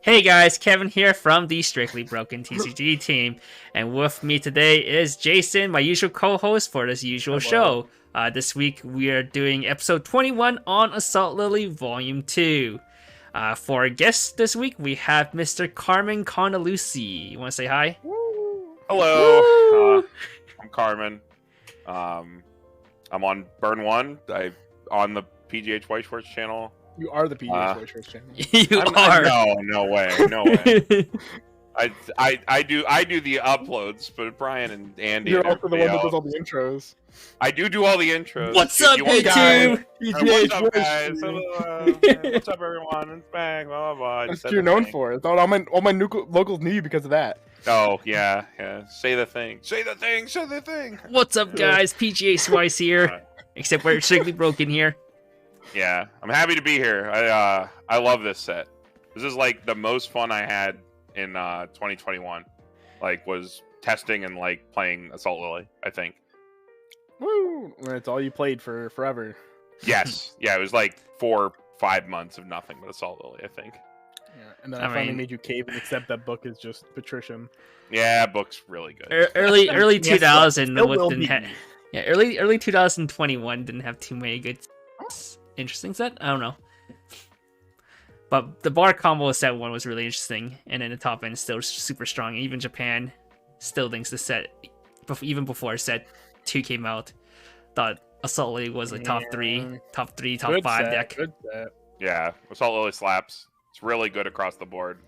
Hey guys, Kevin here from the Strictly Broken TCG team, and with me today is Jason, my usual co-host for this usual show. This week we are doing episode 21 on Assault Lily Volume 2. For our guests this week, we have Mr. Carmen Condalucci. You want to say hi? Hello, I'm Carmen. I'm on Burn 1. I'm on the PGH Weiss Schwarz channel. You are the PGH Weiss Schwarz channel. You are. No way. I do the uploads, but Brian and Andy. You're also the one that does all the intros. I do all the intros. What's up, YouTube? PGH What's up, guys? Hello, what's up, everyone? It's back. Blah, blah, blah. That's what you're known for. I thought all my locals knew you because of that. Oh yeah. Say the thing. Say the thing. What's up, guys? PGH Weiss here. Except we're Strictly Broken here. Yeah, I'm happy to be here. I love this set. This is like the most fun I had in 2021. Like, was testing and like playing Assault Lily, I think. Woo! It's all you played for forever. Yes. Yeah, it was like 4-5 months of nothing but Assault Lily, I think. Yeah, and then I finally made you cave and accept that book is just patrician. Yeah, book's really good. Early 2000 Yeah, early 2021 didn't have too many good interesting set. I don't know. But the bar combo set 1 was really interesting, and then the top end is still super strong. Even Japan still thinks the set, even before set 2 came out, thought Assault Lily was a top 3, top 5 deck. Good set. Yeah, Assault Lily slaps. It's really good across the board.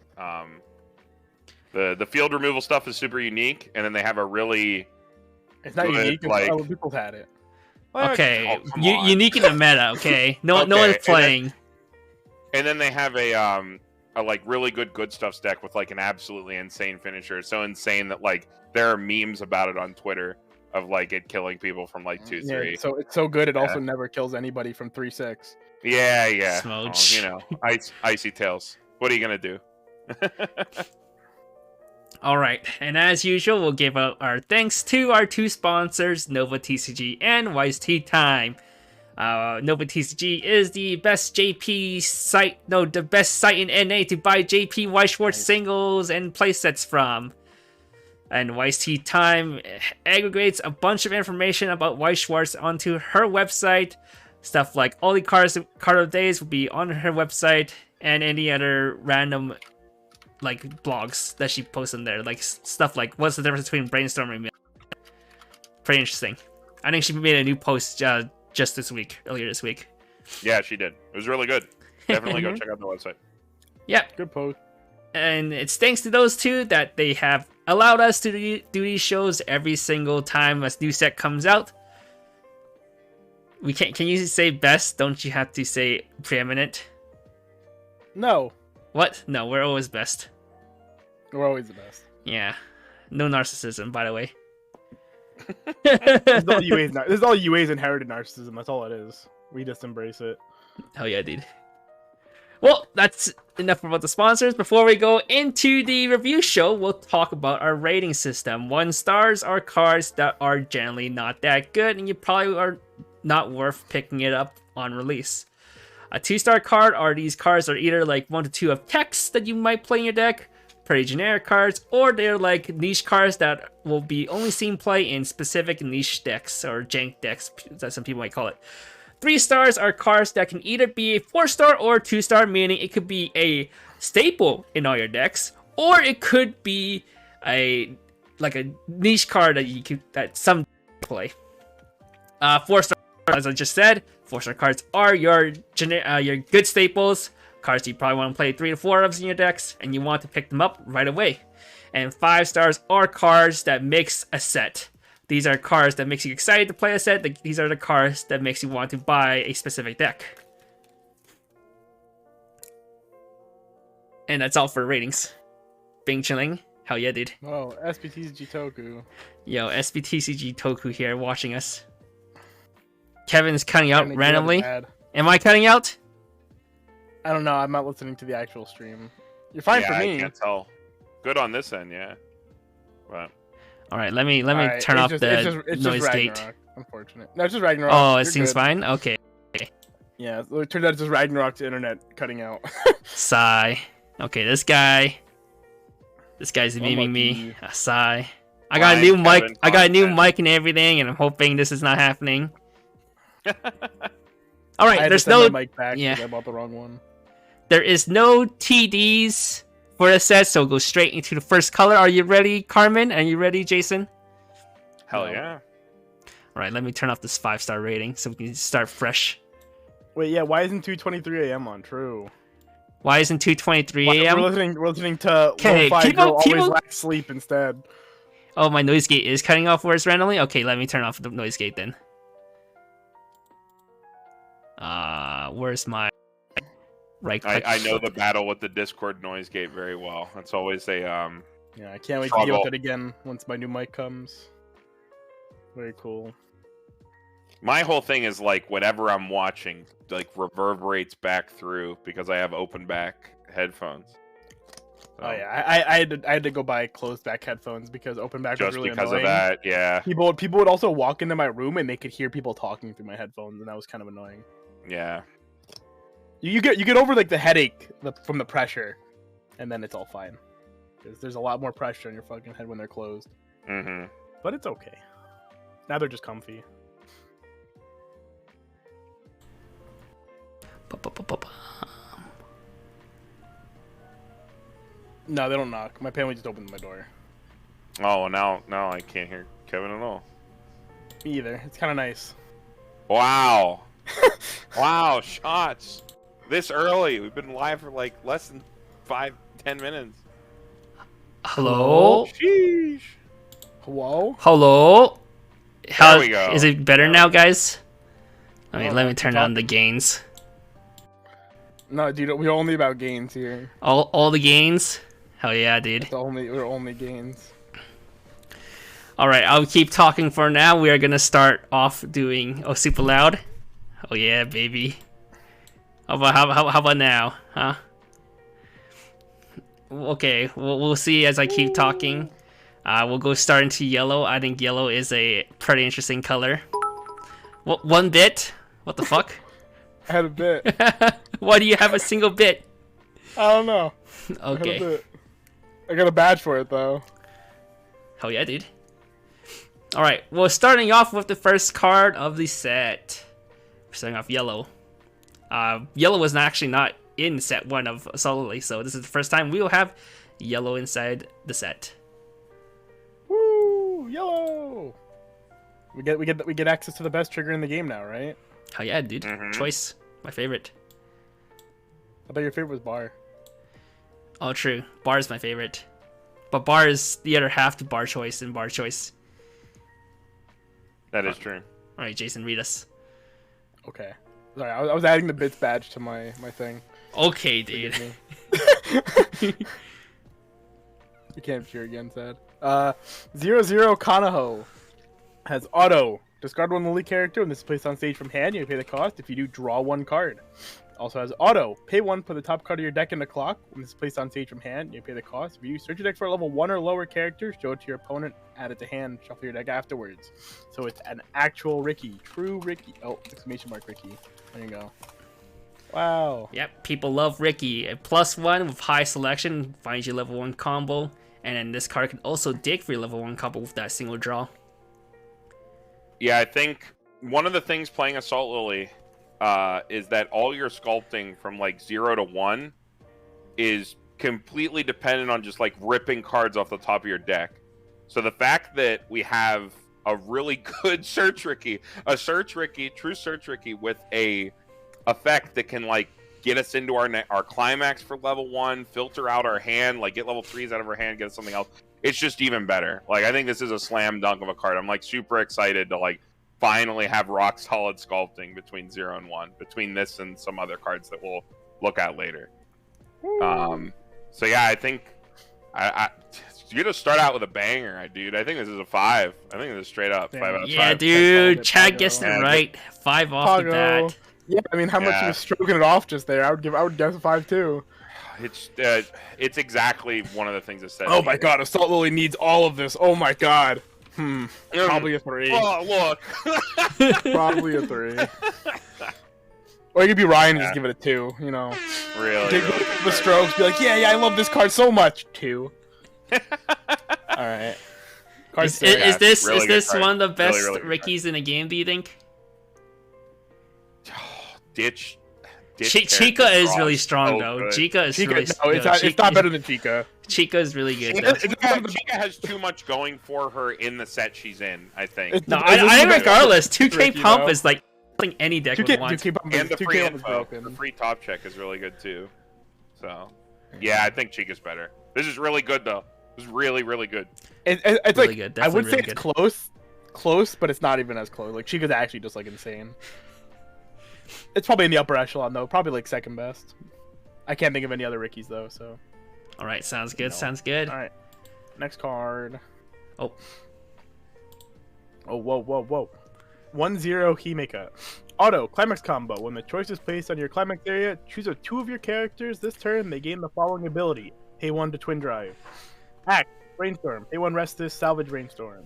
The field removal stuff is super unique, and then they have a really It's not good, unique. like, Other people had it. Okay, oh, come on. unique in the meta. Okay, no one's playing. And then they have a like really good stuff deck with like an absolutely insane finisher. It's so insane that like there are memes about it on Twitter of like it killing people from like 2-3. So it's so good it also never kills anybody from 3-6. Yeah. Smooch. Icy tails. What are you gonna do? All right, and as usual, we'll give out our thanks to our 2 sponsors, Nova TCG and Weiss Tea Time. Nova TCG is the best JP site, the best site in NA to buy JP Weiss Schwarz singles and playsets from. And Weiss Tea Time aggregates a bunch of information about Weiss Schwarz onto her website. Stuff like all the card of days will be on her website, and any other random like blogs that she posts on there, like stuff like what's the difference between brainstorming and pretty interesting. I think she made a new post just earlier this week. Yeah, she did. It was really good. Definitely go check out the website. Yeah, Good post. and it's thanks to those 2 that they have allowed us to do these shows every single time a new set comes out. We can't. Can you say best? Don't you have to say preeminent? No, What? No, we're always best. we're always the best. Yeah, no narcissism, by the way. This is all UA's inherited narcissism. That's all it is. We just embrace it. Hell yeah, dude. Well, that's enough about the sponsors. Before we go into the review show, we'll talk about our rating system. 1 stars are cards that are generally not that good, and you probably are not worth picking it up on release. A 2-star card are these cards are either like 1 to 2 of text that you might play in your deck, pretty generic cards, or they're like niche cards that will be only seen play in specific niche decks or jank decks, that some people might call it. 3 stars are cards that can either be a 4-star or 2-star, meaning it could be a staple in all your decks, or it could be a niche card that some play. 4-star, as I just said, 4-star cards are your good staples, cards you probably want to play 3 to 4 of in your decks, and you want to pick them up right away. And 5 stars are cards that mix a set. These are cards that makes you excited to play a set. These are the cards that makes you want to buy a specific deck. And that's all for ratings. Bing chilling. Hell yeah, dude. Oh, SBTCG Toku. Yo, SBTCG Toku here watching us. Kevin's cutting out randomly. Am I cutting out? I don't know. I'm not listening to the actual stream. You're fine for me. I can't tell. Good on this end, yeah. But all right, let me turn off the noise gate. Unfortunate. No, it's just Ragnarok. Oh, it seems fine. Okay. Yeah, it turns out it's just Ragnarok's internet cutting out. Sigh. Okay, this guy's memeing me. Unlucky. A sigh. I got a new Ryan, mic. Kevin, I got a new content. mic and everything, and I'm hoping this is not happening. All I right, had there's to send no my mic back yeah. because I bought the wrong one. There is no TDs for the set, so go straight into the first color. Are you ready, Carmen? Are you ready, Jason? Hell No. yeah. All right, let me turn off this 5-star rating so we can start fresh. Wait, yeah. Why isn't 2:23 a.m. on? True. Why isn't 2:23 We're a.m.? listening to Okay, Lo-Fi people- Girl people- always lacks sleep instead. Oh, my noise gate is cutting off words randomly? Okay, let me turn off the noise gate then. Where's my right click? I know the battle with the Discord noise gate very well. That's always a Yeah, I can't wait to deal Trouble. with it again once my new mic comes. Very cool. my whole thing is like whatever I'm watching like reverberates back through because I have open back headphones. So, Oh yeah, I had to go buy closed back headphones because open back was just really because annoying. of that, yeah. People would also walk into my room and they could hear people talking through my headphones, and that was kind of annoying. Yeah. You get over like the headache from the pressure, and then it's all fine. Because there's a lot more pressure on your fucking head when they're closed. Mm-hmm. But it's okay. Now they're just comfy. No, they don't knock. My family just opened my door. Oh, now I can't hear Kevin at all. Me either. It's kind of nice. Wow. Wow, shots. This early. We've been live for like less than 5-10 minutes. Hello? Sheesh. Hello? Hello? How, we go. Is it better now, guys? Let me turn talk- on the gains. No, dude, we're only about gains here. All the gains? Hell yeah, dude. We're only gains. Alright, I'll keep talking for now. We are gonna start off doing super loud. Oh yeah, baby. How about now, huh? Okay, we'll see as I keep talking. We'll go start into yellow. I think yellow is a pretty interesting color. What, 1 bit? What the fuck? I had a bit. Why do you have a single bit? I don't know. I had a Okay. bit. I got a badge for it though. Hell yeah, dude. Alright, well, starting off with the first card of the set. We're starting off yellow. Yellow was actually not in set 1 of Solidly, so this is the first time we will have yellow inside the set. Woo! Yellow. We get access to the best trigger in the game now, right? Hell yeah, dude. Mhm. Choice. My favorite. I thought your favorite was bar. Oh, true. Bar is my favorite. But bar is the other half to bar choice and bar choice. That is true. Alright, Jason, read us. Okay. Sorry, I was adding the bits badge to my thing. Okay, dude. Forgive me. You can't cheer again, sad. 0-0 Kanaho has auto. Discard one Lily character when this is placed on stage from hand. You pay the cost. If you do, draw 1 card. Also has auto. Pay 1, put the top card of your deck in the clock. When this is placed on stage from hand, you pay the cost. If you search your deck for a level 1 or lower character, show it to your opponent, add it to hand, shuffle your deck afterwards. So it's an actual Ricky. True Ricky. Oh, exclamation mark Ricky. There you go. Wow. Yep, people love Ricky. A +1 with high selection finds you level 1 combo. And then this card can also dig for your level 1 combo with that single draw. Yeah, I think one of the things playing Assault Lily is that all your sculpting from like 0 to 1 is completely dependent on just like ripping cards off the top of your deck. So the fact that we have a really good Search Ricky, true Search Ricky with a effect that can like get us into our climax for level 1, filter out our hand, like get level 3s out of our hand, get us something else. It's just even better. Like I think this is a slam dunk of a card. I'm like super excited to like finally have rock solid sculpting between 0 and 1, between this and some other cards that we'll look at later. So yeah, I think you're gonna start out with a banger, dude. I think this is a 5. I think this is straight up 5 out of 5. Yeah, dude. Pago. Chad gets it Yeah, right. 5 off the Pago. bat. Yeah, I mean, how much Yeah. you was stroking it off just there? I would guess a 5 too. It's exactly one of the things that said. Oh my god, Assault Lily needs all of this. Oh my god. Probably a 3. Oh look. Probably a 3. Or it could be Ryan and just give it a 2. You know, Really, take really the strokes. Be like, yeah, I love this card so much. 2. All right. Card Is six. this Really good card. one of the best Really, really good Rickies in the game? Do you think? Ditch. Chica is really so strong though. good. Chica is Chica, really no, it's not better than Chica. Chica is really good. Chica, Though. Chica has too much going for her in the set she's in, I think. No, It's I like- regardless. 2K Ricky, Pump though. is like playing any deck with one. 2K And the 2K free is info, broken. the free top check is really good too. So, yeah, I think Chica's better. This is really good though. This is really, really good. It's Really like good, I would say definitely it's really close, but it's not even as close. Like Chica's actually just like insane. It's probably in the upper echelon though, probably like second best. I can't think of any other Rickies though. So, All right, sounds good. No. Sounds good. all right, next card. Oh. Oh, whoa. 1-0 Himeka. Auto climax combo. When the choice is placed on your climax area, choose 2 of your characters. This turn, they gain the following ability: Pay 1 to Twin Drive. Act Brainstorm. Pay 1 Restless. Salvage Brainstorm.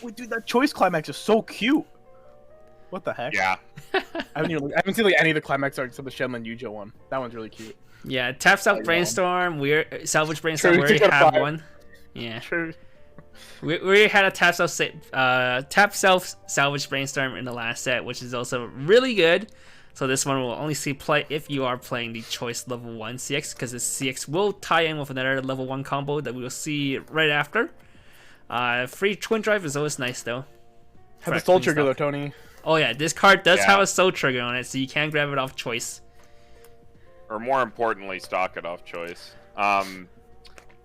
Wait, dude, that choice climax is so cute. What the heck? Yeah. I haven't seen like any of the climax arcs except the Shenlong Yujo one. That one's really cute. Yeah, tap self know. brainstorm. We're salvage brainstorm. True, We already 6 out of have 5. one. Yeah, True. we already had a tap self salvage brainstorm in the last set, which is also really good. So this one will only see play if you are playing the choice level 1 CX, because this CX will tie in with another level 1 combo that we will see right after. Free twin drive is always nice though. Have the For soul clean trigger though, stuff. Tony. Oh yeah, this card does Yeah. have a soul trigger on it, so you can grab it off choice. Or more importantly, stock it off choice.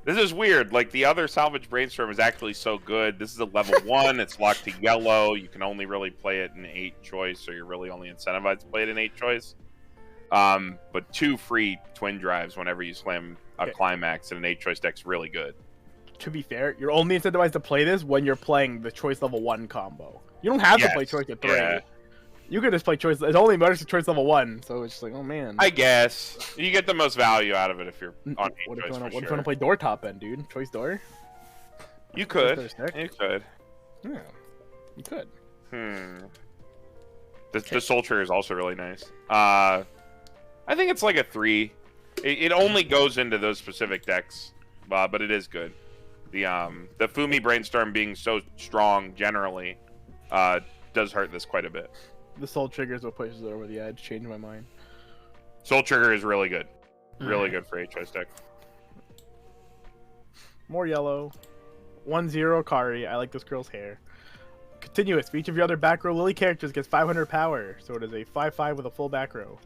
This is weird. Like the other salvage brainstorm is actually so good. This is a level 1. It's locked to yellow. You can only really play it in 8 choice, so you're really only incentivized to play it in 8 choice. But 2 free twin drives whenever you slam a Okay. climax in an 8 choice deck's really good. To be fair, you're only incentivized to play this when you're playing the choice level 1 combo. You don't have to play Yes, choice at 3. yeah. You could just play choice. It only matters to choice level 1, so it's just like, oh man. I guess you get the most value out of it if you're on 8 What if choice you want for to sure. play door top then, dude? Choice door? You could. Choice door You could. Yeah, you could. The soul trigger is also really nice. I think it's like a 3. It only goes into those specific decks, but it is good. The Fumi brainstorm being so strong generally does hurt this quite a bit. The soul triggers what pushes it over the edge. Changed my mind. Soul trigger is really good. Really good for HS deck. More yellow. 1-0 Kari. I like this girl's hair. Continuous. For each of your other back row Lily characters gets 500 power, so it is a 5/5 with a full back row.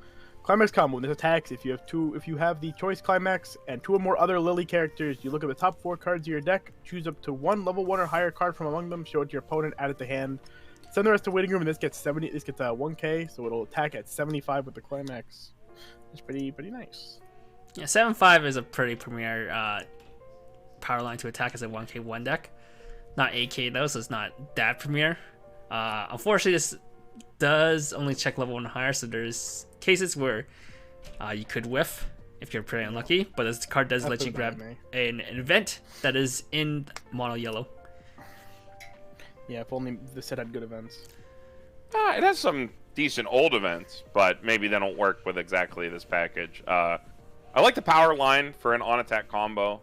Climax combo. When this attacks, if you have the choice climax and 2 or more other Lily characters, you look at the top 4 cards of your deck, choose up to 1 level 1 or higher card from among them, show it to your opponent, add it to hand. Send the rest to waiting room, and this gets 1k, so it'll attack at 75 with the climax. It's pretty nice. Yeah, 7/5 is a pretty premier power line to attack as a 1k1 deck. Not 8k though, so it's not that premier. Unfortunately, this does only check level 1 higher, so there's cases where you could whiff if you're pretty unlucky, but this card does let you grab an event that is in mono yellow. Yeah, if only the set had good events. It has some decent old events, but maybe they don't work with exactly this package. I like the power line for an on-attack combo.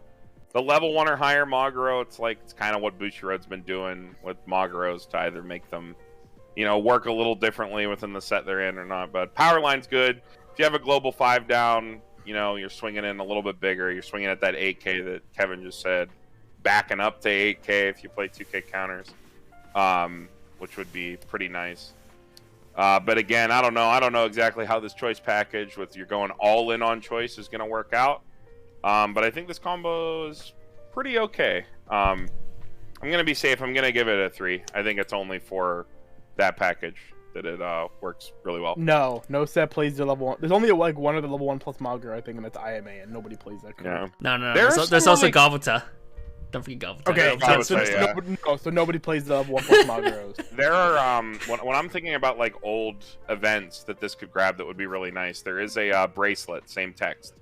The level 1 or higher Maguro, it's kind of what Bushiroad's been doing with Maguros to either make them, work a little differently within the set they're in or not. But power line's good. If you have a global 5 down, you're swinging in a little bit bigger. You're swinging at that 8k that Kevin just said, backing up to 8k if you play 2k counters, which would be pretty nice. But again, I don't know exactly how this choice package with you're going all in on choice is going to work out. But I think this combo is pretty okay. I'm going to be safe. I'm going to give it a 3. I think it's only for that package that it works really well. No set plays the level 1. There's only one of the level 1 plus Maguro, I think, and that's IMA, and nobody plays that card. Yeah. No. There's There's also only- Gavuta. Don't forget Gavuta. Okay, Gavuta, so nobody plays the level 1 plus Maguros. There are when I'm thinking about old events that this could grab that would be really nice. There is a bracelet, same text,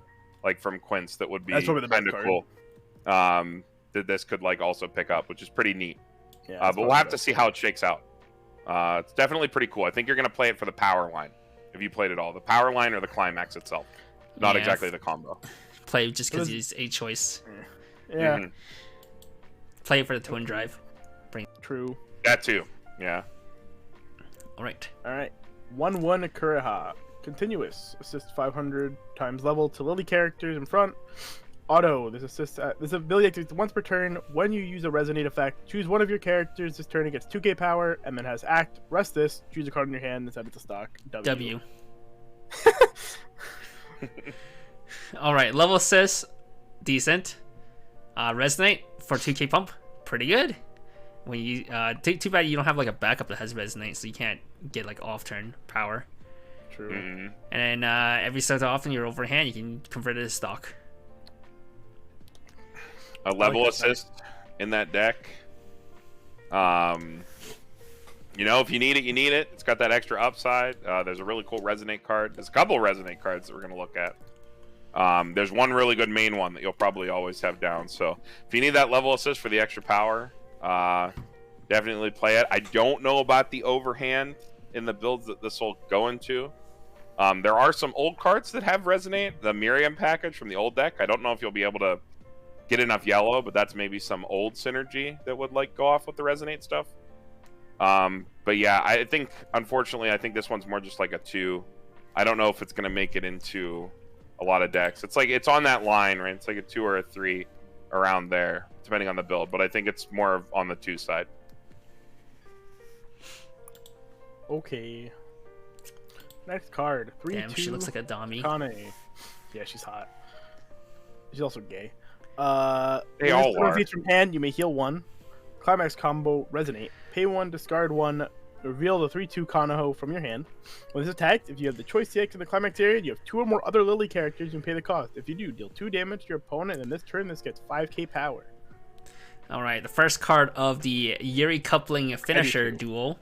from Quince, that would be That's probably the best kind of card. cool. That this could also pick up, which is pretty neat. Yeah, But we'll have to see how it shakes out. It's definitely pretty cool. I think you're going to play it for the power line if you played it all. The power line or the climax itself. Not Yeah, exactly the combo. Play just because it's a choice. Yeah, Play for the twin drive. true. That too. Yeah. All right. All right. 1/1 Kuriha. Continuous. Assist 500 times level to Lily characters in front. Auto. This ability activates once per turn. When you use a resonate effect, choose one of your characters this turn. It gets 2k power, and then has act. Rest this. Choose a card in your hand and set it to stock. W. All right. Level assist, decent. Resonate for 2k pump, pretty good. When you too bad you don't have like a backup that has resonate, so you can't get like off turn power. True. Mhm. And then every so often you're overhand, you can convert it to stock. A level that assist in that deck. You know, if you need it, you need it. It's got that extra upside. There's a really cool resonate card. There's a couple of resonate cards that we're going to look at. There's one really good main one that you'll probably always have down. So if you need that level assist for the extra power, definitely play it. I don't know about the overhand in the builds that this will go into. There are some old cards that have resonate. The Miriam package from the old deck. I don't know if you'll be able to get enough yellow, but that's maybe some old synergy that would like go off with the resonate stuff. But yeah, I think, unfortunately, I think this one's more just like a 2. I don't know if it's going to make it into a lot of decks. It's like, it's on that line, right? It's like a 2 or a 3 around there, depending on the build. But I think it's more on the 2 side. Okay. Next card. 3/2. Damn, she looks like a dummy. Kane. Yeah, she's hot. She's also gay. They all are. From hand, you may heal 1. Climax combo, resonate. Pay 1, discard 1. Reveal the 3/2 Kanaho from your hand. When it's attacked, if you have the choice CX in the climax area, you have 2 or more other Lily characters, you can pay the cost. If you do, deal 2 damage to your opponent, and this turn, this gets 5k power. All right, the first card of the Yuri coupling finisher duel.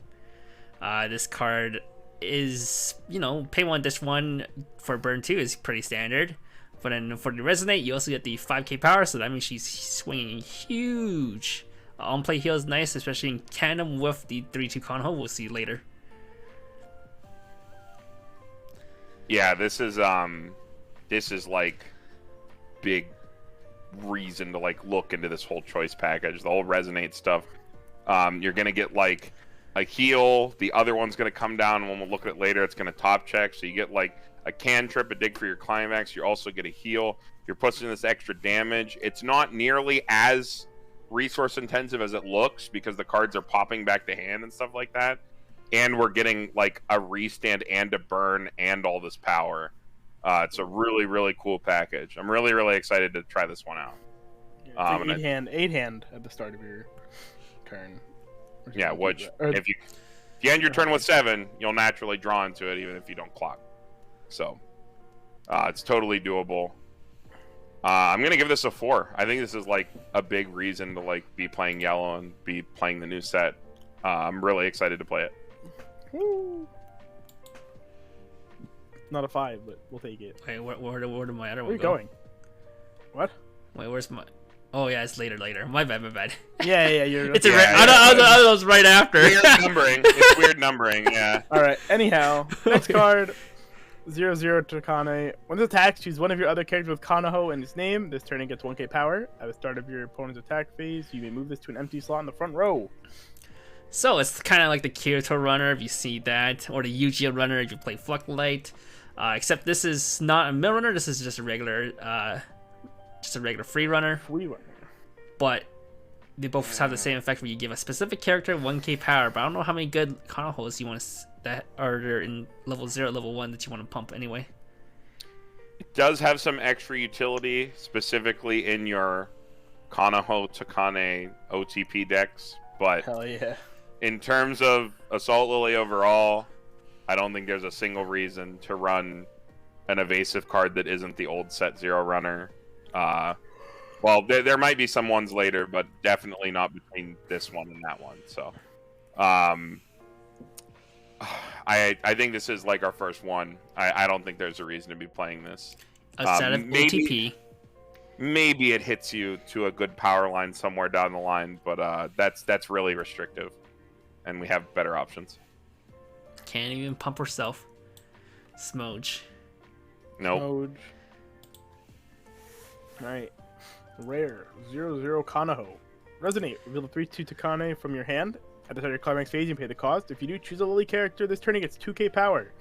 This card is, you know, pay 1, dish 1 for burn 2 is pretty standard. But then for the resonate, you also get the 5k power, so that means she's swinging huge. On-play heal is nice, especially in tandem with the 3/2 Kanaho. We'll see later. Yeah, this is like big reason to like look into this whole choice package, the whole resonate stuff. You're gonna get like a heal. The other one's gonna come down. When we'll look at it later, it's gonna top check. So you get like a cantrip, a dig for your climax. You also get a heal. You're pushing this extra damage. It's not nearly as resource intensive as it looks because the cards are popping back to hand and stuff like that. And we're getting like a restand and a burn and all this power. It's a really, really cool package. I'm really, really excited to try this one out. Yeah, it's like 8 hand at the start of your turn. Yeah, which if you end your turn with 7, you'll naturally draw into it even if you don't clock. So it's totally doable. I'm gonna give this a 4. I think this is like a big reason to like be playing yellow and be playing the new set. I'm really excited to play it. Woo. Not a 5, but we'll take it. Wait, where did my other Where are one you go? going? What? Wait, where's my? Oh yeah, it's later. My bad. Yeah, you're. It's Yeah, I was right after. Weird numbering. It's weird numbering. Yeah. All right. Anyhow, next card. 0/0 Takane. When this attacks, choose one of your other characters with Kanaho in its name. This turn it gets 1k power. At the start of your opponent's attack phase, you may move this to an empty slot in the front row. So it's kind of like the Kirito runner if you see that, or the Yu-Gi-Oh runner if you play Fluctlight. Except this is not a mill runner. This is just a regular free runner. Free runner. But they both have the same effect where you give a specific character 1k power. But I don't know how many good Kanahos you want to that are there in level 0, level 1 that you want to pump anyway. It does have some extra utility, specifically in your Kanaho Takane OTP decks, but Hell yeah. in terms of Assault Lily overall, I don't think there's a single reason to run an evasive card that isn't the old set 0 runner. Well, there might be some ones later, but definitely not between this one and that one. So, I think this is like our first one. I don't think there's a reason to be playing this. A set of OTP. Maybe it hits you to a good power line somewhere down the line, but that's really restrictive, and we have better options. Can't even pump herself. Smoge. Nope. Mode. Alright. Rare. 0-0 Kanaho. Resonate. Reveal the 3-2 Takane from your hand. At the start of your climax phase, you pay the cost. If you do, choose a Lily character. This turn it gets 2k power.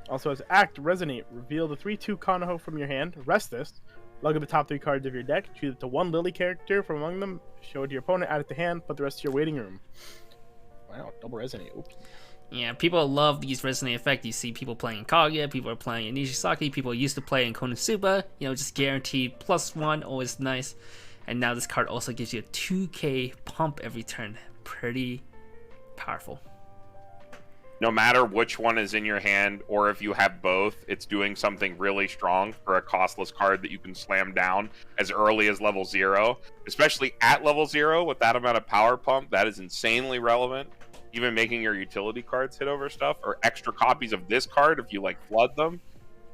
Also has Act. Resonate. Reveal the 3-2 Kanaho from your hand. Rest this. Lug up the top 3 cards of your deck. Choose up to 1 Lily character from among them. Show it to your opponent. Add it to hand. Put the rest to your waiting room. Wow. Double Resonate. Oops. Yeah, people love these resonate effect. You see people playing Kaguya, people are playing in Nishisaki, people used to play in Konosuba, you know, just guaranteed +1, always nice. And now this card also gives you a 2k pump every turn. Pretty powerful. No matter which one is in your hand, or if you have both, it's doing something really strong for a costless card that you can slam down as early as level 0. Especially at level 0 with that amount of power pump, that is insanely relevant. Even making your utility cards hit over stuff, or extra copies of this card if you like flood them.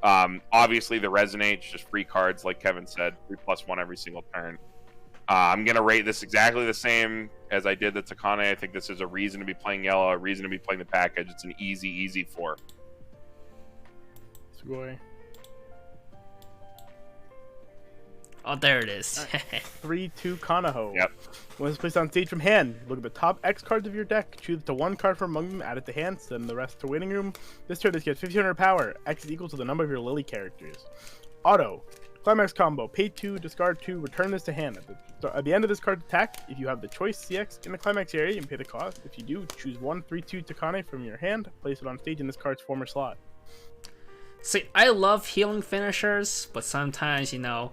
Obviously the Resonate's just free cards, like Kevin said, 3+1 every single turn. I'm gonna rate this exactly the same as I did the Takane. I think this is a reason to be playing yellow, a reason to be playing the package. It's an easy 4. Sugoi. Oh, there it is. 3-2 Kanaho. Yep. When it's placed on stage from hand, look at the top X cards of your deck. Choose the 1 card from among them, add it to hand, send the rest to waiting room. This turn, this gets 1500 power. X is equal to the number of your Lily characters. Auto. Climax combo. Pay 2, discard 2, return this to hand. At the end of this card's attack, if you have the choice CX in the climax area, you can pay the cost. If you do, choose 1 3-2 Takane from your hand, place it on stage in this card's former slot. See, I love healing finishers, but sometimes, you know,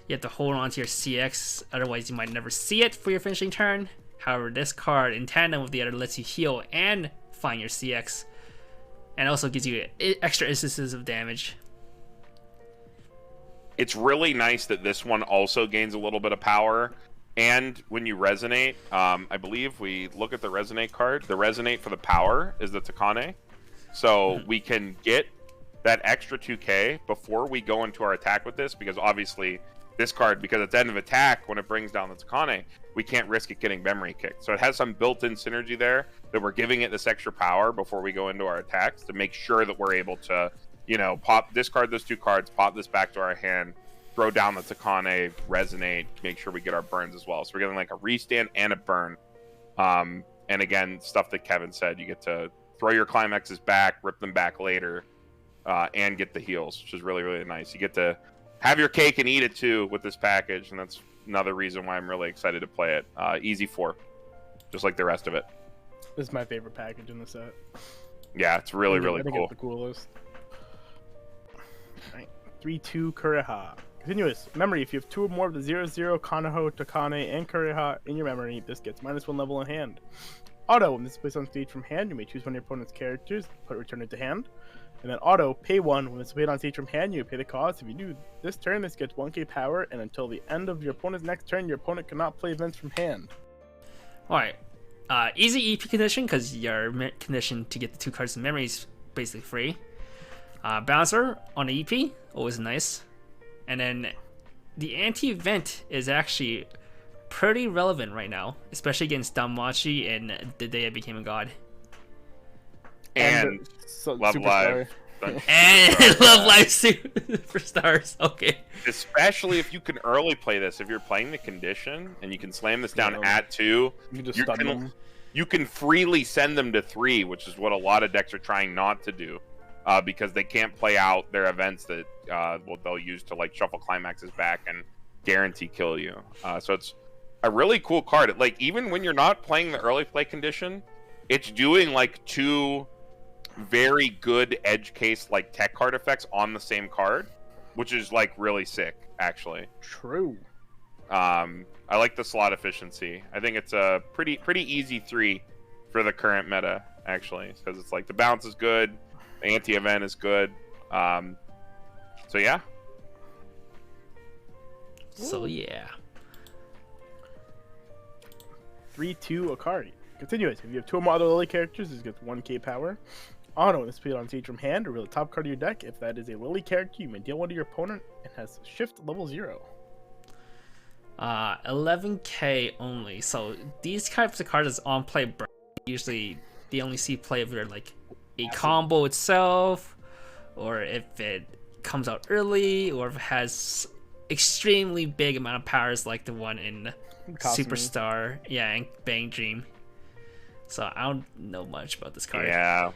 you have to hold on to your CX, otherwise you might never see it for your finishing turn. However, this card, in tandem with the other, lets you heal and find your CX, and also gives you extra instances of damage. It's really nice that this one also gains a little bit of power. And when you Resonate, I believe we look at the Resonate card. The Resonate for the power is the Takane. So we can get that extra 2k before we go into our attack with this, because obviously this card, because it's end of attack when it brings down the Takane, we can't risk it getting memory kicked. So it has some built-in synergy there that we're giving it this extra power before we go into our attacks to make sure that we're able to, you know, discard those 2 cards, pop this back to our hand, throw down the Takane, Resonate, make sure we get our burns as well. So we're getting like a restand and a burn. And again, stuff that Kevin said, you get to throw your climaxes back, rip them back later, and get the heals, which is really nice. You get to have your cake and eat it too with this package, and that's another reason why I'm really excited to play it. Easy 4, just like the rest of it. This is my favorite package in the set. Yeah, it's really I think cool. it's the coolest. Alright. 3-2 Kureha. Continuous. Memory. If you have 2 or more of the 0-0 Kanaho, Takane, and Kureha in your memory, this gets -1 level in hand. Auto. When this is placed on stage from hand, you may choose one of your opponent's characters, return it to hand. And then auto, pay 1. When it's played on stage from hand, you pay the cost. If you do this turn, this gets 1k power, and until the end of your opponent's next turn, your opponent cannot play events from hand. Alright. Easy EP condition, because your condition to get the 2 cards in memory is basically free. Bouncer on the EP, always nice. And then the anti-event is actually pretty relevant right now, especially against Danmachi and The Day I Became a God. And Love Live. And Love Live Superstars. Okay. Especially if you can early play this. If you're playing the condition and you can slam this down at 2, You just stun them. you can freely send them to 3, which is what a lot of decks are trying not to do, because they can't play out their events that they'll use to like shuffle climaxes back and guarantee kill you. So it's a really cool card. Like, even when you're not playing the early play condition, it's doing like 2 very good edge case like tech card effects on the same card, which is like really sick actually. True. I like the slot efficiency. I think it's a pretty easy 3 for the current meta actually, because it's like the bounce is good, the anti-event is good. So yeah. So yeah. 3-2 Akari. Continuous. If you have 2 or more other Lily characters, this gets 1k power. Auto. When this played on stage from hand, reveal the top card of your deck. If that is a Lily character, you may deal 1 to your opponent and has shift level 0. 11k only. So these types of cards is on play. Usually they only see play if they're like a combo itself, or if it comes out early, or if it has extremely big amount of powers like the one in Superstar, yeah, and Bang Dream. So I don't know much about this card. Yeah.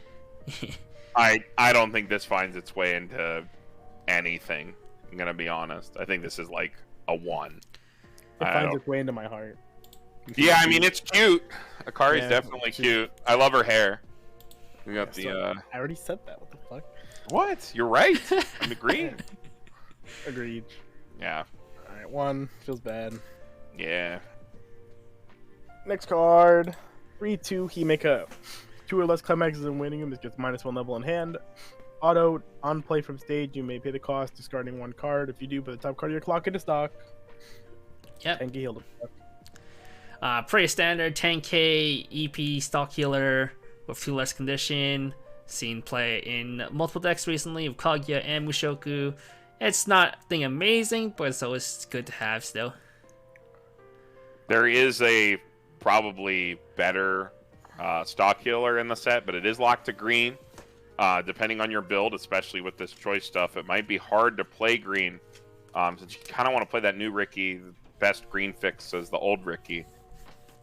I don't think this finds its way into anything. I'm gonna be honest. I think this is like a 1. It finds its way into my heart. Yeah, I mean, it's cute. Akari's definitely cute. I love her hair. We got I already said that. What the fuck? What? You're right. I'm agreeing. Agreed. Yeah. Alright, 1. Feels bad. Yeah. Next card. 3/2 Himeka. 2 or less climaxes and winning him. This gets -1 level in hand. Auto, on play from stage, you may pay the cost, discarding 1 card. If you do, put the top card of your clock into stock. Yep. 10k healed. Pretty standard 10k EP stock healer with 2 less condition. Seen play in multiple decks recently with Kaguya and Mushoku. It's not nothing amazing, but it's always good to have still. There is a probably better stock healer in the set, but it is locked to green. Depending on your build, especially with this choice stuff, it might be hard to play green. Since you kind of want to play that new Ricky, the best green fix is the old Ricky.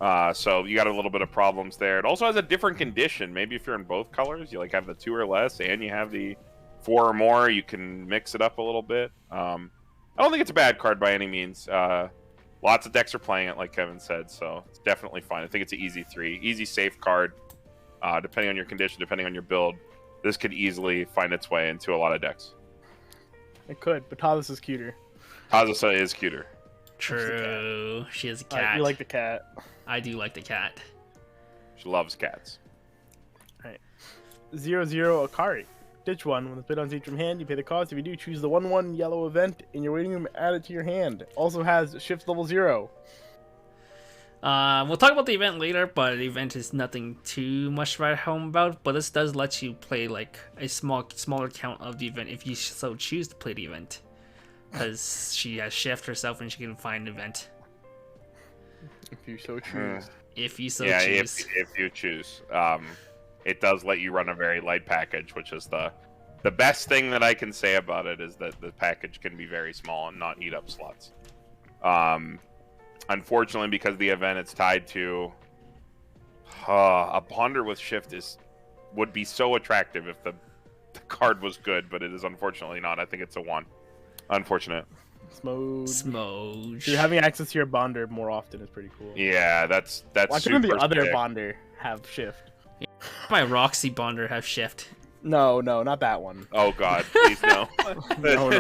So you got a little bit of problems there. It also has a different condition. Maybe if you're in both colors, you like have the 2 or less, and you have the 4 or more, you can mix it up a little bit. I don't think it's a bad card by any means. Lots of decks are playing it, like Kevin said, so it's definitely fine. I think it's an easy 3, easy safe card. Depending on your condition, depending on your build, this could easily find its way into a lot of decks. It could, but Tazus is cuter. Tazusa is cuter. True. She is a cat. You like the cat. I do like the cat. She loves cats. Alright. 0/0 Akari. Ditch 1. When it's played on stage from hand, you pay the cost. If you do, choose the 1/1 yellow event in your waiting room, add it to your hand. Also has shift level 0. We'll talk about the event later, but the event is nothing too much to write home about. But this does let you play like a smaller count of the event if you so choose to play the event, because she has shift herself and she can find an event. If you so choose. If you so yeah, choose. if you choose. It does let you run a very light package, which is the best thing that I can say about it is that the package can be very small and not eat up slots. Unfortunately, because the event it's tied to, a Ponder with shift would be so attractive if the card was good, but it is unfortunately not. I think it's a 1. Unfortunate. Smoge. So having access to your Bonder more often is pretty cool. Yeah, that's Why super couldn't the other sick. Bonder have shift? My Roxy Bonder have shift. No, not that one. Oh god, please no. No.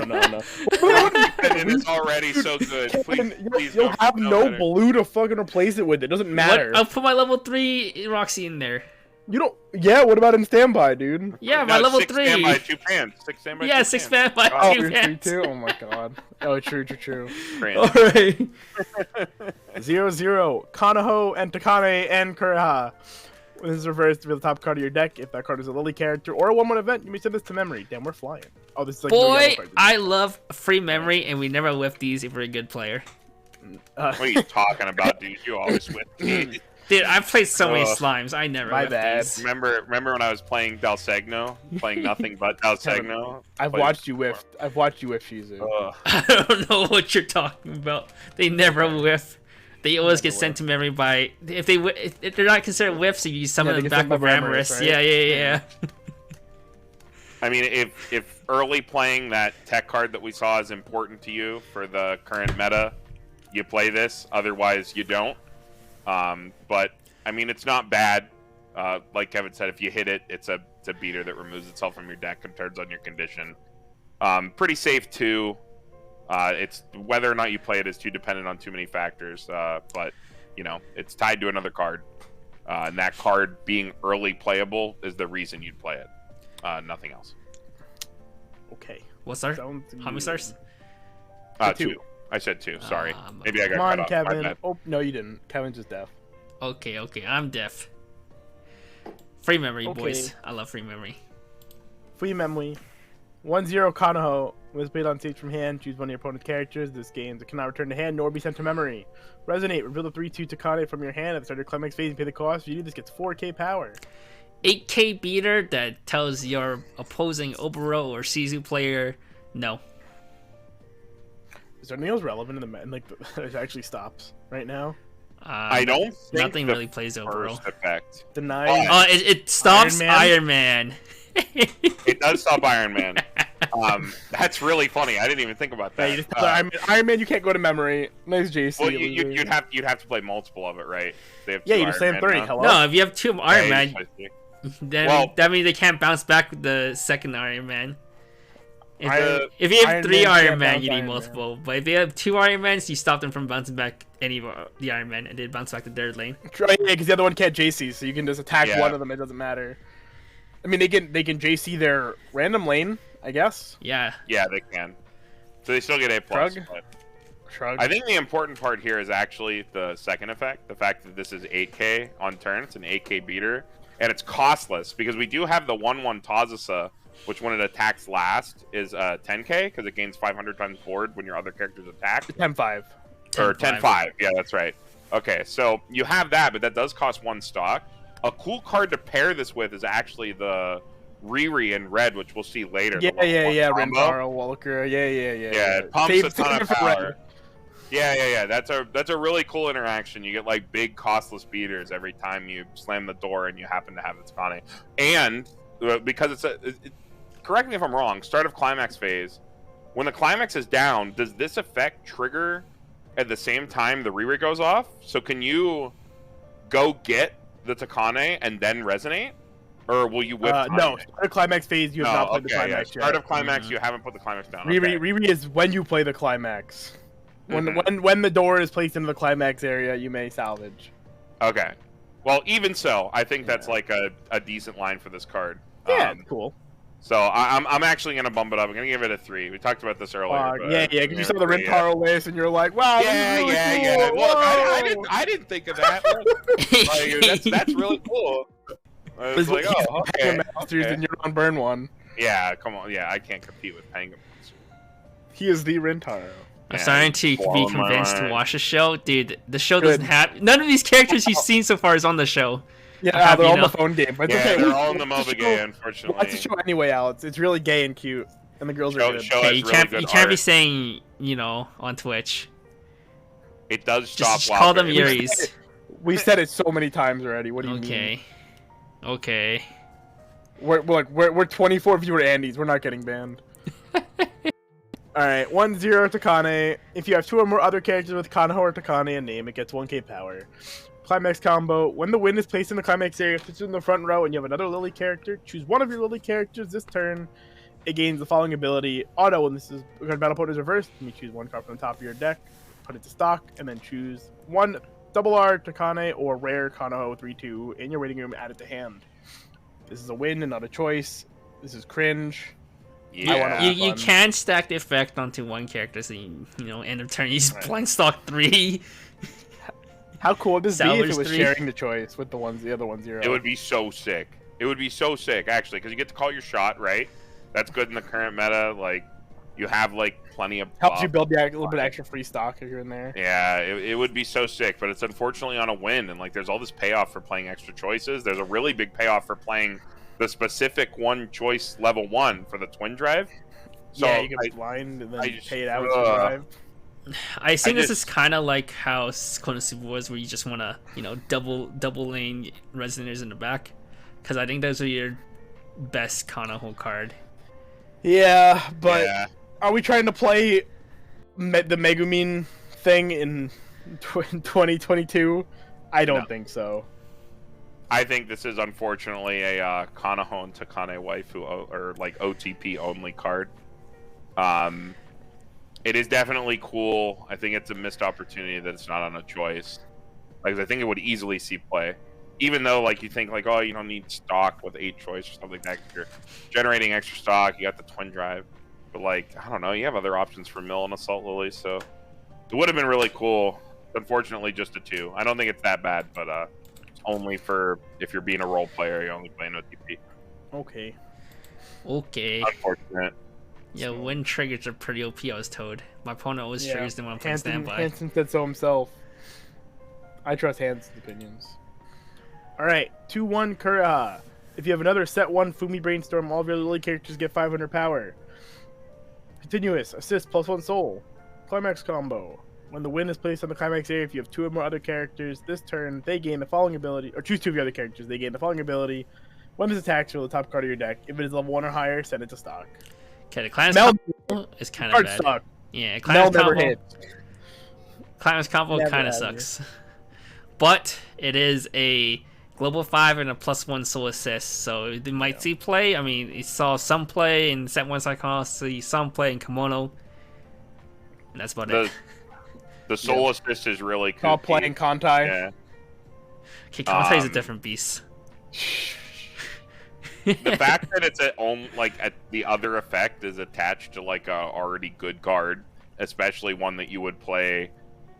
And it's already so good. Please You'll don't have no no better. blue to fucking replace it with. It doesn't matter. I'll put my level 3 Roxy in there. You don't. Yeah, what about in standby, dude? Yeah, my No, level 6 3. standby, 2 pans. 6 standby, Yeah, 2 6 pans. standby, Oh, 2 you're pants. 3-2? Oh my god. Oh, true. Pans. Alright. 0/0 Kanaho and Takane and Kuriha. When this refers to the top card of your deck, if that card is a Lily character or a 1/1 event, you may send this to memory. Damn, we're flying. Oh, this is like Boy, I love free memory, and we never whiff these if we're a good player. What are you talking about, dude? You always whip me. Dude, I've played so many Ugh. slimes. I never My whiff bad. these. Remember when I was playing Dalsegno? Playing nothing but Dalsegno? I've watched you whiff. I've watched you whiff Shizu. Ugh. I don't know what you're talking about. They never whiff. They always get sent to memory by if they're not considered whiffs. If you summon they them get back sent by with Ramorous. Ramorous, right? Yeah. I mean, if early playing that tech card that we saw is important to you for the current meta, you play this. Otherwise, you don't. But I mean, it's not bad. Like Kevin said, if you hit it, it's a beater that removes itself from your deck and turns on your condition. Pretty safe too. It's whether or not you play it is too dependent on too many factors. But you know, it's tied to another card, and that card being early playable is the reason you'd play it. Nothing else. Okay. What's our? Sounds How many good. stars? 2. I said 2. Sorry. Maybe I got Come on, cut off. My Kevin. bad. Oh, no, you didn't. Kevin's just deaf. Okay. I'm deaf. Free memory, Okay. boys. I love free memory. Free memory. 1/0 Kanaho. Was played on stage from hand. Choose one of your opponent's characters. This game cannot return to hand nor be sent to memory. Resonate. Reveal the 3/2 Takane from your hand at the start of your climax phase and pay the cost. If you do, this gets 4k power. 8K beater that tells your opposing Oboro or Shizu player no. Is there anything else relevant in like that actually stops right now? I don't think nothing the really plays Oboro. first effect. Deny. It stops Iron Iron Man. It does stop Iron Man. That's really funny. I didn't even think about Yeah, that. you just Iron Man, you can't go to memory. Nice JC. Well, you'd have to play multiple of it, right? They have Yeah, two you just Iron say Man 3. now. Hello. No, if you have 2 Iron Yeah, Man, you just play 3. then Well- that means they can't bounce back with the second Iron Man. If, I- if you have Iron 3 Man Iron can't Man, bounce you need Iron Man. multiple. But if you have 2 Iron Mans, you stop them from bouncing back any of the Iron Man, and they bounce back to their lane. Yeah, because the other one can't JC, so you can just attack Yeah. one of them. It doesn't matter. I mean, they can JC their random lane, I guess. Yeah. Yeah, they can. So they still get A+. Shrug? But Shrug. I think the important part here is actually the second effect. The fact that this is 8K on turn. It's an 8K beater. And it's costless, because we do have the 1/1 Tazusa, which when it attacks last is 10K, because it gains 500 times board when your other characters attack. 10-5. Or 10-5. 10-5. Yeah, that's right. Okay, so you have that, but that does cost 1 stock. A cool card to pair this with is actually the Riri in red, which we'll see later. Yeah, the level 1 combo. Rentaro, Walker. Yeah. Yeah, it pumps a ton of power. Yeah. That's a really cool interaction. You get like big costless beaters every time you slam the door and you happen to have its Kane. And because correct me if I'm wrong, start of climax phase, when the climax is down, does this effect trigger at the same time the Riri goes off? So can you go get the Takane and then resonate? Or will you whip time no, it? start of climax phase, you have not played the Okay, climax Start yet. of climax, you haven't put the climax down. Riri, Okay. Riri is when you play the climax. When the door is placed into the climax area, you may salvage. Okay. Well, even so, I think that's like a decent line for this card. Yeah, cool. So I'm actually gonna bump it up. I'm gonna give it a 3. We talked about this earlier. but Yeah, because you saw the Rentaro list and you're like, wow, Yeah, this is really yeah. cool. Look, Whoa. I didn't think of that. Like, that's really cool. I was like, oh, okay. Masters and you're on burn one. Yeah, come on. Yeah, I can't compete with Penguin. He is the Rentaro. I'm Yeah, starting to be blowing my convinced to mind. watch the show. Dude, the show Good. doesn't have... None of these characters you've seen so far is on the show. Yeah, Have they're you all in know? the phone game, but it's Yeah, okay. they're all in the Watch MOBA show- game, unfortunately. Watch the show anyway, Alex. It's really gay and cute, and the girls are good. Show Hey, has you really can't good you can't be art. saying, on Twitch. It does stop. Just call them Valkyrie. Yuris. We've said it so many times already. What do you mean? Okay. We're 24 viewer Andes. We're not getting banned. Alright, 1-0 Takane. If you have 2 or more other characters with Kanaho or Takane in name, it gets 1k power. Climax combo. When the wind is placed in the climax area, puts it in the front row, and you have another Lily character, choose one of your Lily characters this turn. It gains the following ability. Auto, when this is when battle point is reversed, you choose one card from the top of your deck, put it to stock, and then choose one double R Takane or rare Kanaho 3/2 in your waiting room, add it to hand. This is a win and not a choice. This is cringe. Yeah. You fun. can stack the effect onto one character, so end of turn, use Right. blind stock 3. How cool would this be if Salvage it was 3. sharing the choice with the other 1-0? It would be so sick. It would be so sick, actually, because you get to call your shot, right? That's good in the current meta. Like, you have like plenty of Helps you buff. build a little bit extra free stock if you're in there. Yeah, it would be so sick, but it's unfortunately on a win, and like there's all this payoff for playing extra choices. There's a really big payoff for playing the specific one choice level 1 for the twin drive. So Yeah, you get blind and then I just- pay it out with your drive. I think this just- is kind of like how Konosuba was, where you just want to, double lane resonators in the back. Because I think those are your best Kanaho card. Yeah, but yeah, are we trying to play the Megumin thing in 2022? I don't No. think so. I think this is unfortunately a Kanaho and Takane waifu or like OTP only card. It is definitely cool. I think it's a missed opportunity that it's not on a choice. Like I think it would easily see play, even though like you think like, oh, you don't need stock with 8 choice or something like that. 'Cause you're generating extra stock. You got the twin drive, but like I don't know, you have other options for Mill and Assault Lily, so it would have been really cool. Unfortunately, just a 2. I don't think it's that bad, but it's only for if you're being a role player, you're only playing OTP. Okay. Okay. Unfortunate. Yeah, wind triggers are pretty OP, I was told. My opponent always Yeah. triggers them when I'm playing standby. Hansen said so himself. I trust Hansen's opinions. Alright, 2-1 Kura. If you have another set 1 Fumi Brainstorm, all of your Lily characters get 500 power. Continuous. Assist +1 soul. Climax combo. When the win is placed on the climax area, if you have 2 or more other characters this turn, they gain the following ability, or choose 2 of your other characters, they gain the following ability. When this attacks, roll the top card of your deck. If it is level 1 or higher, send it to stock. Okay, the climax Mel combo is kind of card bad. stock. Yeah, Mel climax never combo. hit. Climax combo Never kind of ever. sucks. But it is a global 5 and a +1 soul assist, so they might see play. I mean, you saw some play in set 1 Psychon, see some play in Kimono. And that's about it. The soul assist is really cool. Call playing Kantai. Yeah. Okay, Kantai is a different beast. The fact that it's at the other effect is attached to like a already good card, especially one that you would play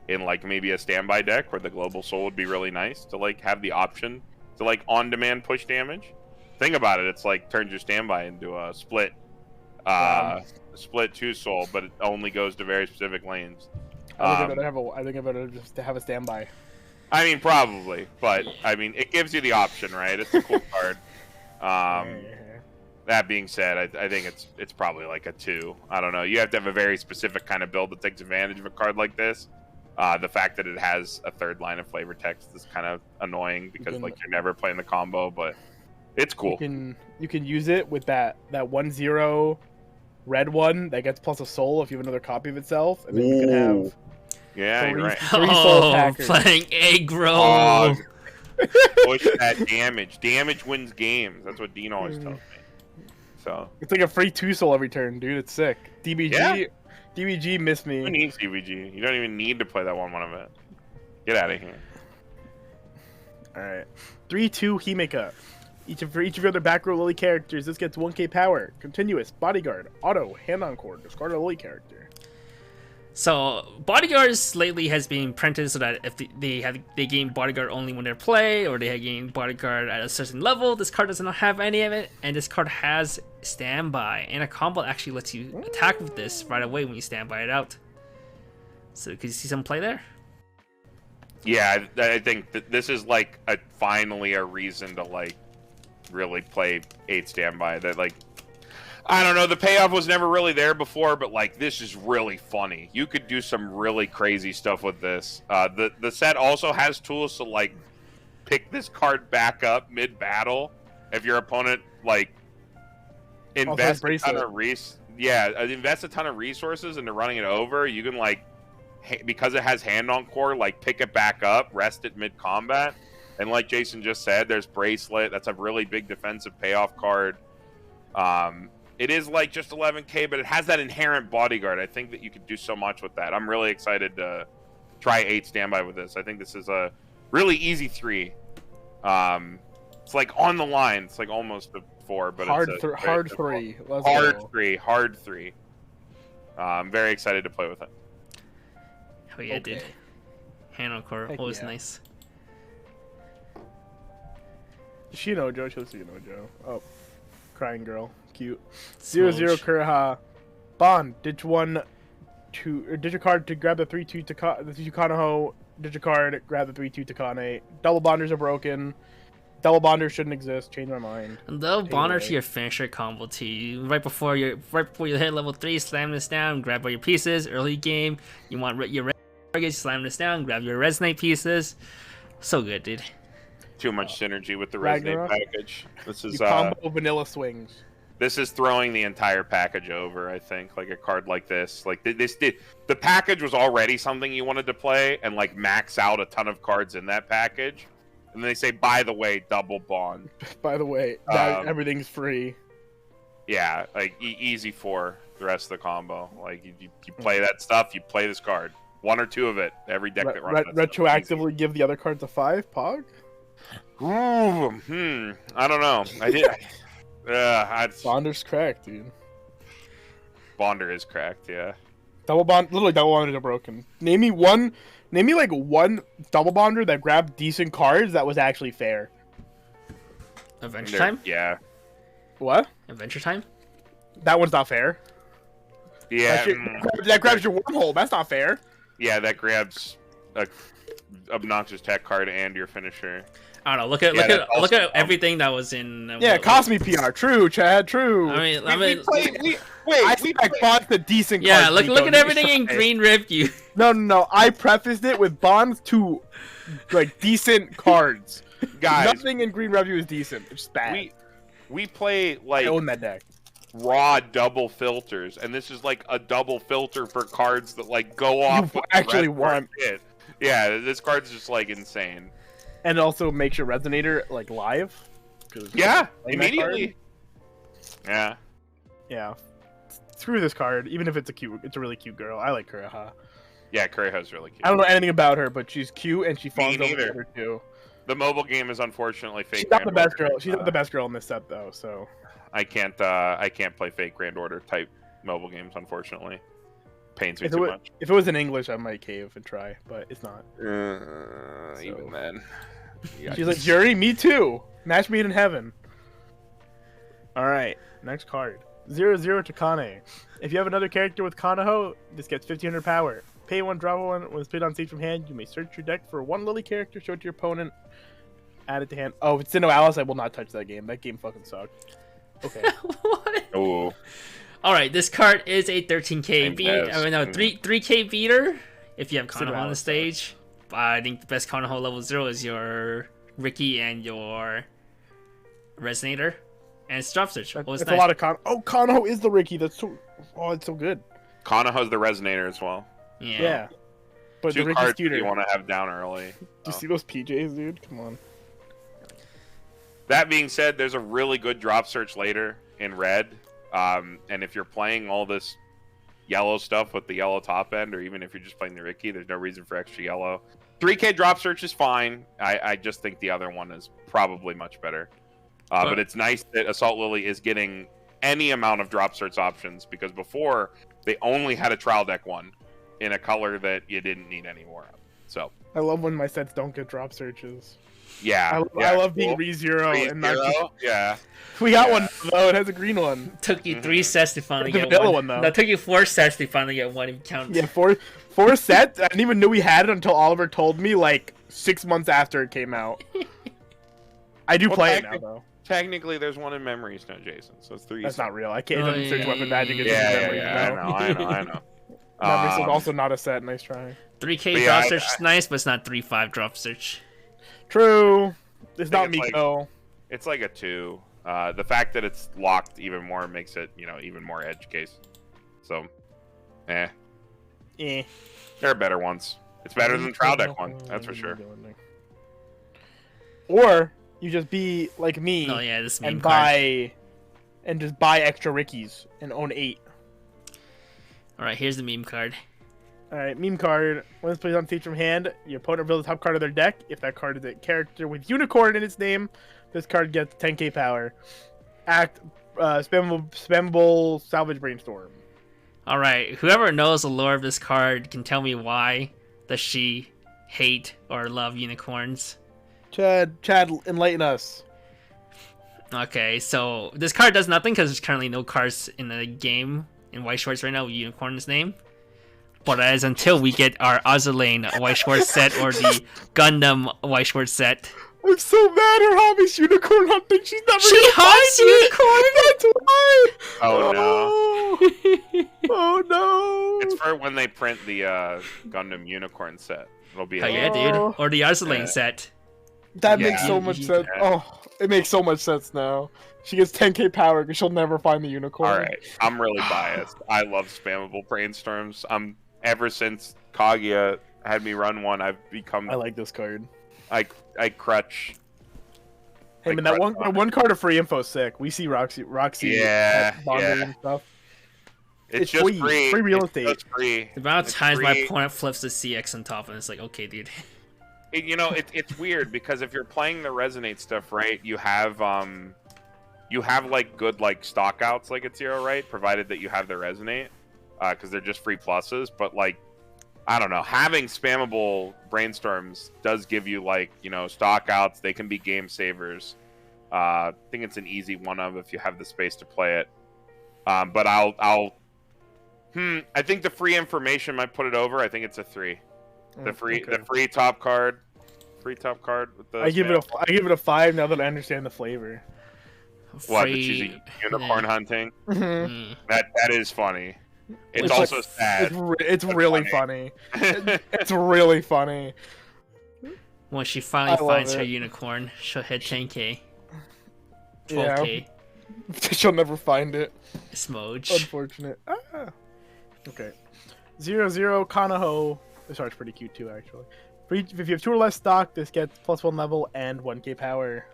in like maybe a standby deck where the global soul would be really nice to like have the option to like on demand push damage. Think about it, it's like turns your standby into a split split 2 soul, but it only goes to very specific lanes. I think I better just have a standby. I mean, probably, but I mean, it gives you the option, right? It's a cool card. That being said, I think it's probably like a 2. I don't know. You have to have a very specific kind of build that takes advantage of a card like this. The fact that it has a 3rd line of flavor text is kind of annoying because like you're never playing the combo, but it's cool. You can use it with that 1/0 red one that gets plus a soul if you have another copy of itself, and then you can have. Yeah, you're right. 3 soul Oh, attackers. playing aggro. Oh, push that damage. Damage wins games. That's what Dean always tells me. So It's like a free 2 soul every turn, dude. It's sick. DBG, Yeah. DBG missed who me. needs CVG? You don't even need to play that 1/1 event. Get out of here. All right, 3/2 Himeka. For each of your other back row Lily characters, this gets 1k power. Continuous, bodyguard, auto, hand-on cord. Discard a Lily character. So bodyguards lately has been printed so that if they gain bodyguard only when they play, or they gain bodyguard at a certain level, this card does not have any of it, and this card has standby, and a combo actually lets you attack with this right away when you standby it out. So could you see some play there? Yeah, I think that this is like finally a reason to like really play 8 standby. That like, I don't know, the payoff was never really there before, but like this is really funny. You could do some really crazy stuff with this. The set also has tools to like pick this card back up mid battle if your opponent like invests a ton of invest a ton of resources into running it over. You can like, because it has hand on core, like pick it back up, rest it mid combat, and like Jason just said, there's bracelet. That's a really big defensive payoff card. It is like just 11k, but it has that inherent bodyguard. I think that you could do so much with that. I'm really excited to try 8 standby with this. I think this is a really easy 3. It's like on the line. It's like almost a 4, but hard it's hard 3. Let's hard go. 3. Hard 3. I'm very excited to play with it. Oh yeah, dude. Hand on core, Heck always yeah. nice. Shinojo, Shinojo. Oh, crying girl, cute. Smooch. 0/0 Kuriha. Bond. Ditch your card to grab the 3/2 Takanaho. Ditch your card, grab the 3/2 Takane. Double bonders are broken. Double bonders shouldn't exist. Change my mind. And they'll Take bonder away. to your finisher combo too. Right before you hit level 3, slam this down, grab all your pieces. Early game, you want your targets, slam this down, grab your resonate pieces. So good, dude. Too much synergy with the Ragnarok? Resonate package. This You is combo vanilla swings. this is throwing the entire package over. I think like a card like this, like the package was already something you wanted to play and like max out a ton of cards in that package, and then they say, by the way, double bond. By the way, now Um, everything's free. Yeah, like easy for the rest of the combo. Like you play that stuff, you play this card, 1 or 2 of it. Every deck that runs that stuff. Retroactively give the other cards a 5. Pog. Ooh, I don't know. I did. Bonder's cracked, dude. Bonder is cracked. Yeah. Literally double bonders are broken. Name me one double bonder that grabbed decent cards that was actually fair. Adventure time? Yeah. What? Adventure time? That one's not fair. Yeah. That grabs your wormhole. That's not fair. Yeah, that grabs a obnoxious tech card and your finisher. I don't know. Look at everything that was in. Yeah, it cost me PR. True, Chad. True. I mean, I expect Bonds the decent. yeah. cards, Look at Nico. everything in green review. No. I prefaced it with Bonds to like decent cards. Guys, Nothing in green review is decent. It's just bad. We play I like own that deck. raw double filters, and this is like a double filter for cards that like go off. You with the actually red card want. hit. Yeah, this card's just like insane. And it also makes your resonator like live. Yeah, playing that immediately. Yeah. Yeah. Screw this card, even if it's a really cute girl. I like Kureha. Yeah, Kureha's really cute. I don't know anything about her, but she's cute and she falls over neither. the other two. The mobile game is unfortunately fake. She's not the Grand best Order. girl. She's not the best girl in this set though. So I can't play fake Grand Order type mobile games, unfortunately. Pains me too much. if it was in English, I might cave and try, but it's not. Even then. She's like, Yuri, me too. Match made in heaven. Alright, next card. 0-0 to Kane. If you have another character with Kanaho, this gets 1500 power. Pay 1, draw 1. When it's played on stage from hand, you may search your deck for one Lily character, show it to your opponent, add it to hand. Oh, if it's Sinnoh Alice, I will not touch that game. That game fucking sucked. Okay. What? Oh. All right, this card is a 13k beat. Yes. I mean, no, 3k beater. If you have Sinnoh Konoha on the Alice, stage, I think the best Konoha level 0 is your Ricky and your Resonator, and it's Drop Search. That's a lot of Kanaho is the Ricky. That's so. Oh, it's so good. Konoha's the Resonator as well. Yeah. But Two the Ricky's cards cuter. you want to have down early. Do you see those PJs, dude? Come on. That being said, there's a really good drop search later in red. And if you're playing all this yellow stuff with the yellow top end, or even if you're just playing the Ricky, there's no reason for extra yellow. 3k drop search is fine. I just think the other one is probably much better. But it's nice that Assault Lily is getting any amount of drop search options, because before they only had a trial deck one in a color that you didn't need any more of. So I love when my sets don't get drop searches. yeah, I love being re-zero and not just... Yeah. We got one though. It has a green one. Took you 3 sets to finally The get vanilla one. one, though. That took you 4 sets to finally get one. If you count. Yeah, four sets. I didn't even know we had it until Oliver told me like 6 months after it came out. I do play it now though. Technically, there's one in memories now, Jason. So it's 3. That's not real. I can't Oh, even search yeah, weapon magic. yeah, It's Yeah, memories now. I know. Memories is also not a set. Nice try. 3k But yeah, drop search is nice, but it's not 3-5 drop search. True. It's think not it's me like- though. It's like a 2. The fact that it's locked even more makes it, even more edge case. So, Eh. there are better ones. It's better than trial deck one, that's for sure. Or you just be like me Oh yeah, this meme and card. just buy extra Rickies and own 8. All right, here's the meme card. Alright, meme card. When it's played on stage from hand, your opponent reveals the top card of their deck. If that card is a character with unicorn in its name, this card gets 10k power. Spammable salvage brainstorm. All right, whoever knows the lore of this card can tell me why does she hate or love unicorns? Chad, enlighten us. Okay, so this card does nothing because there's currently no cards in the game in Weiss Schwarz right now with unicorn's name. But as until we get our Azulane Weiss Schwarz set or the Gundam Weiss Schwarz set. I'm so mad her hobby's unicorn hunting. She's never She gonna hunts find it. That's why. Oh, no. Oh no. It's for when they print the Gundam Unicorn set. It'll be Oh yeah, dude. Oh. Or the Azulane set. That Yeah. makes so much Yeah. sense. Oh, it makes so much sense now. She gets 10k power because she'll never find the unicorn. All right, I'm really biased. I love spammable brainstorms. Ever since Kaguya had me run one, I've become I like this card. I crutch. Hey I man, that crutch on it. one card of free info is sick. We see Roxy Yeah, at Bonder yeah. and stuff. It's It's just free. Free real It's estate. just free. The amount of It's times my free. opponent flips the CX on top and it's like, okay, dude. It's weird because if you're playing the resonate stuff right, you have like good like stock outs like at 0, right? Provided that you have the resonate, because they're just free pluses. But like, I don't know, having spammable brainstorms does give you like stock outs. They can be game savers. I think it's an easy one of if you have the space to play it. But I think the free information might put it over. I think it's a 3. The free Okay. the free top card. Free top card with the I give it a 5 now that I understand the flavor. what, that Free- she's a unicorn hunting? Mm. That is funny. It's Which- also sad. It's really funny. It's really funny. When she I finally love finds her it. unicorn, she'll hit 10k. Yeah. 12k. She'll never find it. Smooch. Unfortunate. Ah. Okay. 0-0 Kanaho. This art's pretty cute too, actually. If you have 2 or less stock, this gets +1 level and 1k power.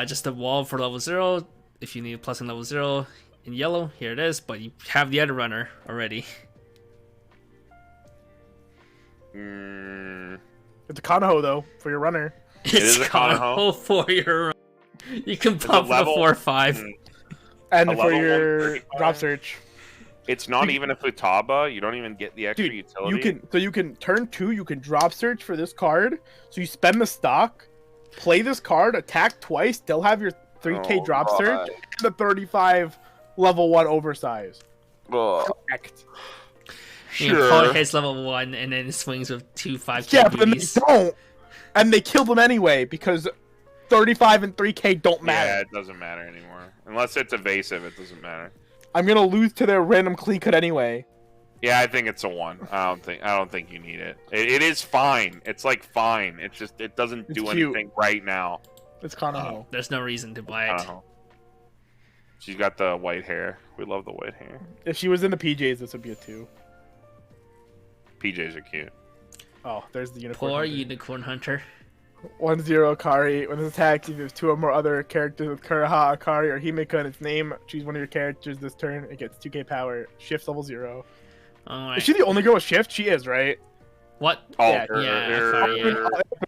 Just a wall for level 0. If you need a plus in level 0 in yellow, here it is. But you have the other runner already. It's a Kanaho though for your runner. It's is a Kanaho for your run. You can pump the level- 4-5. And A for level your 135? drop search. It's not even a Futaba. You don't even get the extra Dude, utility. you can turn 2, you can drop search for this card. So you spend the stock, play this card, attack twice, still have your 3k Oh, drop God. search, and the 35 level 1 oversize. Ugh. Correct. You call Sure. hits level 1 and then it swings with 2 5k Yeah, but then they beauties. don't. And they kill them anyway because 35 and 3k don't matter. Yeah, it doesn't matter anymore. Unless it's evasive, it doesn't matter. I'm gonna lose to their random clean cut anyway. Yeah, I think it's a 1. I don't think you need it. It is fine. It's like fine. It's just it doesn't It's do cute. anything right now. It's Kanaho. There's no reason to buy I it. don't know. She's got the white hair. We love the white hair. If she was in the PJs, this would be a 2. PJs are cute. Oh, there's the unicorn. Poor hunter. unicorn hunter. 1-0 Akari. When this attacks, if you have 2 or more other characters with Kuraha, Akari, or Himeka in its name, choose one of your characters this turn. It gets 2k power. Shift level 0. Alright. Is she the only girl with shift? She is, right? What? Oh, Yeah, yeah. 3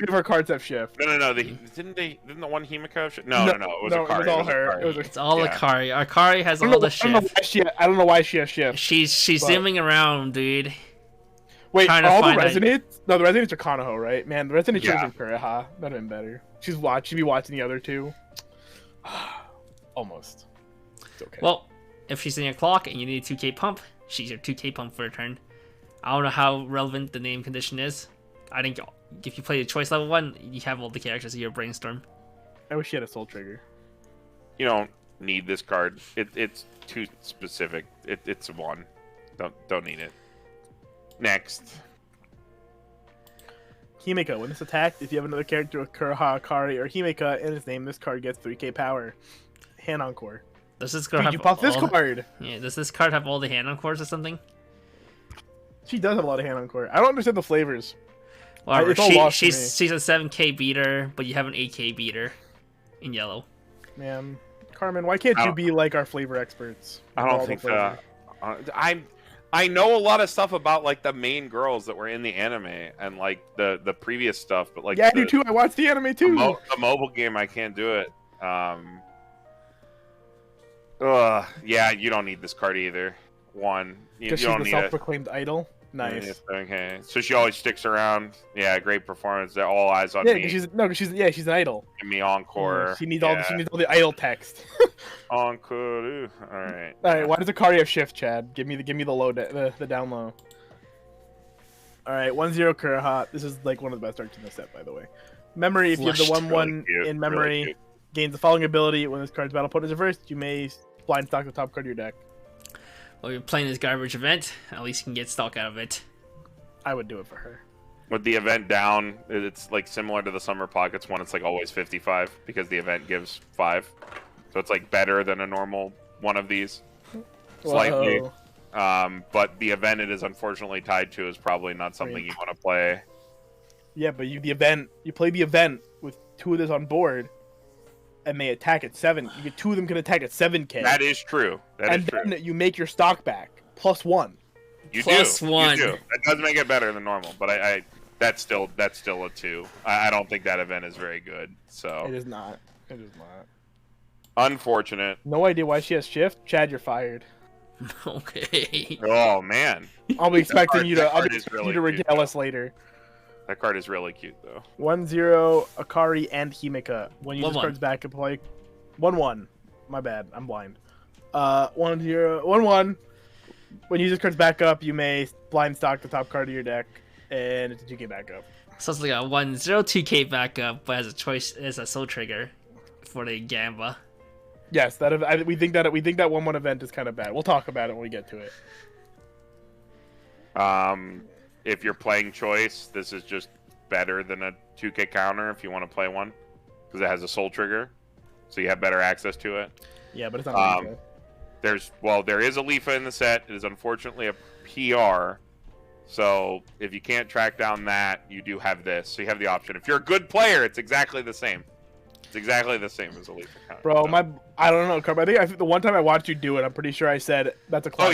of her cards have shift. No. Didn't the one Himiko have shit? No. It was no, Akari. it was all a her. Akari. It was a- It's all Yeah. Akari. Akari has I all don't, the know, shift. I don't know why she has shift. She's but- zooming around, dude. Wait, trying are to all the find out- resonates? No, the resonates are Kanaho, right? Man, the resonates Yeah. are Kuraha. That'd been better. She'd be watching the other 2. Almost. It's okay. Well, if she's in your clock and you need a 2k pump, she's your 2k pump for a turn. I don't know how relevant the name condition is. I think if you play the choice level 1, you have all the characters of your brainstorm. I wish she had a soul trigger. You don't need this card. It's too specific. It's a 1. Don't need it. Next. Himeka. When this attacked, if you have another character with Kuraha, Akari, or Himeka in its name, this card gets 3k power. Hand Encore. Does this card Dude, have you buff this all... card. Yeah, does this card have all the hand encores or something? She does have a lot of Hand Encore. I don't understand the flavors. Whatever. It's all lost to me. She's a 7k beater, but you have an 8k beater in yellow. Man, Carmen, why can't I you don't- be like our flavor experts? I All don't the think flavors. I know a lot of stuff about like the main girls that were in the anime and like the previous stuff, but like Yeah, I the, do too. I watched the anime too. the mobile game I can't do it. Yeah, you don't need this card either. One, you Because she's don't the need it. self-proclaimed idol. Nice. Yes, okay, so she always sticks around. Yeah, great performance. They're all eyes on Yeah, me. 'cause she's an idol. Give me encore. She needs all the idol text. Encore. Ooh, all right. All right, why does Akari have shift, Chad? Give me the low the down low. All right, 1-0 Kuraha. This is like one of the best arts in the set, by the way. Memory. If you have the Flushed. 1/1 Really cute, in memory, really cute. gains the following ability. When this card's battle put is reversed, you may blind stock the top card of your deck. Well, you're playing this garbage event. At least you can get stock out of it. I would do it for her. With the event down, it's like similar to the Summer Pockets one. It's like always 55 because the event gives 5. So it's like better than a normal one of these. Slightly. Whoa. But the event it is unfortunately tied to is probably not something you want to play. Yeah, but you play the event with 2 of this on board, and they attack at 7. You get 2 of them can attack at 7k. That is true. That and is true. then you make your stock back +1. You Plus do. one. You do. That does make it better than normal, but I that's still a 2. I don't think that event is very good. It So is not. It is not. unfortunate. No idea why she has shift. Chad, you're fired. Okay. Oh man, I'll be expecting you to. that I'll card be is expecting really you to cute, regale though. us later. that card is really cute though. 1-0 Akari and Himeka. When you use 1-1. cards back and play 1-1. My bad. I'm blind. 1-0 1-1. When you use cards back up, you may blind stock the top card of your deck. and it's a 2K backup. So it's like a 1-0-2K backup, but as a choice as a soul trigger for the Gamba. Yes, we think that 1/1 event is kind of bad. We'll talk about it when we get to it. If you're playing choice, this is just better than a 2K counter if you want to play one, because it has a soul trigger, so you have better access to it. Yeah, but it's not. There is a Leafa in the set. It is unfortunately a PR. So if you can't track down that, you do have this. So you have the option. If you're a good player, it's exactly the same. It's exactly the same as a Leafa counter. Bro, so. I don't know, Carp. I think the one time I watched you do it, I'm pretty sure I said that's a cloud. Oh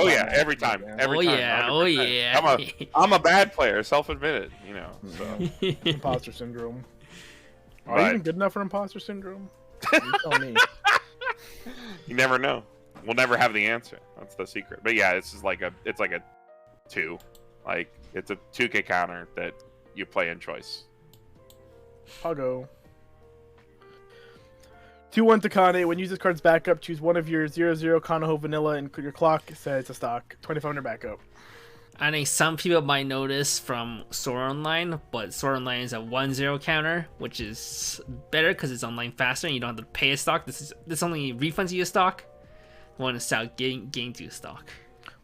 yeah, every time. Every time. Oh yeah. I'm a bad player, self-admitted. You know. So. Imposter syndrome. Are But- you even good enough for imposter syndrome? You tell me. You never know. We'll never have the answer. That's the secret. But yeah, it's like a 2. Like it's a 2K counter that you play in choice. I'll go. 2-1 Takane. When you use this card's backup, choose one of your 0/0 Kanaho Vanilla and your clock says it's a stock. 2500 backup. I think some people might notice from Sword Online, but Sword Online is a 1-0 counter, which is better because it's online faster and you don't have to pay a stock. This only refunds you a stock. One is Sao gain to a stock.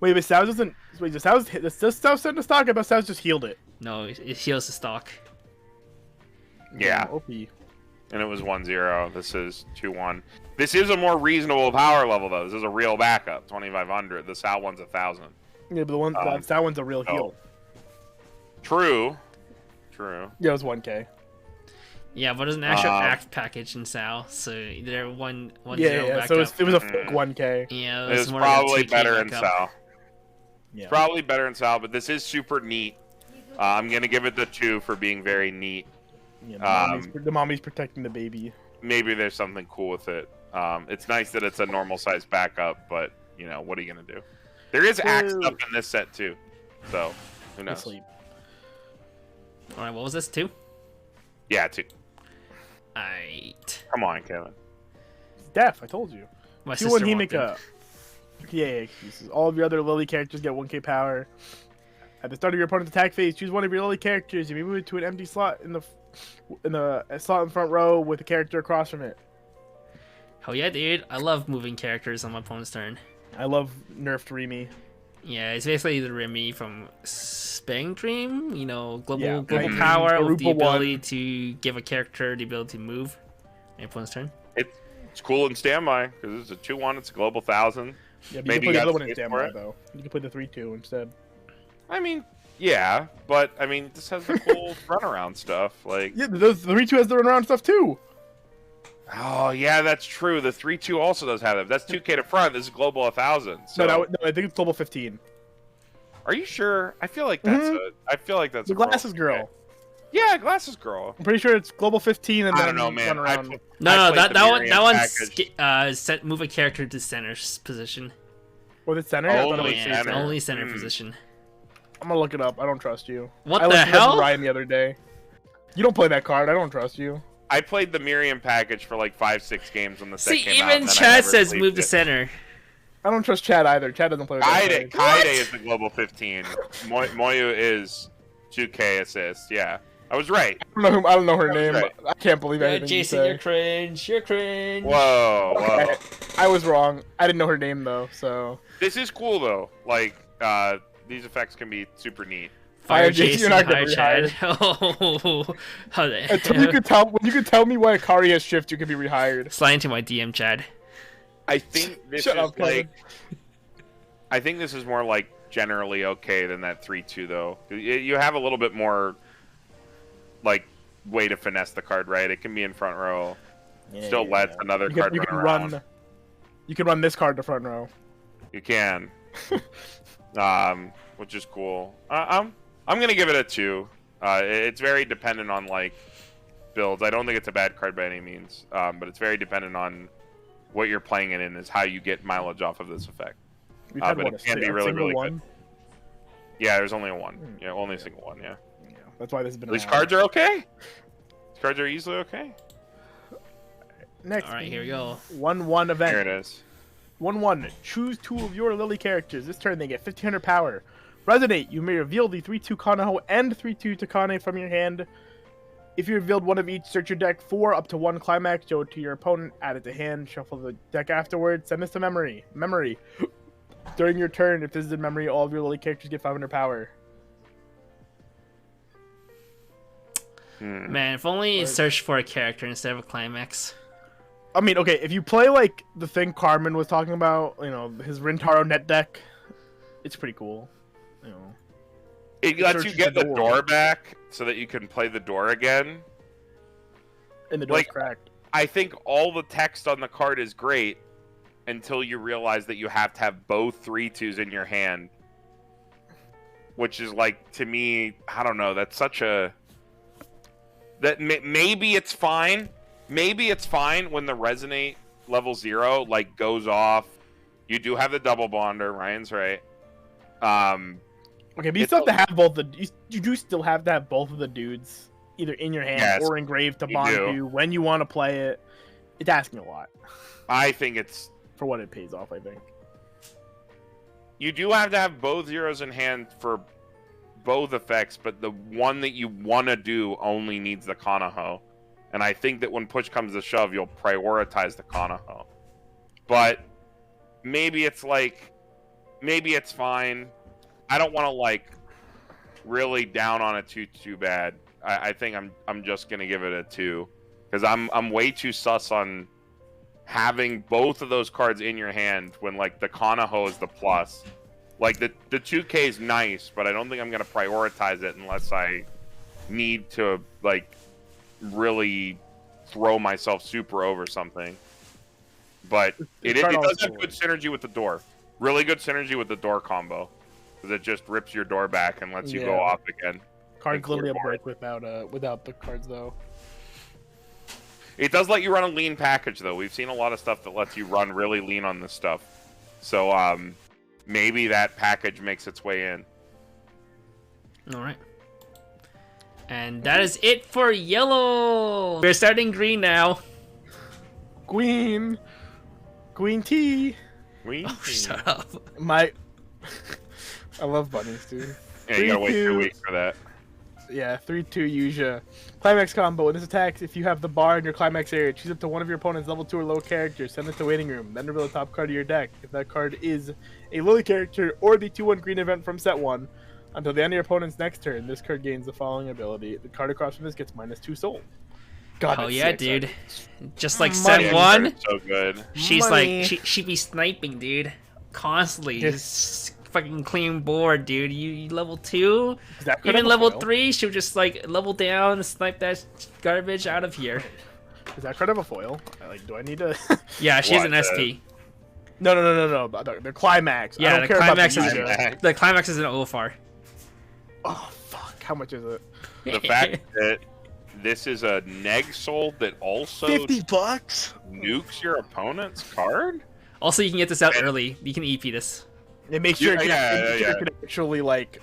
Wait, but Sao doesn't. Wait, does Sao send a stock? I bet Sao just healed it. No, it heals the stock. Yeah. OP. And it was 1-0. This is 2-1. This is a more reasonable power level though. This is a real backup. 2500. The Sal one's 1000. Yeah, but the one that one's a real heal. True. Yeah, it was 1K. Yeah, but there's an actual act package in Sao, so they're 1-0 Yeah. backup. So it was a fake 1K. Yeah, It's more probably like a 2K better in backup. Sal. Yeah. It's probably better in Sal, but this is super neat. I'm gonna give it the 2 for being very neat. Yeah, the mommy's protecting the baby. Maybe there's something cool with it. It's nice that it's a normal size backup, but you know, what are you gonna do? There is axe stuff in this set too, so who knows? Sleep. All right, what was this? 2? Yeah, 2. Aight. Come on, Kevin. Deaf, I told you. My 2-1 sister walked in. Himika. Yeah, excuses. All of your other Lily characters get 1K power. At the start of your opponent's attack phase, choose one of your Lily characters. You may move it to an empty slot in the slot in front row with a character across from it. Hell yeah, dude. I love moving characters on my opponent's turn. I love nerfed Remy. Yeah, it's basically the Remy from Spang Dream. You know, global like power with the Arupa ability 1. to give a character the ability to move on your opponent's turn. It's cool in standby because it's a 2-1. It's a global 1000. Yeah, but Maybe you you can play the got other one in space for standby it. though. You can play the 3-2 instead. I mean, yeah, but I mean, this has the cool runaround stuff. Like, Yeah, the 3-2 has the runaround stuff too. oh yeah, that's true. The 3-2 also does have it. That's 2K to front. This is global 1000. So, No, I think it's global 15. are you sure? I feel like that's I feel like that's The a girl. glasses girl. Okay. Yeah, glasses girl. I'm pretty sure it's global 15 and I then don't know, man. I runaround. played That the one's package. move a character to center position. Was it center? I thought it Only was Yeah, it's center. only center position. I'm gonna look it up. I don't trust you. What I the listened to hell? Ryan the other day. You don't play that card. I don't trust you. I played the Miriam package for like 5-6 games when the set See, came out. even and then I Chad never says sleeved move to it. center. I don't trust Chad either. Chad doesn't play with that Kaide card. is the global 15. Moyu is 2K assist. Yeah, I was right. I don't know her name. right. But I can't believe anything you Jason, say. you're cringe. You're cringe. Whoa, whoa. Okay, I was wrong. I didn't know her name though. So This is cool though. Like, these effects can be super neat. Fire Fire Jason, Jason, you're not fire gonna Chad. rehired. Oh, how until you could tell when you could tell me why Akari has shift, you can be rehired. Slide into my DM, Chad. I think this Shut is up, Kevin. like. I think this is more like generally okay than that 3-2 though. You have a little bit more like way to finesse the card, right? It can be in front row. Still lets another card You run can around. run. You can run this card to front row. You can, which is cool. I'm gonna give it a 2. It's very dependent on like builds. I don't think it's a bad card by any means, but it's very dependent on what you're playing it in. Is how you get mileage off of this effect. We've had But one, it can be a really, single really one. good. Yeah, there's only a 1. Yeah, only a single 1. Yeah. Yeah, that's why this has been. These around. cards are okay. These cards are easily okay. Next. All right, here we go. 1-1 event. Here it is. 1-1. Choose 2 of your Lily characters. This turn they get 1500 power. Resonate. You may reveal the 3/2 Kanaho and 3/2 Takane from your hand. If you revealed one of each, search your deck for up to 1 climax, show it to your opponent, add it to hand, shuffle the deck afterwards, send this to memory. Memory. During your turn, if this is in memory, all of your Lily characters get 500 power. Man, if only you searched for a character instead of a climax. I mean, okay, if you play like the thing Carmen was talking about, you know, his Rintaro net deck, it's pretty cool. You know, It lets you get the door back so that you can play the door again. and the door's like- cracked. I think all the text on the card is great until you realize that you have to have both 3/2s in your hand. Which is like, to me, I don't know, that's such a... That maybe it's fine. Maybe it's fine when the Resonate level 0 like goes off. You do have the double bonder, Ryan's right. Okay, but you still have to have both the. You do still have to have both of the dudes either in your hand Yes, or engraved to you bond do. to when you want to play it. It's asking a lot I think it's... for what it pays off. I think. You do have to have both zeros in hand for both effects, but the one that you want to do only needs the Kanaho. And I think that when push comes to shove, you'll prioritize the Kanaho. But maybe it's like... Maybe it's fine. I don't want to, like, really down on it too bad. I think I'm just going to give it a 2. Because I'm way too sus on having both of those cards in your hand when, like, the Kanaho is the plus. Like, the 2K is nice, but I don't think I'm going to prioritize it unless I need to, like, really throw myself super over something. But it does have good synergy with the door. Really good synergy with the door combo. Because it just rips your door back and lets you go off again. Cards literally a break without the cards though. It does let you run a lean package, though. We've seen a lot of stuff that lets you run really lean on this stuff. So, maybe that package makes its way in. Alright. And that is it for yellow! We're starting green now. Queen T. Oh, shut up. My. I love bunnies, dude. Yeah, you gotta wait 2 3/2. weeks for that. Yeah, 3/2 Yuja. Climax combo. When this attacks, if you have the bar in your climax area, choose up to one of your opponent's level 2 or low characters, send it to waiting room, then reveal the top card of your deck. If that card is a Lily character or the 2/1 green event from set 1, until the end of your opponent's next turn, this card gains the following ability. The card across from this gets -2 soul. God, Oh that's yeah, sick. dude. Just like Money. set 1, So good. she's Money. like, she be sniping, dude. Constantly. Yeah. Just fucking clean board, dude. You level 2, Is that card even have a level foil? 3, she'll just like level down, snipe that garbage out of here. Is that card have a foil? Like, do I need to? Yeah, she's What, an SP. No. The climax. I Yeah, don't the care about climax the is Yuja. the climax is an OFR. Oh fuck! How much is it? The fact that this is a neg soul that also $50. nukes your opponent's card? Also, you can get this out early. You can EP this. It makes sure it Yeah. can actually like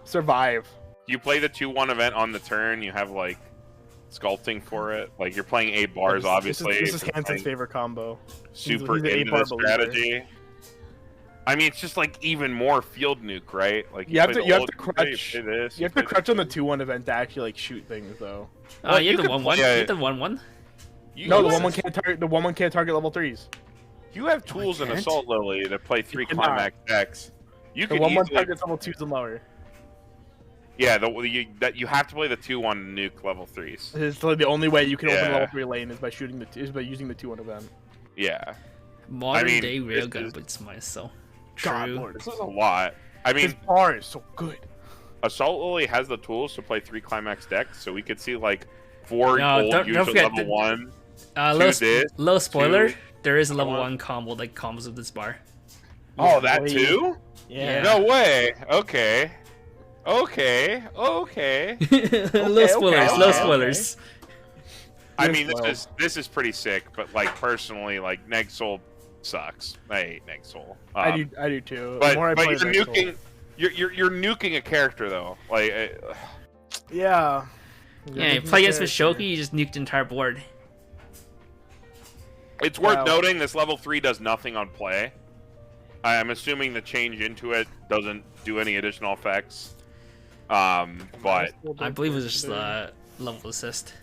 survive. You play the 2/1 event on the turn, you have like sculpting for it. Like you're playing 8 bars, obviously. This is if you're Hanson's playing favorite combo. super he's an into 8-bar the believer. strategy. I mean, it's just like even more field nuke, right? Like You have play to the you have old- to you crutch. play this, You have to play crutch this. on the 2/1 event to actually like shoot things though. Oh, Well, you you have the could 1-1. play- You have the 1-1. No, the you- 1/1 can't target. The 1/1 can't target level 3s. You have tools in can't? Assault Lily to play 3 cannot. climax decks. You The can 1/1 easily, targets level 2s and lower. yeah. You have to play the 2/1 nuke level 3s. It's like the only way you can open Yeah. a level 3 lane is by using the 2/1 event. Yeah. Modern mean, day this railgun, is- but it's so God true. lord, This is a lot. I mean, his bar is so good. Assault Lily has the tools to play 3 climax decks, so we could see like 4 No, gold don't use at forget level the- 1. Low, this, low spoiler. 2, There is a level 1. 1 combo that combos with this bar. Oh, that boy. too? Yeah. No way. Okay. low okay, spoilers. Low okay. spoilers. I Yes, mean, well. this is pretty sick, but like personally, like Neg Soul sucks. I hate Neg Soul. I do too. The But more I but play you're Next Soul- nuking. You're nuking a character though. Like Yeah. Yeah, you play against Mishoki, you just nuked the entire board. it's worth Wow. noting this level 3 does nothing on play. I'm assuming the change into it doesn't do any additional effects. But I believe it was just level assist.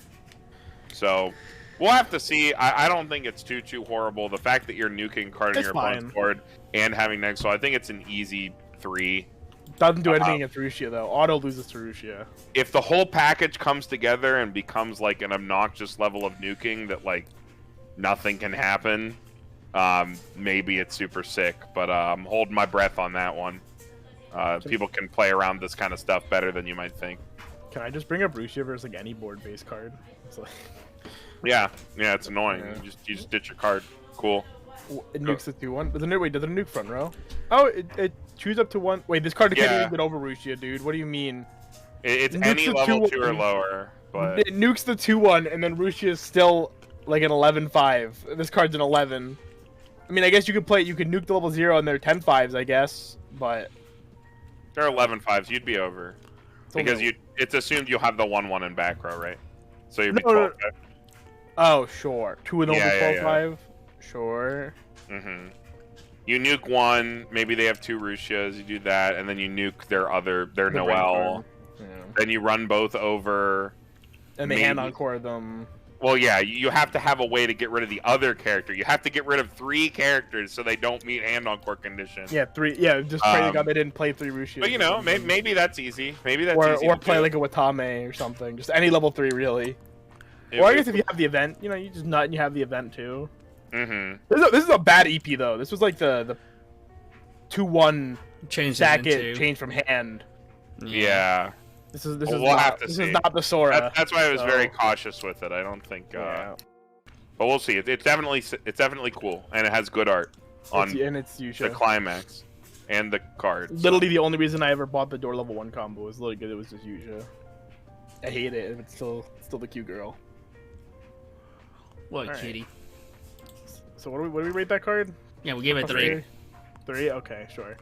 so we'll have to see. I don't think it's too horrible. The fact that you're nuking card on your opponent's board and having next, so I think it's an easy 3. Doesn't do anything against Rushia though. Auto loses to Rushia. If the whole package comes together and becomes like an obnoxious level of nuking that like nothing can happen, maybe it's super sick. But I'm holding my breath on that one. People can play around this kind of stuff better than you might think. Can I just bring up Rushia versus like any board-based card? It's like... Yeah, it's annoying. Yeah. You just ditch your card. Cool. It nukes the 2/1. Does it nuke front row? Oh, it chews up to 1. Wait, this card can't even get over Rushia, dude. What do you mean? It's any level 2 or lower, but it nukes the 2/1, and then Rushia is still like an 11/5. This card's an 11. I mean, I guess you could play. You could nuke the level 0 and they're 10/5s, I guess, but they're 11/5s. You'd be over because it's assumed you'll have the 1/1 in back row, right? So you'd be 12/5. Oh, sure. 2 and over 12/5. Sure. You nuke 1, maybe they have 2 Rushias, you do that, and then you nuke their Noel. Yeah. Then you run both over. And they hand encore them. Well, yeah, you have to have a way to get rid of the other character. You have to get rid of 3 characters so they don't meet hand encore condition. Yeah, 3. Yeah, just pray to God they didn't play 3 Rushias. But you know, maybe that's easy. Maybe that's easy. Or play like a Watame or something. Just any level 3, really. Or I guess if you have the event, you know, you just nut and you have the event too. This is a bad EP though. This was like the 2/1 stack it change from hand. Yeah. This is we'll have to see. This is not the Sora. That's why I was very cautious with it. I don't think. But we'll see. It's definitely cool, and it has good art on it's the climax and the cards. Literally the only reason I ever bought the door level 1 combo was literally because it was just Yusha. I hate it, but it's still the cute girl. What kitty? So what do we rate that card? Yeah, we gave it 3. 3? Okay, sure.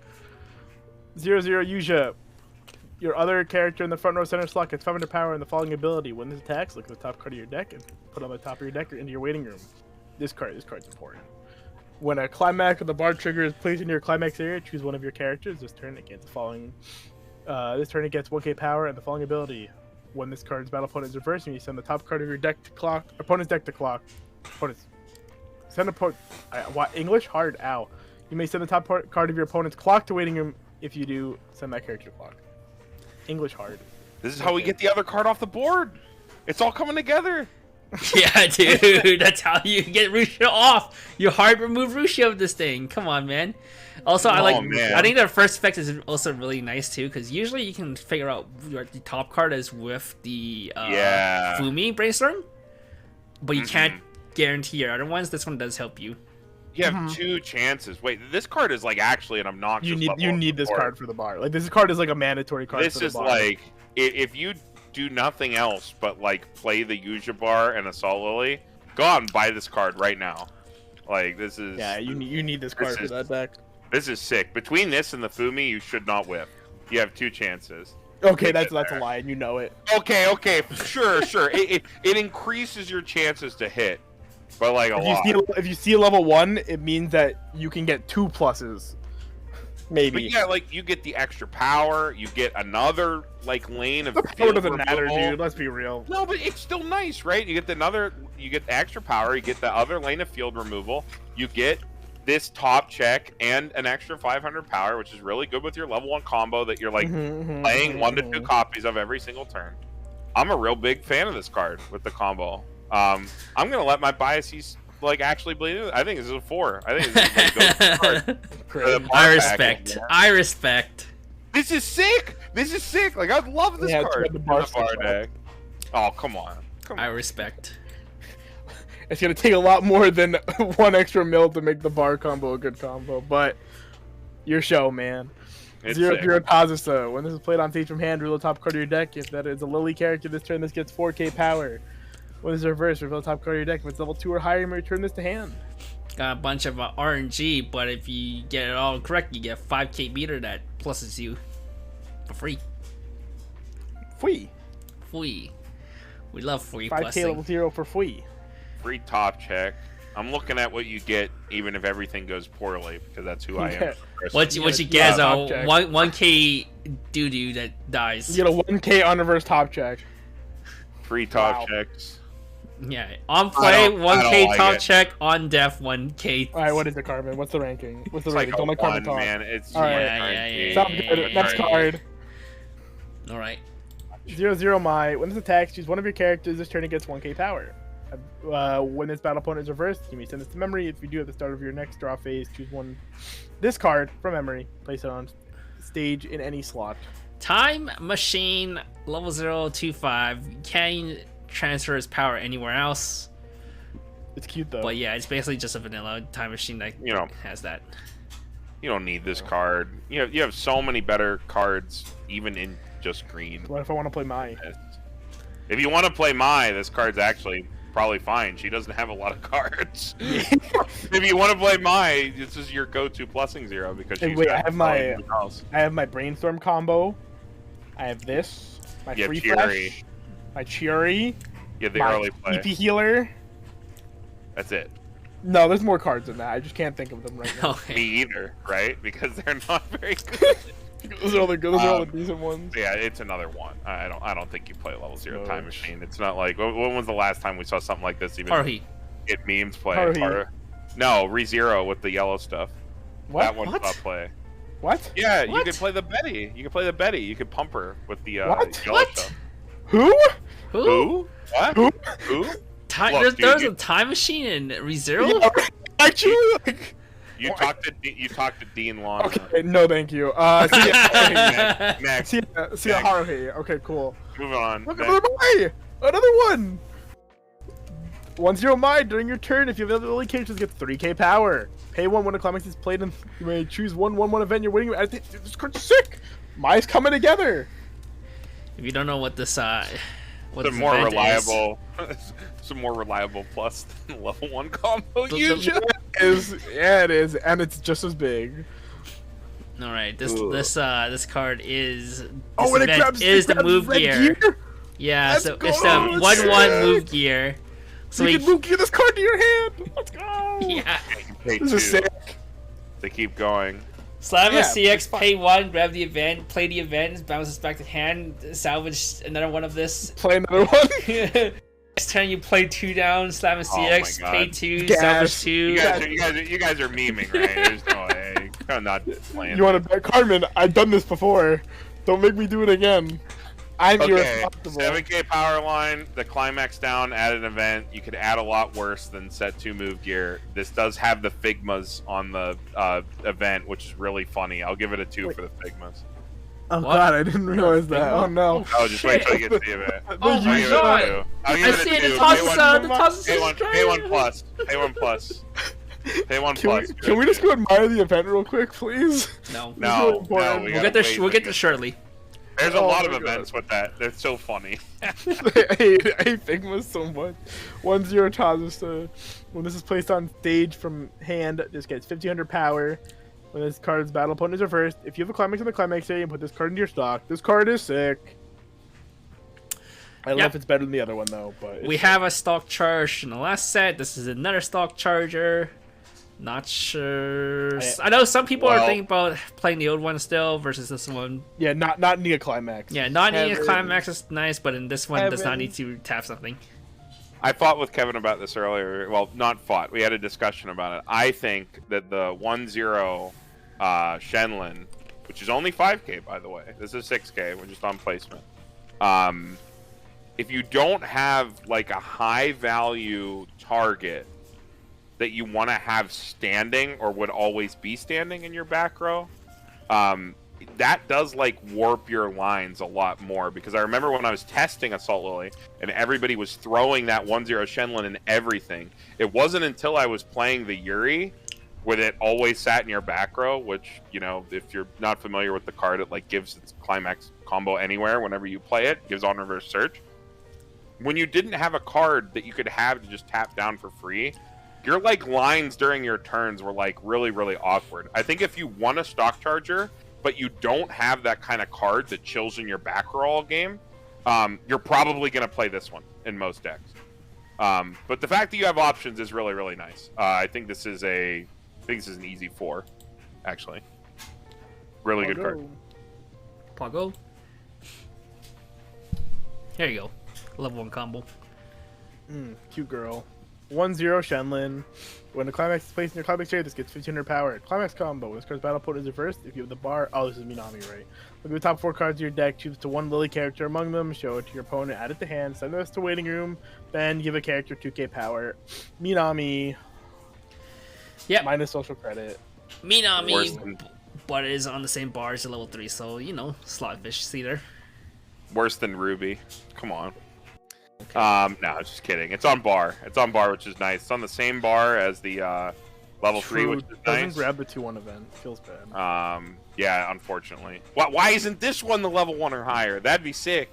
0/0 Yusha. Your other character in the front row center slot gets 500 power and the following ability. When this attacks, look at the top card of your deck and put it on the top of your deck or into your waiting room. This card's important. When a climax with the bar trigger is placed in your climax area, choose one of your characters. This turn it gets the following. This turn it gets 1k power and the following ability. When this card's battle opponent is reversed, and you send the top card of your deck to clock. Opponent's deck to clock. Send English hard. Ow. You may send the top card of your opponent's clock to waiting room. If you do, send that character to clock. English hard. This is how we get the other card off the board. It's all coming together. Yeah, dude. That's how you get Rushia off. You hard remove Rushia of this thing. Come on, man. Also, I think the first effect is also really nice too, because usually you can figure out the top card is with the Fumi brainstorm, but you can't guarantee your other ones. This one does help you. You have 2 chances. Wait, this card is like actually an obnoxious. You need this card for the bar. Like this card is like a mandatory card. This for the is bar. like if you do nothing else but like play the Yuja bar and Assault Lily, go out and buy this card right now. Like this is. Yeah, you need this card for that deck. This is sick. Between this and the Fumi, you should not whip. You have 2 chances. Okay, that's a lie, and you know it. Okay, sure. it increases your chances to hit, but like a lot. If you see level 1, it means that you can get 2 pluses. Maybe. But yeah, like you get the extra power, you get another like lane of. The power doesn't matter, dude. Let's be real. No, but it's still nice, right? You get the extra power, you get the other lane of field removal, you get this top check and an extra 500 power, which is really good with your level 1 combo that you're like playing 1 to 2 copies of every single turn. I'm a real big fan of this card with the combo. I'm gonna let my biases like actually bleed in. I think this is a 4. I think this is a good card. I respect. This is sick. Like I love this card. The bar deck. Oh come on. I respect. It's gonna take a lot more than 1 extra mil to make the bar combo a good combo, but your show, man. 0/0 Kazusa. When this is played on stage from hand, reveal the top card of your deck. If that is a Lily character this turn, this gets 4k power. When this is reversed, reveal the top card of your deck. If it's level 2 or higher, you may return this to hand. Got a bunch of RNG, but if you get it all correct, you get 5k meter that pluses you for free. Free. We love free 5k plussing. level 0 for free. Free top check. I'm looking at what you get, even if everything goes poorly, because that's who I am. What you get is a 1K doo-doo that dies. You get a 1K unreversed top check. Free top checks. Yeah, on play 1K like top it. check, on def 1K. All right, what is the Carbon? What's the ranking? What's the It's rating? like Don't a let Carbon one, talk. man. It's All right. Yeah. Sounds good. Next card. All right. 0-0 my. When this attacks, choose one of your characters. This turn it gets 1K power. When this battle opponent is reversed, you may send this to memory. If you do at the start of your next draw phase, choose one. This card from memory. Place it on stage in any slot. Time Machine level 025 can transfer its power anywhere else. It's cute though. But yeah, it's basically just a vanilla time machine that has that. You don't need this card. You have so many better cards, even in just green. What if I want to play Mai? If you want to play Mai, this card's actually probably fine. She doesn't have a lot of cards. If you want to play Mai, this is your go-to plussing 0 because she's wait, I have my brainstorm combo. I have this. My free Chiori. flash. My Chiori. Yeah, the my early play. EP healer. That's it. No, there's more cards than that. I just can't think of them right now. Okay. Me either, right? Because they're not very good. Those are all the good. Those are all the decent ones. Yeah, it's another one. I don't think you play level 0 time Gosh. machine. It's not like when was the last time we saw something like this? Even Haruhi. get memes play. Haruhi. No, ReZero with the yellow stuff. What? That one What? saw play. What? Yeah, you What? could play the Betty. You could play the Betty. You could pump her with the What? yellow What? stuff. Who? Who? What? Who? Who? Time, Look, there was dude, a time machine in ReZero? Yeah, actually, like, You talked to Dean Long. okay, no, thank you. See ya. Next. See ya, Haruhi. Okay, cool. Moving on. Look, Next. another Mai! Another one! 1-0 Mai. During your turn, if you have ability characters, get 3K power. Pay 1 when a climax is played, and you may choose 1/1 event you're winning. I think this card's sick! Mai's coming together! If you don't know what this what Some this more event reliable, some more reliable plus than level 1 combo usually. Yeah, it is, and it's just as big. All right, this card is Oh, and it grabs the move red gear. Yeah, Let's so go, it's the 1/1 sick. move gear. So You can move gear this card to your hand! Let's go! yeah. Pay This 2. is sick. They keep going. Slam a Yeah, CX, it's fine. pay 1, grab the event, play the event, bounces back to hand, salvage another one of this. Play another one. Next turn you play 2 down, slam a CX, my pay God. 2, Gas. salvage 2. You guys are memeing, right? There's no way. I'm not playing. You want to bet, Carmen? I've done this before. Don't make me do it again. I'm Okay, irresponsible. 7K power line, the climax down, add an event. You could add a lot worse than set 2 move gear. This does have the Figmas on the event, which is really funny. I'll give it a 2 for the Figmas. Oh What? god, I didn't realize that. Oh no. Oh, just wait till you get to the event. Oh I'll my give it a God. 2. I'll I give see it it, a 2. the tosses Pay one, is pay 1 plus. Pay 1 plus. Pay 1 plus. Can we just go admire the event real quick, please? No. This is really No, important. we We'll gotta get there. wait We'll to get there shortly. There's a Oh lot of my God. events with that. They're so funny. I hate Figma so much. 1-0 Tazusa. When this is placed on stage from hand, this gets 1500 power. When this card's battle opponent is reversed, if you have a climax in the climax area and put this card into your stock, this card is sick. I don't know Yep. if it's better than the other one though, but We have a stock charge in the last set. This is another stock charger. Not sure. I know some people are thinking about playing the old one still versus this one. yeah, not Nia climax. Yeah, not needing a Heaven. climax is nice, but in this one does not Heaven. need to tap something. I fought with Kevin about this earlier. Well, not fought. We had a discussion about it. I think that the 1-0 Shenlin, which is only 5K, by the way. This is 6K. We're just on placement. If you don't have like a high value target that you want to have standing or would always be standing in your back row, that does like warp your lines a lot more, because I remember when I was testing Assault Lily and everybody was throwing that 1-0 Shenlin and everything. It wasn't until I was playing the Yuri where it always sat in your back row, which, you know, if you're not familiar with the card, it like gives its climax combo anywhere whenever you play it, gives on reverse search. When you didn't have a card that you could have to just tap down for free, your like lines during your turns were like really, really awkward. I think if you want a stock charger, but you don't have that kind of card that chills in your back row all game, you're probably going to play this one in most decks. But the fact that you have options is really, really nice. I think this is an easy 4, actually. Really good card. Pago. Here you go. Level 1 combo. Cute girl. 1-0 Shenlin. When the climax is placed in your climax area, this gets 1500 power. Climax combo. When this card's battle opponent is reversed, if you have the bar. Oh, this is Minami, right? Look at the top 4 cards of your deck. Choose to 1 Lily character among them. Show it to your opponent. Add it to hand. Send this to waiting room. Then give a character 2k power. Minami. Yep. Minus social credit. Minami. But it is on the same bar as a level 3, so, you know, slotfish cedar. Worse than Ruby. Come on. Okay. No, just kidding. It's on bar. It's on bar, which is nice. It's on the same bar as the level 3, which is doesn't nice. grab the 2-1 event. Feels bad. Yeah, unfortunately. Why isn't this one the level 1 or higher? That'd be sick.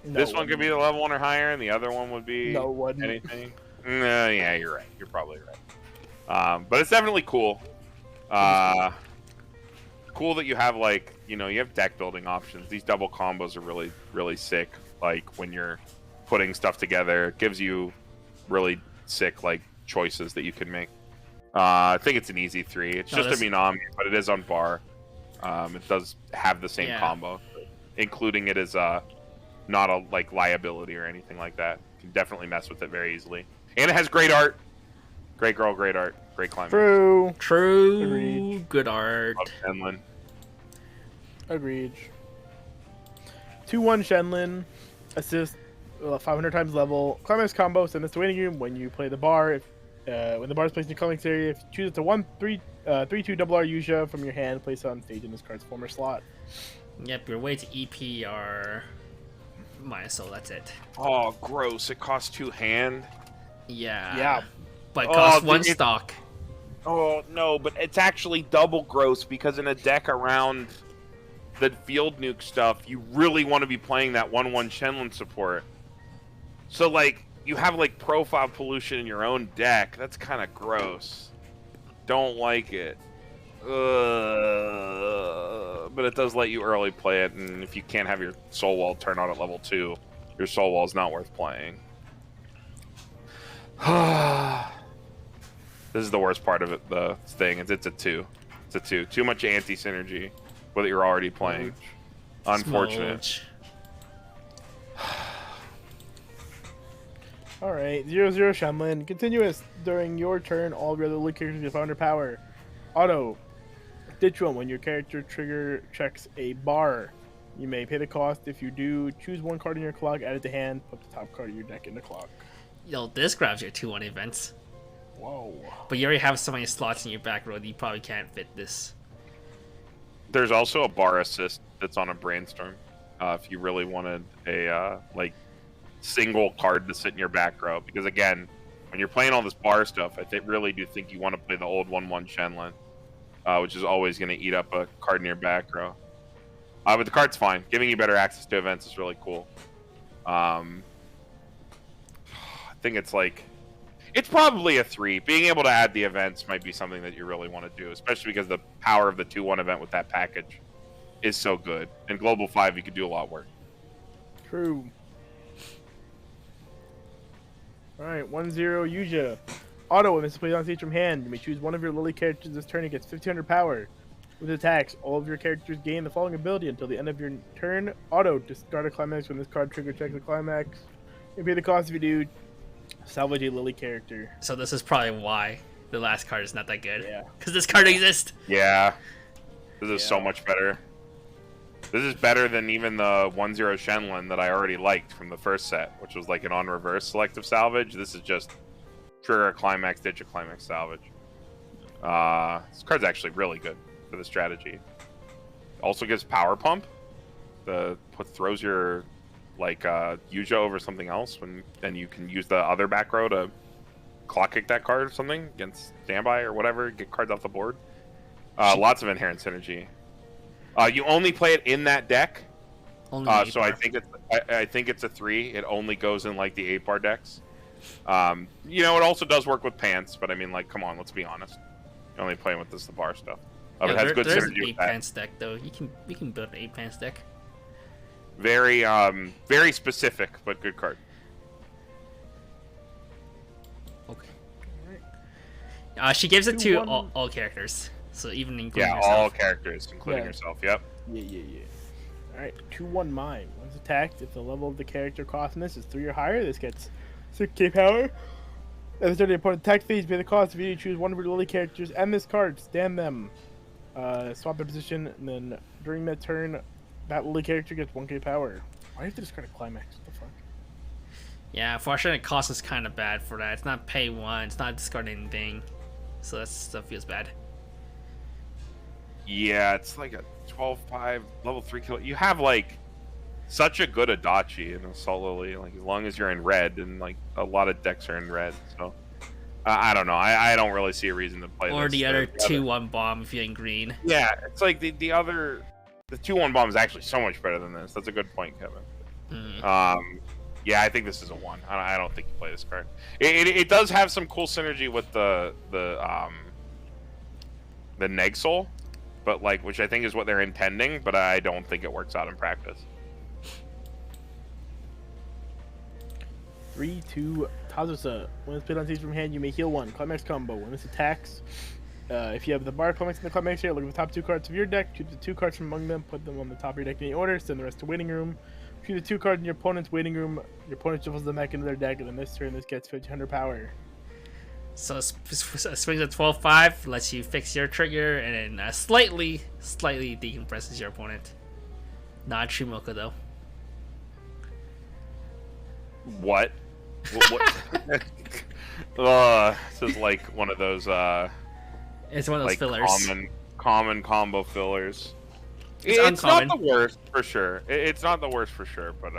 No, this one could be the level 1 or higher, and the other one would be anything. Yeah, you're right. You're probably right. But it's definitely cool. Cool that you have, like, you know, you have deck building options. These double combos are really, really sick. Like, when you're putting stuff together, it gives you really sick, like, choices that you can make. I think it's an easy 3. It's just a Minami, but it is on bar. It does have the same combo, including it as not a, like, liability or anything like that. You can definitely mess with it very easily. And it has great art. Great girl, great art. Great climate. True. Agreed. Good art. Love Shenlin. Agreed. 2-1 Shenlin. Assist 500 times level. Climax combo. Send this to waiting room when you play the bar. When the bar is placed in your climax area, if you choose it to 3/2 double R Yuzha from your hand, place it on stage in this card's former slot. Yep, your way to EP are minus, so that's it. Oh, gross. It costs 2 hand. Yeah. But it costs 1 stock. Oh, no, but it's actually double gross because in a deck around the field nuke stuff, you really want to be playing that 1/1 Shenlin support. So, like, you have, like, profile pollution in your own deck. That's kind of gross. Don't like it. But it does let you early play it, and if you can't have your Soul Wall turn on at level 2, your Soul Wall is not worth playing. This is the worst part of it, the thing, is it's a 2. It's a 2. Too much anti-synergy with it you're already playing. Unfortunate. Alright, 0-0 Shenlin. Continuous. During your turn, all of your other characters get 500 power. Auto. Ditch one. When your character trigger checks a bar, you may pay the cost. If you do, choose 1 card in your clock, add it to hand, put the top card of your deck in the clock. Yo, this grabs your 2/1 events. Whoa. But you already have so many slots in your back row that you probably can't fit this. There's also a bar assist that's on a brainstorm. If you really wanted a like single card to sit in your back row, because again, when you're playing all this bar stuff, I really do think you want to play the old 1/1 Shenlin, which is always going to eat up a card in your back row. But the card's fine. Giving you better access to events is really cool. I think it's like, it's probably a 3. Being able to add the events might be something that you really want to do, especially because the power of the 2/1 event with that package is so good. In Global 5, you could do a lot worse. True. Alright, 1-0 Yuzha. Auto, when this is played on stage from hand, you may choose one of your Lily characters this turn. It gets 1500 power. With attacks, all of your characters gain the following ability until the end of your turn. Auto, discard a climax when this card trigger checks a climax. You pay the cost if you do. Salvage a Lily character. So this is probably why the last card is not that good. Yeah. Because this card exists. Yeah. This is so much better. This is better than even the 1-0 Shenlin that I already liked from the first set, which was like an on-reverse selective salvage. This is just trigger a climax, ditch a climax, salvage. This card's actually really good for the strategy. Also gives power pump. Throws your like Yuzha over something else, when then you can use the other back row to clock kick that card or something against standby or whatever, get cards off the board. Lots of inherent synergy. You only play it in that deck. So I think it's a 3. It only goes in like the 8-bar decks. You know, it also does work with pants, but I mean, like, come on, let's be honest. You're only playing with the bar stuff. Yeah, it has good there's synergy an with that. 8-pants deck though. You can build an 8-pants deck. Very very specific, but good card. She gives it to 2-1. all characters, so even including Yeah, yourself. all characters, including Yeah. yourself. Yep. Yeah. Alright, 2-1 mime. Once attacked, if the level of the character cost in this is 3 or higher, this gets 6k power. At the start of the opponent attack phase, pay the cost if you choose one of your Lily characters and this card, stand them. Swap their position, and then during that turn, that Lily character gets 1k power. Why do you have to discard a climax? What the fuck? Yeah, fortunately, cost is kind of bad for that. It's not pay 1, it's not discard anything, so that stuff feels bad. Yeah, it's like a 12-5 level 3 kill. You have like such a good Adachi in Assault Lily, like as long as you're in red, and like a lot of decks are in red. So I don't know. I don't really see a reason to play. Or this. the other 2-1 bomb if you're in green. Yeah, it's like the 2-1 bomb is actually so much better than this. That's a good point, Kevin. Yeah, I think this is a 1. I don't think you play this card. It does have some cool synergy with the Negsoul, but like, which I think is what they're intending, but I don't think it works out in practice. 3-2 Tazusa. When it's played on stage from hand, you may heal 1. Climax combo. When this attacks, if you have the bar climax in the climax here, look at the top 2 cards of your deck, choose the 2 cards from among them, put them on the top of your deck in any order, send the rest to waiting room. Choose the 2 cards in your opponent's waiting room. Your opponent shuffles them back into their deck, and then this turn, this gets 1500 power. So swings at 12-5, lets you fix your trigger, and then slightly decompresses your opponent. Not Shumoka though. What? This is like one of those It's one of those like fillers. common combo fillers. It's It's uncommon. not the worst for sure. It's not the worst for sure, but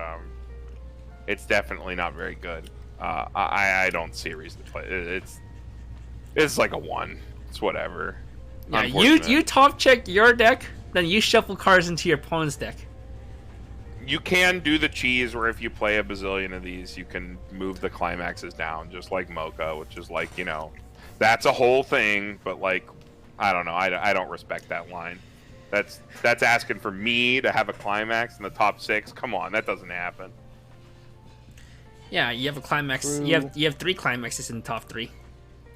it's definitely not very good. I don't see a reason to play it. It's like a 1. It's whatever. Yeah, you top check your deck, then you shuffle cards into your opponent's deck. You can do the cheese where if you play a bazillion of these, you can move the climaxes down, just like Mocha, which is like, you know, that's a whole thing, but like, I don't know, I don't respect that line. That's asking for me to have a climax in the top 6. Come on, that doesn't happen. Yeah, you have a climax. True. You have 3 climaxes in the top 3.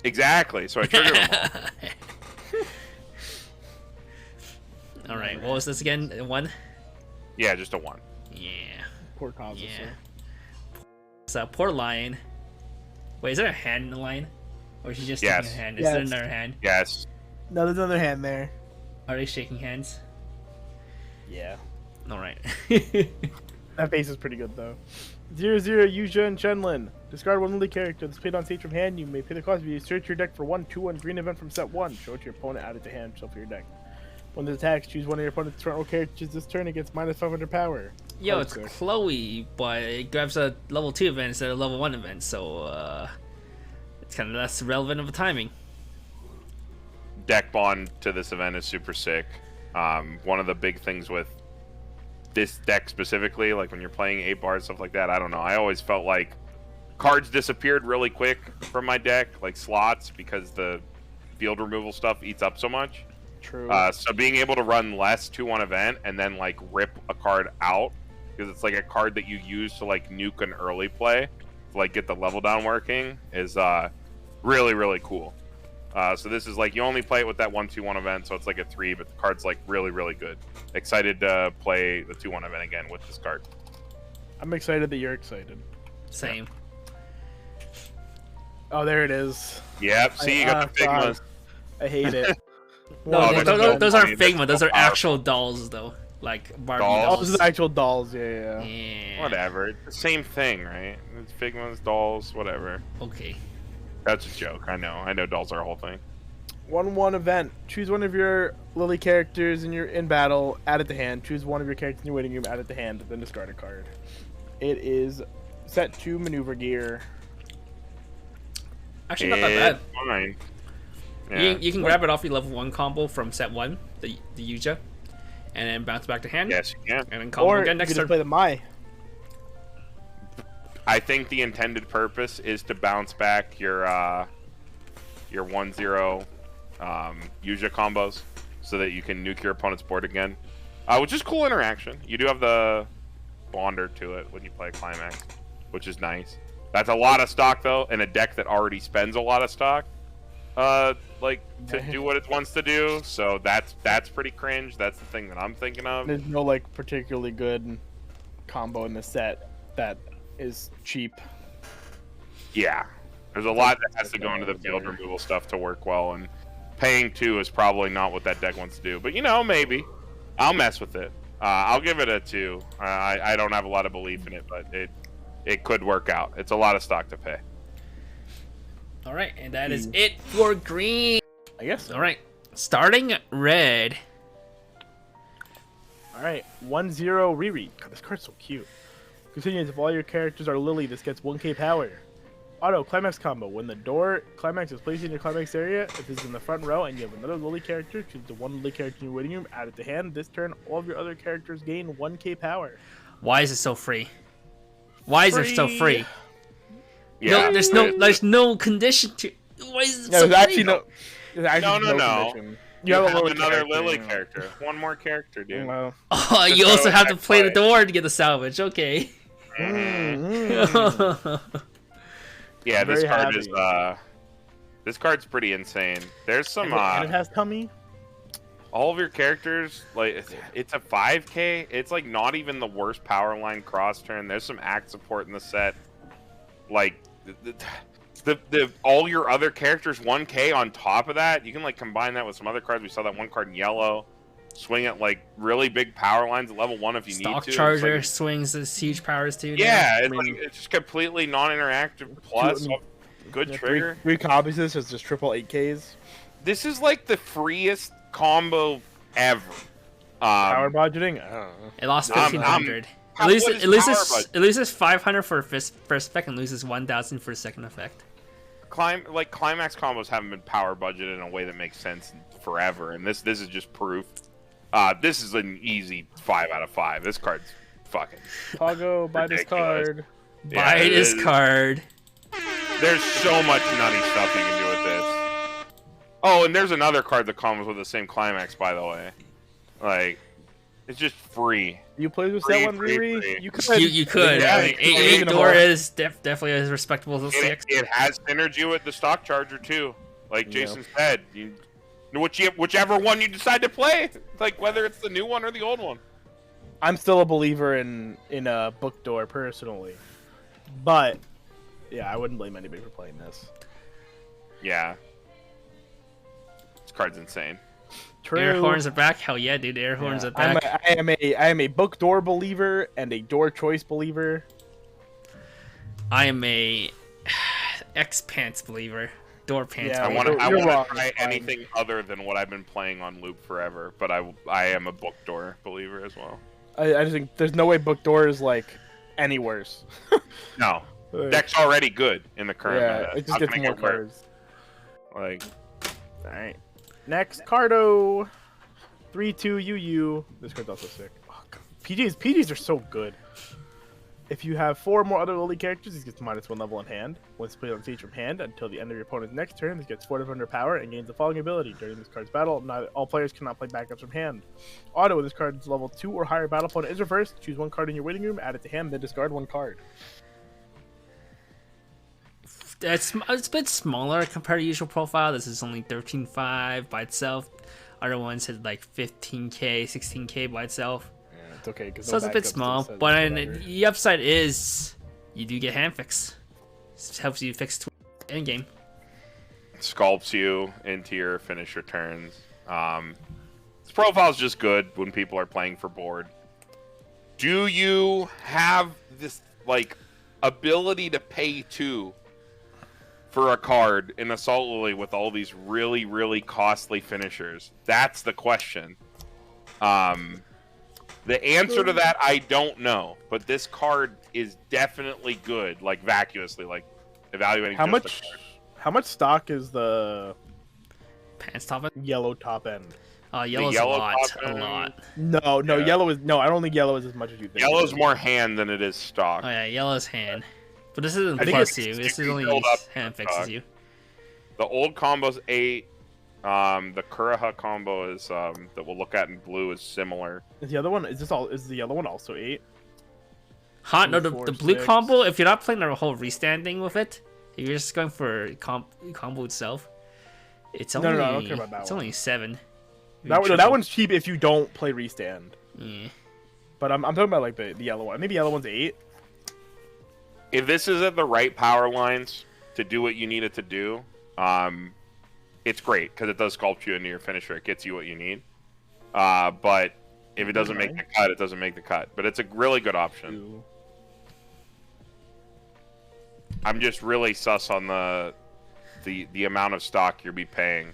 Exactly, so I triggered them all. All right, what was this again? 1? Yeah, just a 1. Yeah. Poor Tazusa. Yeah. So poor lion. Wait, is there a hand in the lion? Or is she just Yes. taking a hand? Is Yes. there another hand? Yes. No, there's another hand there. Are they shaking hands? Yeah. Alright. That face is pretty good, though. 0-0 Yuja and Shenlin. Discard one Lily character that's played on stage from hand. You may pay the cost if you search your deck for 1/2/1 green event from set 1. Show it to your opponent, add it to hand, shuffle your deck. When it attacks, choose one of your opponent's front row characters this turn. It gets -500 power. Yo, it's Hardcore. Chloe, but it grabs a level 2 event instead of level 1 event, so it's kind of less relevant of a timing. Deck bond to this event is super sick. One of the big things with this deck specifically, like when you're playing 8 bars, stuff like that, I don't know. I always felt like cards disappeared really quick from my deck, like slots, because the field removal stuff eats up so much. True. So being able to run less 2-1 event and then like rip a card out, because it's like a card that you use to like nuke an early play to like get the level down working, is really, really cool. So this is like, you only play it with that 1/2/1 event, so it's like a 3, but the card's like really, really good. Excited to play the 2/1 event again with this card. I'm excited that you're excited. Same. Oh, there it is. Yep, see, you got the God. Figmas. I hate it. No, Oh, those, that's those, so those funny. aren't That's Figma, so those are powerful. actual dolls, though. Like Barbie Dolls? Oh, dolls. those are the actual dolls. Yeah. Yeah. Whatever. It's the same thing, right? It's Figmas, dolls, whatever. Okay. That's a joke. I know dolls are a whole thing. 1/1 event. Choose one of your Lily characters in battle, add it to hand. Choose one of your characters in your waiting room, add it to hand, then discard a card. It is set 2 maneuver gear. Actually, not that bad. It's fine. Yeah. You can grab it off your level 1 combo from set 1, the Yuja, and then bounce back to hand. Yes, you can. And then combo Or again you next can turn. just play the Mai. I think the intended purpose is to bounce back your 1/0 Yuja combos so that you can nuke your opponent's board again. Which is cool interaction. You do have the bonder to it when you play Climax, which is nice. That's a lot of stock, though, in a deck that already spends a lot of stock. like to do what it wants to do. So that's pretty cringe. That's the thing that I'm thinking of. There's no like particularly good combo in the set that is cheap. Yeah, there's a lot that has to go into the field removal stuff to work well, and paying 2 is probably not what that deck wants to do. But maybe I'll mess with it. I'll give it a 2. I don't have a lot of belief in it, but it could work out. It's a lot of stock to pay. All right, and that is it for green. I guess so. All right, starting red. All right, 1-0 Riri. God, this card's so cute. Continues, if all your characters are Lily, this gets 1k power. Auto climax combo. When the door climax is placed in your climax area, if it's in the front row and you have another Lily character, choose the one Lily character in your waiting room, add it to hand. This turn, all of your other characters gain 1k power. Why is it so free? Why is it so free? Yeah, No, there's no condition to. Why is it so There's free? actually no. No. Condition. You have Lily another character, Lily yeah. character. One more character, dude. Well, Oh, you Just also go have to back play the play. door to get the salvage. Okay. Yeah, this Very card happy. is this card's pretty insane. There's some and it has tummy. all of your characters, like it's a 5k. It's like not even the worst power line cross turn. There's some act support in the set. Like the all your other characters 1k on top of that. You can like combine that with some other cards. We saw that one card in yellow. Swing at like really big power lines at level 1 if you Stock need to. Charger It's swings this huge powers too. like, yeah, it's, mean- like, it's just completely non-interactive. Plus, good trigger. Three copies of this is just triple 8Ks. This is like the freest combo ever. Power budgeting? I don't know. It lost I'm- 1,500. What is power budget? It loses 500 for first effect and loses 1,000 for second effect. Climax combos haven't been power budgeted in a way that makes sense forever, and this is just proof. This is an easy 5 out of 5. This card's fucking. Pago, buy this Ridiculous. card. Buy it this is- card. There's so much nutty stuff you can do with this. Oh, and there's another card that comes with the same climax, by the way. Like, it's just free. You played with Free, that one, free, Riri? free. You could. You could. Yeah, I mean, you could. 8 door is definitely as respectable as It, 6. it has synergy with the stock charger too. Like Yeah. Jason said, whichever one you decide to play, like whether it's the new one or the old one. I'm still a believer in a book door personally, but yeah, I wouldn't blame anybody for playing this. Yeah, this card's insane. True. Air horns are back. Hell yeah, dude. Air horns Yeah, are back. I am a book door believer and a door choice believer. I am a X pants believer. Door pants. Yeah, I believer. want to. I you're want wrong, to try it's fine. anything other than what I've been playing on loop forever. But I am a book door believer as well. I just think there's no way book door is like any worse. No, Like, deck's already good in the current yeah, meta. it just How gets can more it get worse? cards. Like, All right. Next, Cardo. 3/2 UU. This card's also sick. Oh, God. PGs are so good. If you have 4 more other Lily characters, this gets -1 level in hand. Once played on stage from hand until the end of your opponent's next turn, this gets 400 power and gains the following ability. During this card's battle, not all players cannot play backups from hand. Auto, when this card's level 2 or higher battle opponent is reversed, choose 1 card in your waiting room, add it to hand, then discard 1 card. It's a bit smaller compared to usual profile. This is only 13.5 by itself. Other ones had like 15k, 16k by itself. Yeah, it's okay. So it's a bit small, but the upside is you do get hand fix. This helps you fix end game. sculpts you into your finisher turns. This profile's just good when people are playing for board. Do you have this like ability to pay 2 for a card in Assault Lily with all these really, really costly finishers? That's the question. The answer to that, I don't know. But this card is definitely good, like vacuously, like evaluating. How just the much? card. How much stock is the Pants top end. yellow top end? Yellow's yellow a lot. top A end? lot. No, Yeah. yellow is no. I don't think yellow is as much as you think. Yellow's more hand than it is stock. Oh yeah, yellow's hand. But this isn't I think plus it's you. This is only build up hand fixes stock. you. The old combo's 8. The Kuraha combo is that we'll look at in blue is similar. Is the other one? Is this all? Is the yellow one also 8? Hot. No, 2, the 4, blue 6. combo. If you're not playing the whole restand thing with it, if you're just going for combo itself, It's No, only I don't care about that it's one. only 7. That one's cheap if you don't play restand. Yeah. But I'm talking about like the yellow one. Maybe yellow one's 8. If this is at the right power lines to do what you need it to do, it's great because it does sculpt you into your finisher. It gets you what you need. But if it doesn't make the cut, it doesn't make the cut. But it's a really good option. Ooh. I'm just really sus on the amount of stock you'll be paying.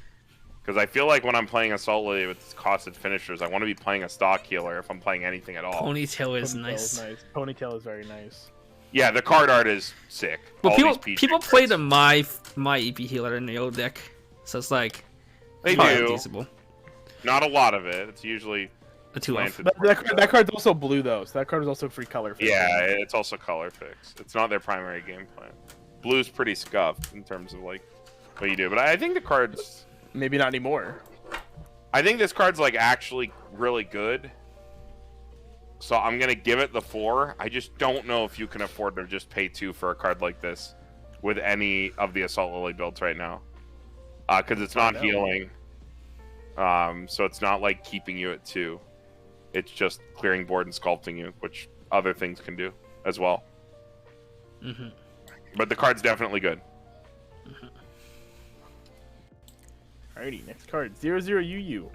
Because I feel like when I'm playing Assault Lily with costed finishers, I want to be playing a stock healer if I'm playing anything at all. Ponytail is nice. Ponytail is very nice. Yeah, the card art is sick. But All people play the my EP healer in the old deck, so it's like They probably do. usable. Not a lot of it. It's usually A 2 off. planted. That card's also blue though, so that card is also free color. Fix. Yeah, it's also color fix. It's not their primary game plan. Blue's pretty scuffed in terms of like what you do, but I think the card's. Maybe not anymore. I think this card's like actually really good. So I'm gonna give it the 4. I just don't know if you can afford to just pay 2 for a card like this with any of the Assault Lily builds right now, because it's not healing. So it's not like keeping you at 2. It's just clearing board and sculpting you, which other things can do as well. Mm-hmm. But the card's definitely good. Alrighty, next card. 00UU.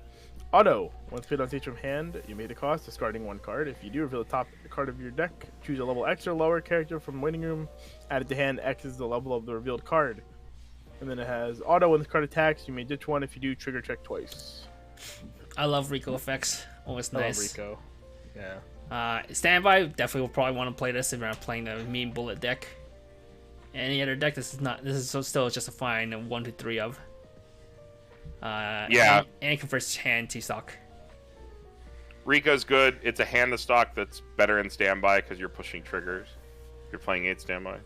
Auto. Once played on stage from hand, you may the cost, discarding 1 card. If you do, reveal the top card of your deck. Choose a level X or lower character from waiting room. Add it to hand. X is the level of the revealed card. And then it has auto. When this card attacks, you may ditch 1. If you do, trigger check twice. I love Rico effects. Always nice. I love Rico. Yeah. Standby, definitely will probably want to play this if you're playing the meme bullet deck. Any other deck, this is still just a fine 1 to 3 of. Yeah. And converts hand to stock. Rico's good. It's a hand to stock that's better in standby because you're pushing triggers. You're playing 8 standby.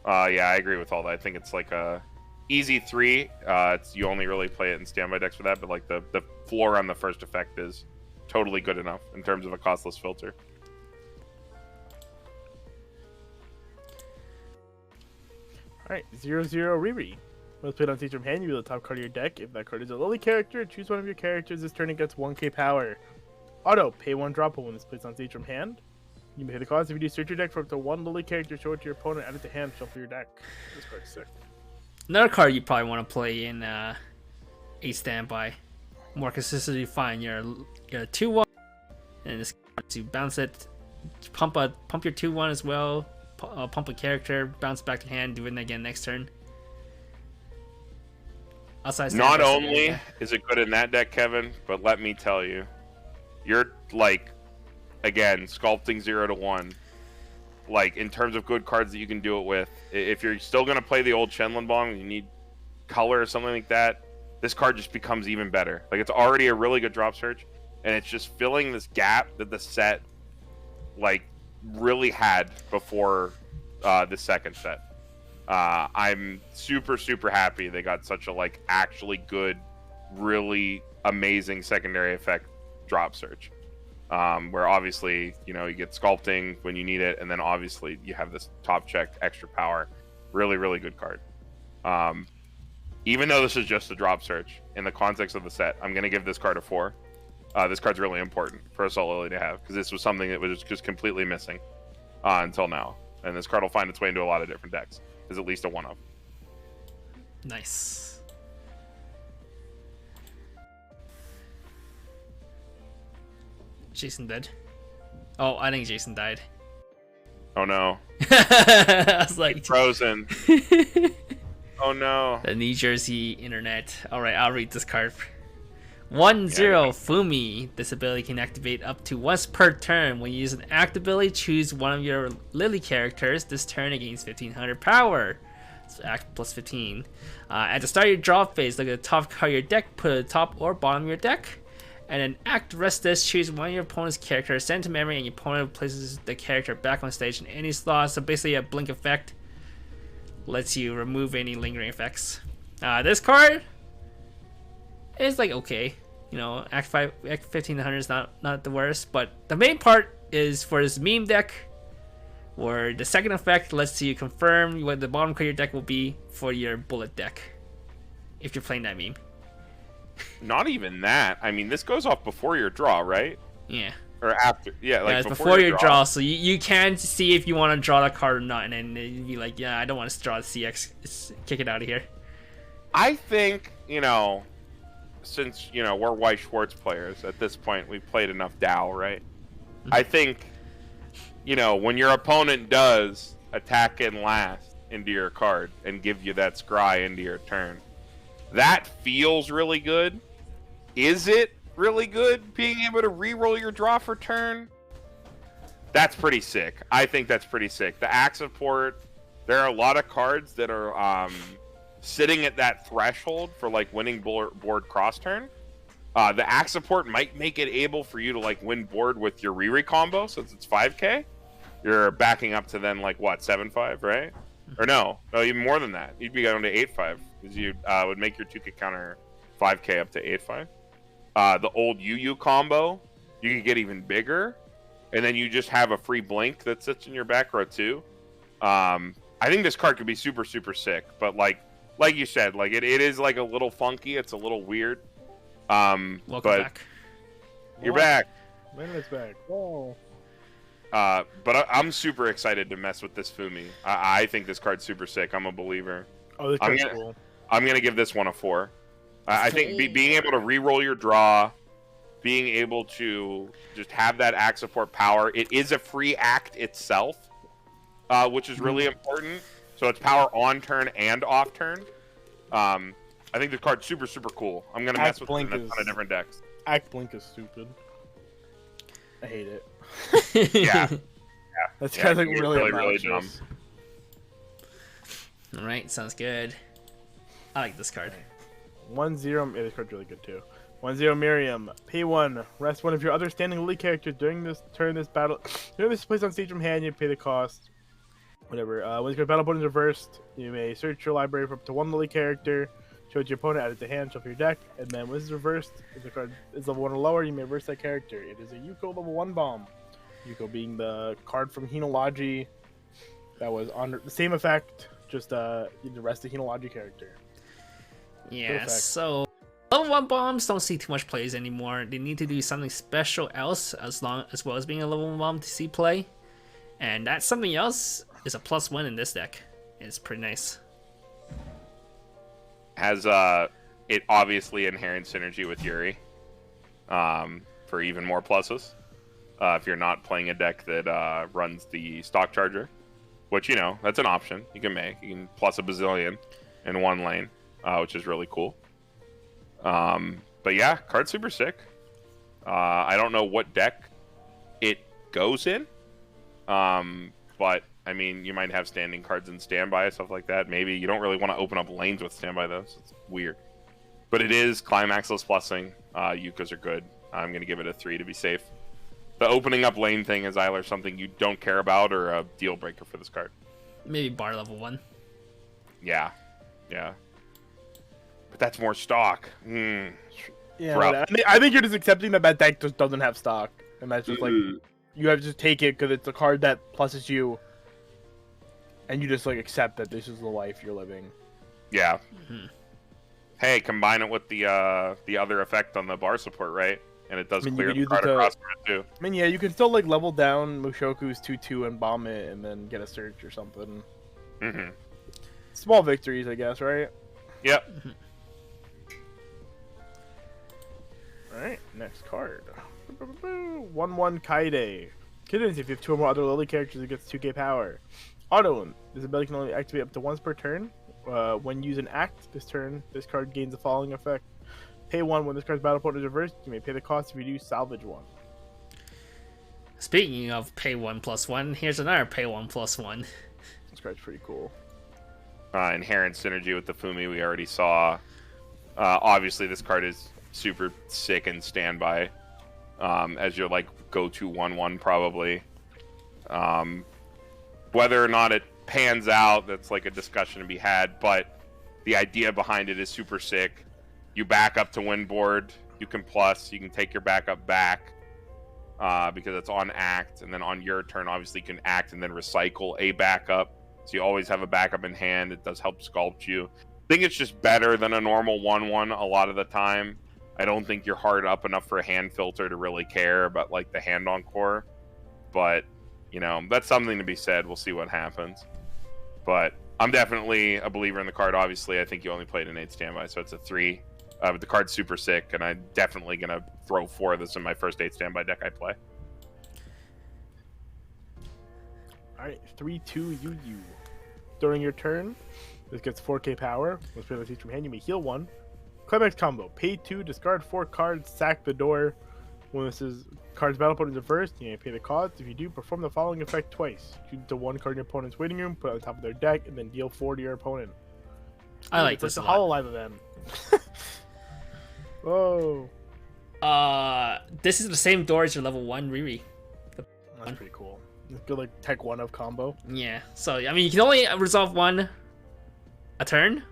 Yeah, I agree with all that. I think it's like a easy 3. You only really play it in standby decks for that, but like the floor on the first effect is totally good enough in terms of a costless filter. Alright, 00 Riri. When it's played on stage from hand, you reveal the top card of your deck. If that card is a Lily character, choose one of your characters this turn and gets 1k power. Auto, pay 1 drop when it's placed on stage from hand. You may pay the cost if you do search your deck for up to 1 Lily character, show it to your opponent, add it to hand, shuffle your deck. This card's sick. Another card you probably want to play in 8 standby. More consistently fine. You're 2-1, and this to bounce it, pump your 2-1 as well. Pump a character, bounce back to hand, do it again next turn. Not only is it good in that deck, Kevin, but let me tell you, you're like, again, sculpting 0 to 1. Like, in terms of good cards that you can do it with, if you're still going to play the old Shenlong and you need color or something like that, this card just becomes even better. Like, it's already a really good drop search, and it's just filling this gap that the set, like, really had before the second set. I'm super happy they got such a like actually good, really amazing secondary effect drop search, where obviously you get sculpting when you need it, and then obviously you have this top check extra power. Really good card. Even though this is just a drop search in the context of the set, I'm gonna give this card a 4. This card's really important for Assault Lily to have because this was something that was just completely missing until now, and this card will find its way into a lot of different decks. Is at least a 1 of. Nice. Jason dead. Oh, I think Jason died. Oh no. I was like frozen. Oh no. The New Jersey internet. Alright, I'll read this card. 1-0 Fumi. This ability can activate up to once per turn. When you use an act ability, choose one of your Lily characters. This turn it gains 1500 power. So act plus 15. At the start of your draw phase, look at the top card of your deck, put it at the top or bottom of your deck. And then act rest this, choose one of your opponent's characters, send to memory, and your opponent places the character back on stage in any slot. So basically a blink effect. Lets you remove any lingering effects. This card is like okay. Act 1500 is not the worst, but the main part is for this meme deck, where the second effect lets you confirm what the bottom card of your deck will be for your bullet deck if you're playing that meme. Not even that. I mean, this goes off before your draw, right? Yeah. Or after? Yeah, like It's before your draw, so you can see if you want to draw that card or not, and then you'd be like, yeah, I don't want to draw the CX. Kick it out of here. I think, since, we're Weiss Schwarz players, at this point, we've played enough Dow, right? I think, when your opponent does attack in last into your card and give you that scry into your turn, that feels really good. Is it really good being able to re-roll your draw for turn? That's pretty sick. I think that's pretty sick. The Axe of Port, there are a lot of cards that are sitting at that threshold for like winning board cross turn. The Axe of Port might make it able for you to like win board with your Riri combo, since it's 5k. You're backing up to then like what, 7-5, right? Or no, even more than that. You'd be going to 8-5 because you would make your 2k counter 5k up to 8-5. The old UU combo, you could get even bigger, and then you just have a free blink that sits in your back row too. I think this card could be super, super sick, but like you said, like it is like a little funky. It's a little weird. Welcome back. You're back. Minutes back. Whoa. But I'm super excited to mess with this Fumi. I think this card's super sick. I'm a believer. Oh, this card's cool. I'm gonna give this one a 4. I think being able to re-roll your draw, being able to just have that act support power. It is a free act itself, which is really important. So it's power on turn and off turn. I think the card's super, super cool. I'm going to mess with it in a ton of different decks. Act Blink is stupid. I hate it. Yeah. That's kind of like really dumb. Alright, sounds good. I like this card. 1-0. Yeah, this card's really good too. 1-0 Miriam. Pay 1. Rest one of your other standing league characters during this turn, this battle. During this place on stage from hand, you pay the cost. Whatever. When your battle opponent is reversed, you may search your library for up to one league character. Show it to your opponent, add it to hand, shuffle your deck, and then when it's reversed, if the card is level 1 or lower, you may reverse that character. It is a Yuko level 1 bomb. Yuko being the card from Henology that was on the same effect, just the rest of the Henology character. Yeah, so level 1 bombs don't see too much plays anymore. They need to do something special else as well as being a level 1 bomb to see play. And that something else is a +1 in this deck. It's pretty nice. Has it obviously inherent synergy with Yuri for even more pluses. If you're not playing a deck that runs the stock charger, which, that's an option you can make. You can plus a bazillion in one lane, which is really cool. But yeah, card's super sick. I don't know what deck it goes in, but I mean, you might have standing cards in standby, stuff like that. Maybe you don't really want to open up lanes with standby, though, so it's weird. But it is climaxless plussing. Yukos are good. I'm going to give it a 3 to be safe. The opening up lane thing is either something you don't care about or a deal breaker for this card. Maybe bar level 1. Yeah. But that's more stock. Yeah, I think you're just accepting that deck just doesn't have stock. And that's just like, you have to just take it because it's a card that pluses you. And you just like accept that this is the life you're living. Yeah. Mm-hmm. Hey, combine it with the other effect on the bar support, right? And it does clear the card across from it too. I mean, yeah, you can still like level down Mushoku's 2/2 and bomb it, and then get a search or something. Mm-hmm. Small victories, I guess, right? Yep. All right, next card. 1/1 Kaide. Kittens, if you have 2 or more other Lily characters, it gets 2k power. Auto. This ability can only activate up to once per turn. When you use an act this turn, this card gains the following effect. Pay 1 when this card's battle point is reversed. You may pay the cost if you do salvage 1. Speaking of pay 1 +1, here's another pay 1 +1. This card's pretty cool. Inherent synergy with the Fumi we already saw. Obviously, this card is super sick and standby as your like go-to 1/1 probably. Whether or not it pans out, that's like a discussion to be had, but the idea behind it is super sick. You back up to win board, you can plus, you can take your backup back because it's on act, and then on your turn, obviously, you can act and then recycle a backup. So you always have a backup in hand. It does help sculpt you. think it's just better than a normal 1/1 a lot of the time. I don't think you're hard up enough for a hand filter to really care about like the hand encore, but you know, that's something to be said. We'll see what happens. But I'm definitely a believer in the card. Obviously, I think you only played an 8 standby, so it's a 3. But the card's super sick, and I'm definitely gonna throw 4 of this in my first 8 standby deck I play. Alright, 3/2 Yu. During your turn, this gets 4k power. Let's play this from hand. You may heal 1. Climax combo. Pay 2, discard 4 cards, sack the door. When this is card's battle opponent is reversed, you may pay the cost. If you do, perform the following effect twice. Choose the 1 card in your opponent's waiting room, put it on top of their deck, and then deal 4 to your opponent. I like this a lot. Hololive event. Whoa. This is the same door as your level 1 Riri. That's pretty cool. It's good, like tech 1 of combo. Yeah. So I mean, you can only resolve 1 a turn,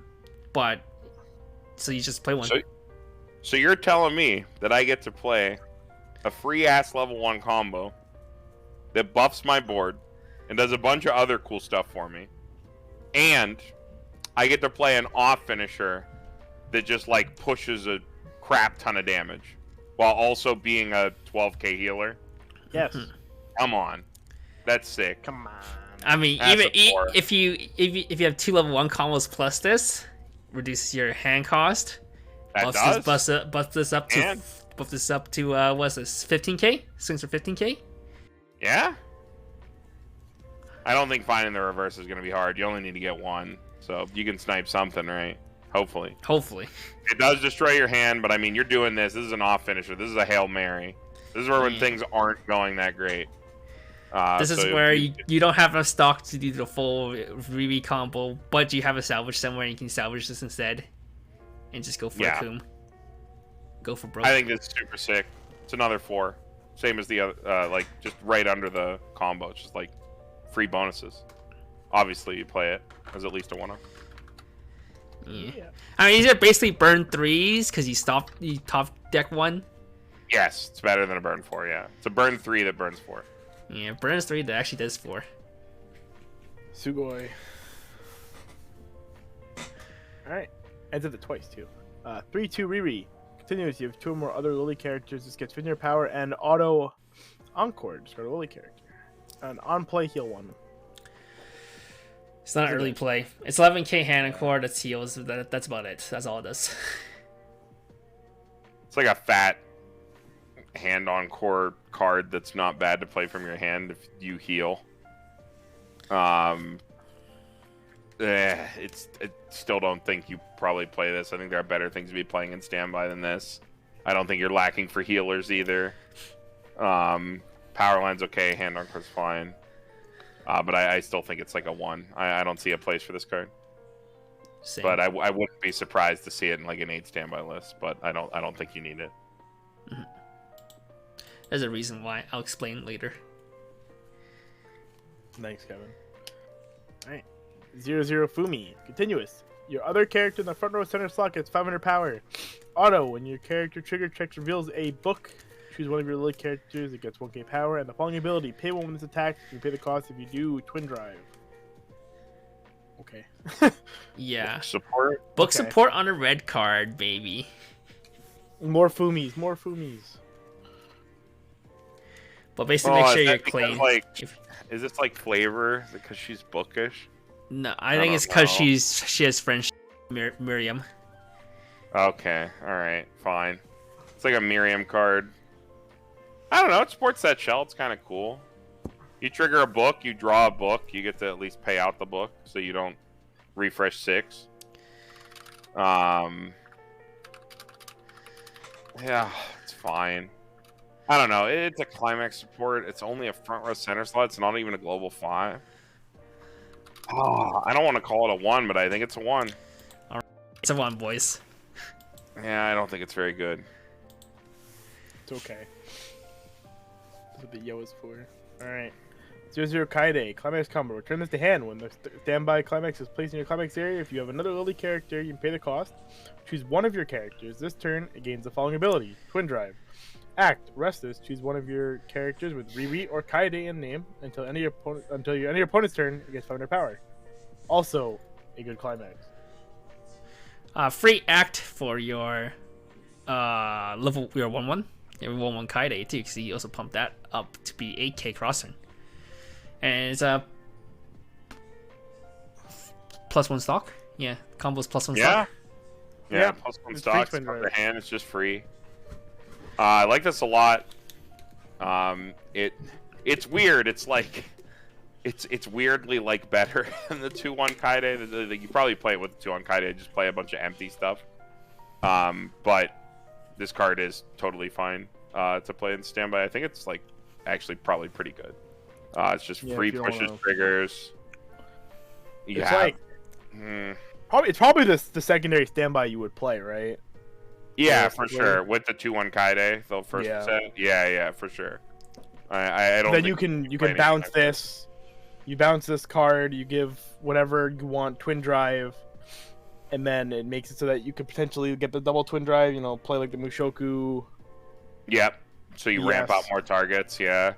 but so you just play 1. So you're telling me that I get to play a free ass level 1 combo that buffs my board and does a bunch of other cool stuff for me, and I get to play an off finisher that just like pushes a crap ton of damage while also being a 12k healer? Yes. Come on, that's sick. Come on. I mean, That's even a 4. if you have 2 level 1 combos plus this, reduces your hand cost. That does. Buff this up to what's this, 15k? Swings for 15k? Yeah. I don't think finding the reverse is going to be hard. You only need to get 1, so you can snipe something, right? Hopefully. It does destroy your hand, but I mean, you're doing this. This is an off finisher. This is a Hail Mary. This is where when things aren't going that great. This is where you don't have enough stock to do the full Riri combo, but you have a salvage somewhere and you can salvage this instead. And just go for a Coom. Go for broke. I think this is super sick. It's another 4. Same as the other, like, just right under the combo. It's just like free bonuses. Obviously, you play it as at least a 1-up. Yeah. I mean, these are basically burn 3s because you top deck 1. Yes, it's better than a burn 4, yeah. It's a burn 3 that burns 4. Yeah, burns 3 that actually does 4. Sugoi. Alright. Ends it twice, too. 3/2 Riri. Continues. You have 2 or more other Lily characters. This gets Finir power and auto encore. Discard a Lily character. And on play, heal 1. It's not early play. It's 11k hand and core. That's heals. That's about it. That's all it does. It's like a fat hand on core card that's not bad to play from your hand if you heal. I still don't think you probably play this. I think there are better things to be playing in standby than this. I don't think you're lacking for healers either. Power line's okay. Hand on core's fine. But I still think it's like a 1. I don't see a place for this card. Same. But I wouldn't be surprised to see it in like an 8 standby list. But I don't think you need it. Mm-hmm. There's a reason why. I'll explain later. Thanks, Kevin. Alright. 0/0 Fumi. Continuous. Your other character in the front row center slot gets 500 power. Auto. When your character trigger checks reveals a book, choose one of your Lily characters. It gets 1k power. And the following ability. Pay 1 when it's attacked. You pay the cost if you do Twin Drive. Okay. Yeah. Support. Book support on a red card, baby. More Fumis. More Fumis. But basically, make sure you're clean. Like, is this like flavor because she's bookish? No, I think it's because she has French Miriam. Okay, all right, fine. It's like a Miriam card. I don't know. It sports that shell. It's kind of cool. You trigger a book, you draw a book, you get to at least pay out the book, so you don't refresh 6. Yeah, it's fine. I don't know. It's a climax support. It's only a front row center slot. It's not even a global 5. Oh, I don't want to call it a 1, but I think it's a 1. All right. It's a 1, boys. Yeah, I don't think it's very good. It's okay. That's what the yo is for. Alright. 0/0 Kaide. Climax combo. Return this to hand. When the standby climax is placed in your climax area, if you have another Lily character, you can pay the cost. Choose one of your characters. This turn, it gains the following ability. Twin Drive. Act. Rest this. Choose one of your characters with Riri or Kaide in name until any of your opponent's turn, it gets 500 power. Also, a good climax. Free act for your level your 1/1. Your 1/1 Kaide too, because he also pumped that up to be 8k crossing. And it's a +1 stock. Yeah, combos +1 stock. Yeah, +1 stock. The hand is just free. I like this a lot. It's weird. It's like it's weirdly like better than the 2/1 Kaide. You probably play it with the 2/1 Kaide, just play a bunch of empty stuff. But this card is totally fine to play in standby. I think it's like actually probably pretty good. It's just free pushes, triggers. It's like it's probably the secondary standby you would play, right? Yeah, for sure. With the 2/1 Kaide, the first set. Yeah, for sure. I don't. Then you can bounce this. You bounce this card. You give whatever you want twin drive, and then it makes it so that you could potentially get the double twin drive. You know, play like the Mushoku. Yep. So you ramp out more targets. Yeah.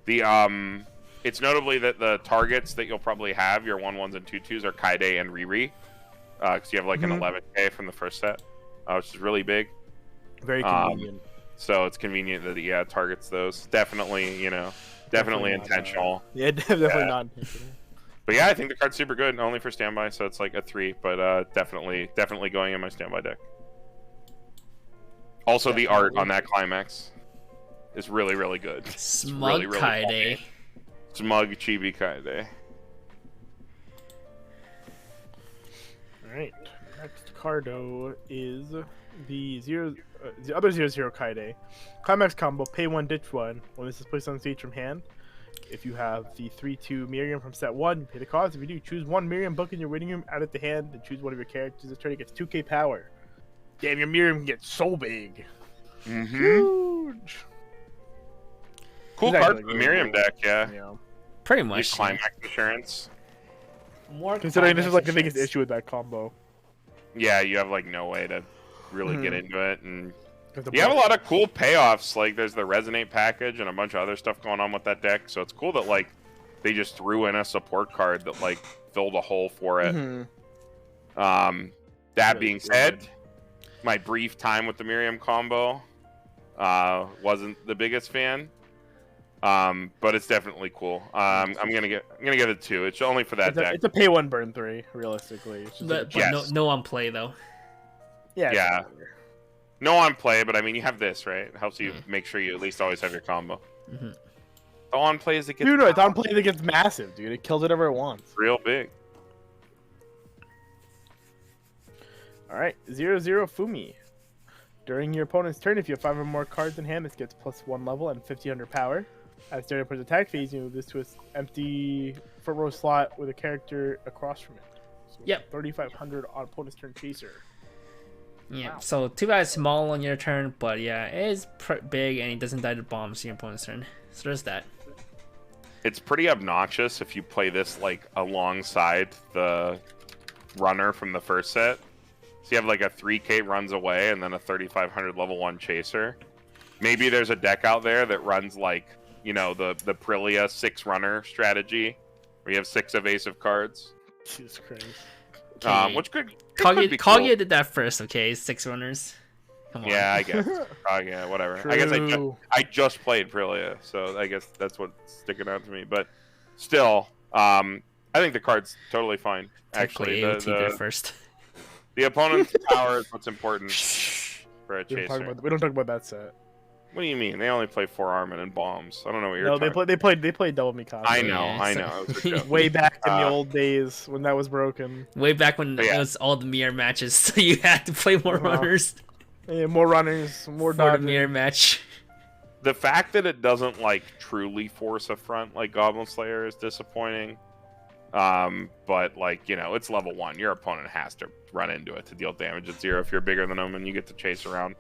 The it's notably that the targets that you'll probably have, your 1/1s and 2/2s, are Kaide and Riri, because you have like an 11k from the first set, which is really big. Very convenient. So it's convenient that it targets those. Definitely, definitely intentional. Definitely not intentional. But yeah, I think the card's super good, only for standby, so it's like a 3, but definitely going in my standby deck. Also, the art on that climax is really, really good. Smug Kaide. Smug Chibi Kaide. Alright, next cardo is the other 0/0 Kaide. Climax combo, pay 1, ditch 1. When this is placed on stage from hand, if you have the 3/2 Miriam from set 1, pay the cost. If you do, choose 1 Miriam book in your waiting room, add it to hand, then choose one of your characters. This turn it gets 2k power. Damn, your Miriam gets so big. Huge. Cool card for the Miriam deck, yeah. Pretty much. Climax insurance. Considering this is like the biggest issue with that combo. Yeah, you have like no way to really get into it, and you have a lot of cool payoffs. Like there's the Resonate package and a bunch of other stuff going on with that deck. So it's cool that like they just threw in a support card that like filled a hole for it. That being said, my brief time with the Miriam combo wasn't the biggest fan. But it's definitely cool. I'm gonna give it a 2. It's only for that deck. It's a pay 1 burn 3, realistically. It's just no on play though. Yeah. No on play, but I mean you have this, right? It helps you make sure you at least always have your combo. The on play is it gets it's on play that gets massive, dude. It kills whatever it wants. Real big. Alright, 0/0 Fumi. During your opponent's turn, if you have 5 or more cards in hand, this gets +1 level and 1500 power. As during opponent's attack phase, you move this to an empty front row slot with a character across from it. So 3500 on opponent's turn chaser. Yeah, so too bad it's small on your turn, but yeah, it is big and it doesn't die to bombs on your opponent's turn. So there's that. It's pretty obnoxious if you play this like alongside the runner from the first set. So you have like a 3k runs away and then a 3500 level 1 chaser. Maybe there's a deck out there that runs like, the Prilia 6 runner strategy where you have 6 evasive cards. Jesus Christ. Which could be Kaguya cool. did that first, okay? 6 runners. Come on. Yeah, I guess. Yeah, whatever. True. I guess I just played Prilia, so I guess that's what's sticking out to me. But still, I think the card's totally fine. Actually, first. The opponent's power is what's important for a chaser. We don't talk about that set. What do you mean? They only play 4 armament and bombs. I don't know what you're talking about. They played double Mikasa. I know. It was a joke. Way back in the old days when that was broken. Way back when it was all the mirror matches, so you had to play more runners. Yeah, more runners, more for dodging. the mirror match. The fact that it doesn't like truly force a front like Goblin Slayer is disappointing. But like, it's level 1. Your opponent has to run into it to deal damage at 0 if you're bigger than them and you get to chase around.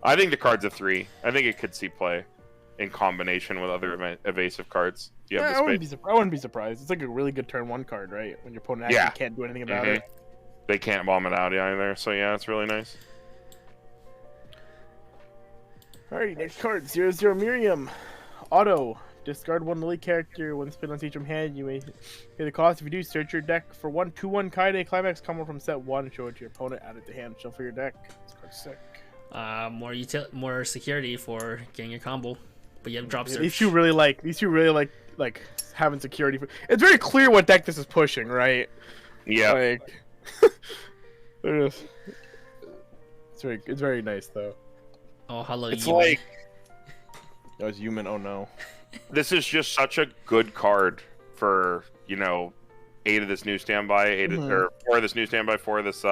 I think the card's a 3. I think it could see play in combination with other evasive cards. Do you have the space? I wouldn't be surprised. It's like a really good turn 1 card, right? When your opponent actually can't do anything about it. They can't bomb it out either, so yeah, it's really nice. Alright, next card, 0/0 Miriam. Auto. Discard one Lily character. When spin on stage from hand, you may pay the cost. If you do, search your deck for 1/2/1 Kaide Climax combo from set 1. Show it to your opponent. Add it to hand. Shuffle your deck. This card's sick. More security for getting your combo, but you have drop search. These two really like having security. It's very clear what deck this is pushing, right? Yeah. Like, it's very nice though. Oh, hello. It's Yuman. like That was human. Oh no. this is just such a good card for 8 of this new standby, 8 or 4 of this new standby, 4 of this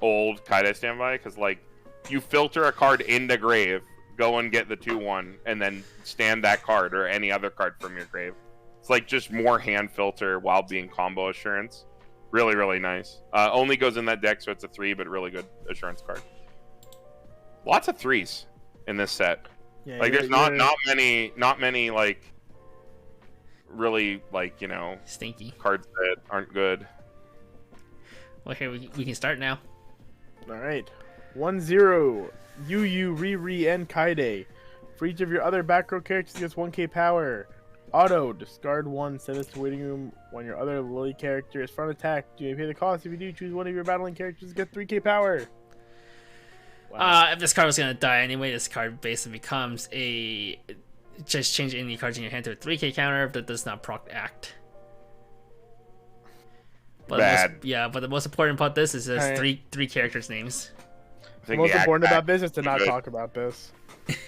old Kaide standby, because like you filter a card into grave, go and get the 2/1, and then stand that card or any other card from your grave. It's like just more hand filter while being combo assurance. Really, really nice. Only goes in that deck, so it's a 3, but really good assurance card. Lots of 3s in this set. Yeah, Like there's not many like really like Stinky. cards that aren't good. Well, here we can start now. All right. 1/0. Yu Riri and Kaide. For each of your other back row characters gets 1k power. Auto, discard 1, send this to waiting room. When your other Lily character is front attack, you may pay the cost. If you do, choose one of your battling characters to get 3k power. Wow. If this card was gonna die anyway, this card basically becomes just change any cards in your hand to a 3k counter that does not proc act. But Bad. But the most important part of this is there's Alright. three characters' names. I The think most the important act about this is to is not good. talk about this.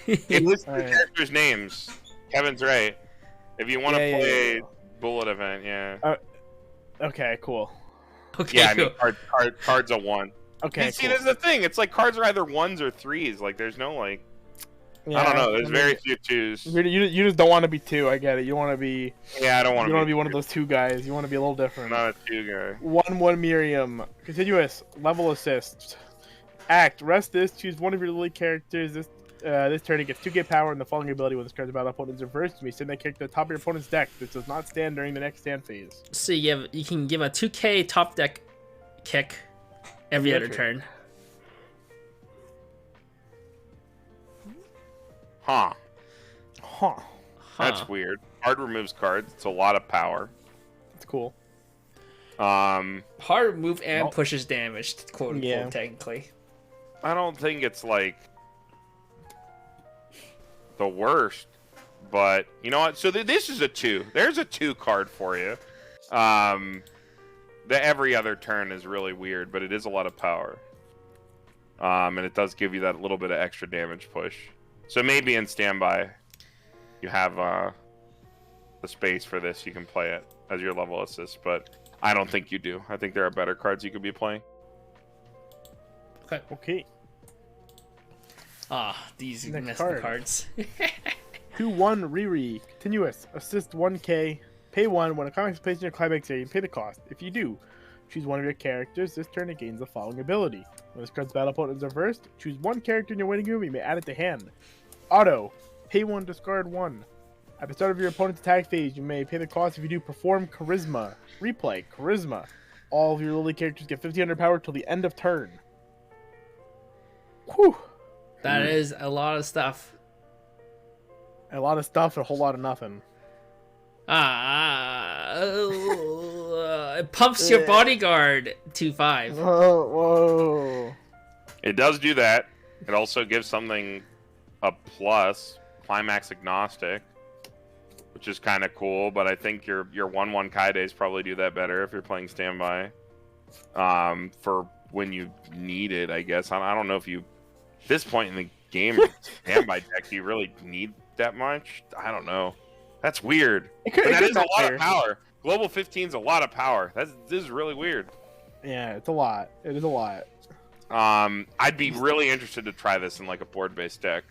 It lists the Alright. characters' names. Kevin's right. If you want to Yeah, play yeah. bullet event, yeah. Okay, cool. Okay. Yeah, I mean cards a 1. Okay, See, cool. that's the thing. It's like cards are either 1s or 3s. Like there's no like Yeah, I don't know. There's I mean, very few 2s. You just don't want to be 2. I get it. You want to be. Yeah, I don't want You to want to be one of those 2 guys. You want to be a little different. I'm not a 2 guy. 1/1 Miriam. Continuous. Level assist. Act. Rest this. Choose one of your Lily characters. This turn it gets 2k power and the following ability when this card's about opponent's reversed. You may send that character to the top of your opponent's deck. This does not stand during the next stand phase. So you can give a 2k top deck kick every other turn. Huh. Huh. That's weird. Card removes cards. It's a lot of power. That's cool. Hard move and Nope. pushes damage, quote unquote, Yeah. technically. I don't think it's like the worst, but you know what? So this is a 2. There's a 2 card for you. The every other turn is really weird, but it is a lot of power. And it does give you that little bit of extra damage push. So maybe in standby, you have the space for this. You can play it as your level assist, but I don't think you do. I think there are better cards you could be playing. Okay. These Next messed card. cards. 2/1 Riri. Continuous. Assist 1k. Pay 1. When a comic is placed in your climax area, you pay the cost. If you do, choose one of your characters. This turn it gains the following ability. When this card's battle opponent is reversed, choose one character in your waiting room. You may add it to hand. Auto. Pay 1, discard 1. At the start of your opponent's attack phase, you may pay the cost. If you do, perform Charisma. Replay. Charisma. All of your Lily characters get 1500 power till the end of turn. Whew. That is a lot of stuff. A lot of stuff and a whole lot of nothing. It pumps your bodyguard to 5. Whoa. It does do that. It also gives something a plus, climax agnostic, which is kind of cool. But I think your 1/1 Kaides probably do that better if you're playing standby. For when you need it, I guess. I don't know if you, at this point in the game, standby deck, do you really need that much? I don't know. That's weird. But that is a lot of power. Global 15 is a lot of power. This is really weird. Yeah, it's a lot. It is a lot. I'd be really interested to try this in like a board-based deck.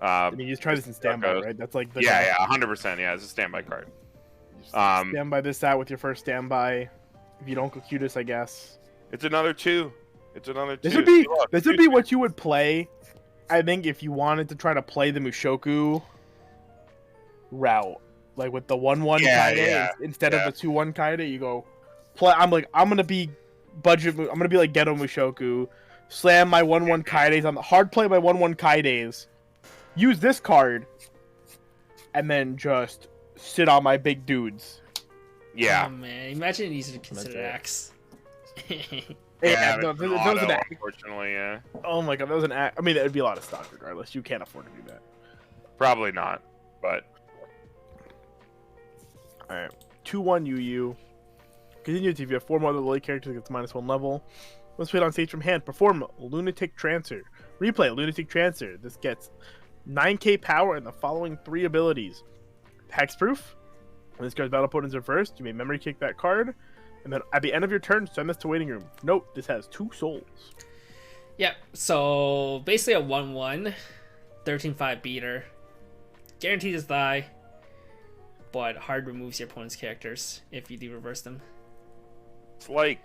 I mean, you just try this in standby, right? That's like the Yeah, 100%. Yeah, it's a standby card. Standby this out with your first standby. If you don't go Cutis, I guess. It's another 2. It's another 2. This would be what you would play, I think, if you wanted to try to play the Mushoku route, like with the 1/1 Kaide instead of the 2/1 Kaide. You go play. I'm gonna be budget. I'm gonna be like Ghetto Mushoku. Slam my 1/1 Kaides on the hard play my 1/1 Kaides. Use this card and then just sit on my big dudes. Yeah. Oh man, imagine these are considered it. acts. Yeah, but no, it's that an was auto, an act. unfortunately, yeah. Oh my god, that was an act. I mean, it would be a lot of stock regardless. You can't afford to do that. Probably not, but All right, 2-1 UU. Continue if you have 4 more of the late characters, it gets -1 level. Once played on stage from hand, perform Lunatic Trancer. Replay Lunatic Trancer. This gets 9k power and the following 3 abilities. Hexproof. When this card's battle opponent is reversed, you may memory kick that card. And then at the end of your turn, send this to waiting room. Note, this has 2 souls. Yep, so basically a 1-1, 13-5 beater. Guarantees die, but hard removes your opponent's characters if you do reverse them. it's like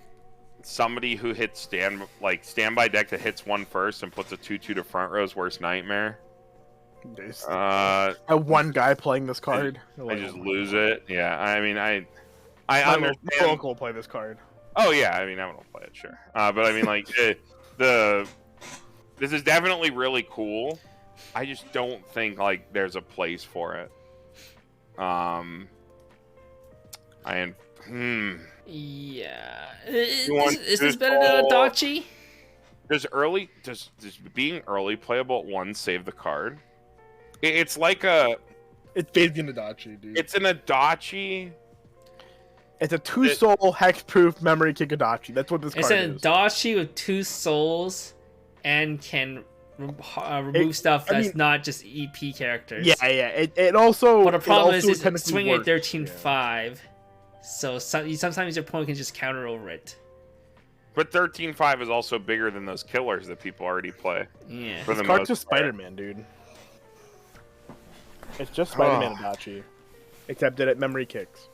somebody who hits standby deck that hits one first and puts a 2/2 to front row's worst nightmare. There's one guy playing this card. I just lose it. Yeah, I mean, I My understand. local will play this card. Oh yeah, I mean, I won't play it, sure. But I mean, like, this is definitely really cool. I just don't think like there's a place for it. Yeah. want- Is this better than a Dachi? Does being early playable at 1 save the card? It's like It's basically an Adachi, dude. it's an Adachi. It's a 2-soul hexproof memory kick Adachi. That's what this It's card an is. Dachi with 2 souls and can remove stuff I that's mean- not just EP characters. Yeah. It also. But the problem it is also it's technically swinging at works. 13-5. So sometimes your opponent can just counter over it. But 13-5 is also bigger than those killers that people already play. Yeah. For the This card's most just part. Spider-Man, dude. It's just Spider-Man Adachi, except that it memory kicks.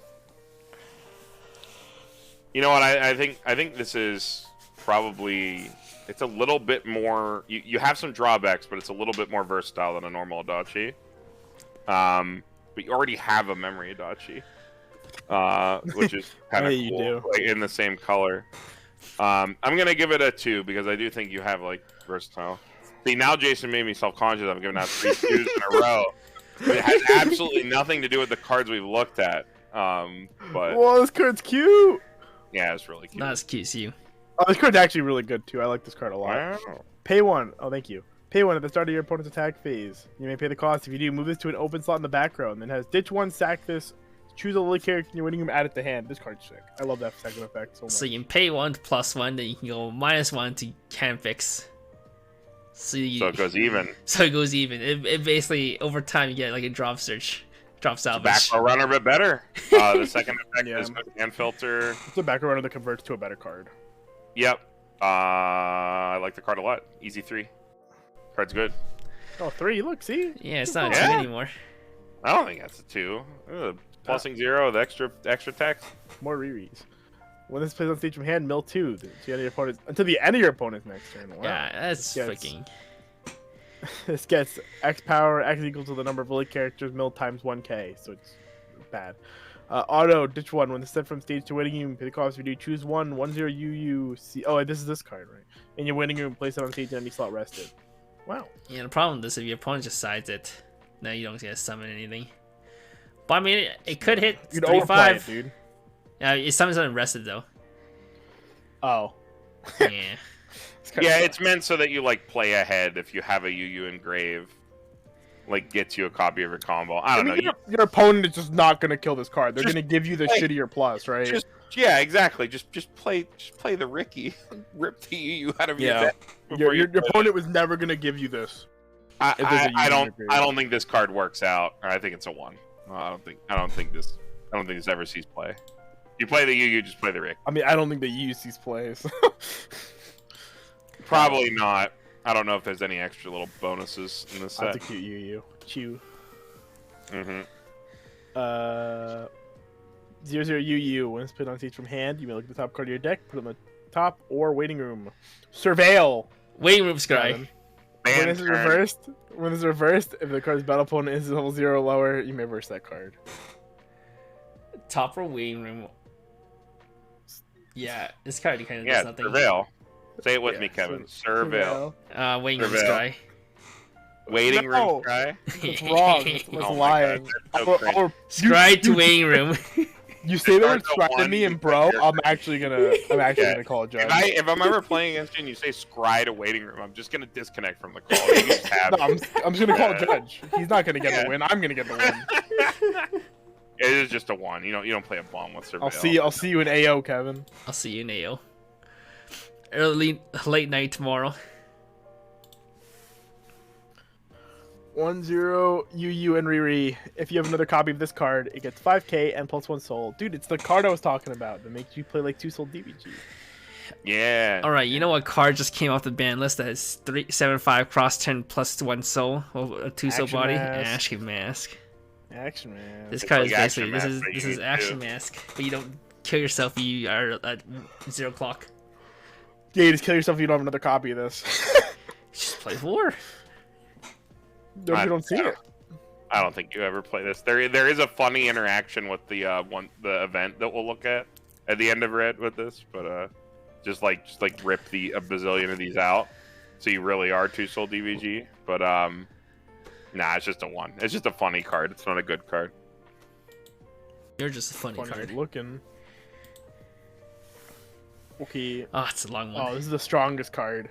You know what? I think this is probably it's a little bit more. You have some drawbacks, but it's a little bit more versatile than a normal Adachi. But you already have a memory Adachi, which is kind of Yeah, you cool, do. like, in the same color. I'm gonna give it a 2 because I do think you have like versatile. See, now Jason made me self-conscious. I'm giving out 3 2s in a row. It has absolutely nothing to do with the cards we've looked at. But Whoa, this card's cute. yeah, it's really cute. Not as cute as you. Oh, this card's actually really good too. I like this card a lot. Wow. Pay 1. Oh, thank you. Pay 1 at the start of your opponent's attack phase. You may pay the cost. If you do, move this to an open slot in the back row, and then has ditch 1, sack this, choose a lily character in your winning room, add it to hand. This card's sick. I love that second effect so much. So you can pay 1 +1, then you can go -1 to can fix. So it goes even. So it goes even. It basically over time you get like a drop search, drop salvage. Back row runner, but better. The second effect Yeah. is hand filter. It's a back row runner that converts to a better card. Yep. I like the card a lot. Easy 3. Card's good. Oh, 3. Look, see? Yeah, it's not a Yeah. 2 anymore. I don't think that's a 2. Plusing 0 with extra text. More rereads. When this plays on stage from hand, mill 2. Until the end of your opponent's next turn. Wow. Yeah, that's Yes. freaking. This gets X power, X equal to the number of lily characters milled times 1k, so it's bad. Auto, ditch 1. When the step from stage to waiting room, pay the cost. If you do, choose 1/10 UU. Oh, this is this card, right? In your waiting room, place it on stage in any slot rested. Wow. Yeah, the problem with this if your opponent just sides it, now you don't get to summon anything. But I mean, it could hit You'd overplay 3-5. it, dude. Yeah, it summons unrested though. Oh. Yeah. Yeah, it's meant so that you like play ahead if you have a UU engrave. Like gets you a copy of your combo. I don't know. Your opponent is just not gonna kill this card. They're Just gonna give you the play. shittier plus, right? Yeah, exactly. Just play the Ricky. Rip the UU out of your Yeah. deck. before Your you play it. opponent was never gonna give you this. if there's a I UU don't engrave. I don't think this card works out. Or I think it's a 1. I don't think this ever sees play. If you play the UU, just play the Rick. I mean, I don't think they use these plays. Probably not. I don't know if there's any extra little bonuses in this That's a set. cute UU. Chew. Mm-hmm. 0/0 UU. When it's put on stage from hand, you may look at the top card of your deck, put it on the top or waiting room. Surveil. Waiting room scry. Kevin. When this is reversed, if the card's battle opponent is level 0 or lower, you may reverse that card. Top row waiting room. Yeah, this card kind of Yeah, does nothing. Surveil. Say it with Yeah, me, Kevin. Surveil. Waiting room Surveil. scry. Waiting room Scry? It's wrong. It's Oh my lying. God, that's so cringe. Scry to waiting room. You say the word Scry's the scry to one me and you bro, put I'm actually gonna call a judge. If I'm ever playing against you and you say Scry to waiting room, I'm just gonna disconnect from the call. You just have No, I'm just gonna call a judge. He's not gonna get the win. I'm gonna get the win. It is just a 1. You don't play a bomb with surveil. I'll see you in AO, Kevin. I'll see you in AO. Late night tomorrow. 1-0 UU and Riri. If you have another copy of this card, it gets 5k and +1 soul. Dude, it's the card I was talking about that makes you play like 2 soul DBG. Yeah. All right, you know what card just came off the ban list that has 375 cross 10 +1 soul, a 2 soul Action body, Mask. Action Mask. Action man. This It's card like is basically Action Mask, but this you is do. Action Mask, but you don't kill yourself. You are at 0 o'clock. Yeah, you just kill yourself if you don't have another copy of this. Just play war. No, you don't see it. I don't think you ever play this. There is a funny interaction with the event that we'll look at the end of Red with this, but just like rip a bazillion of these out, so you really are 2 soul DVG. But nah, it's just a 1. It's just a funny card. It's not a good card. You're just a funny card. Looking. Okay. Oh, it's a long one. Oh, this is the strongest card.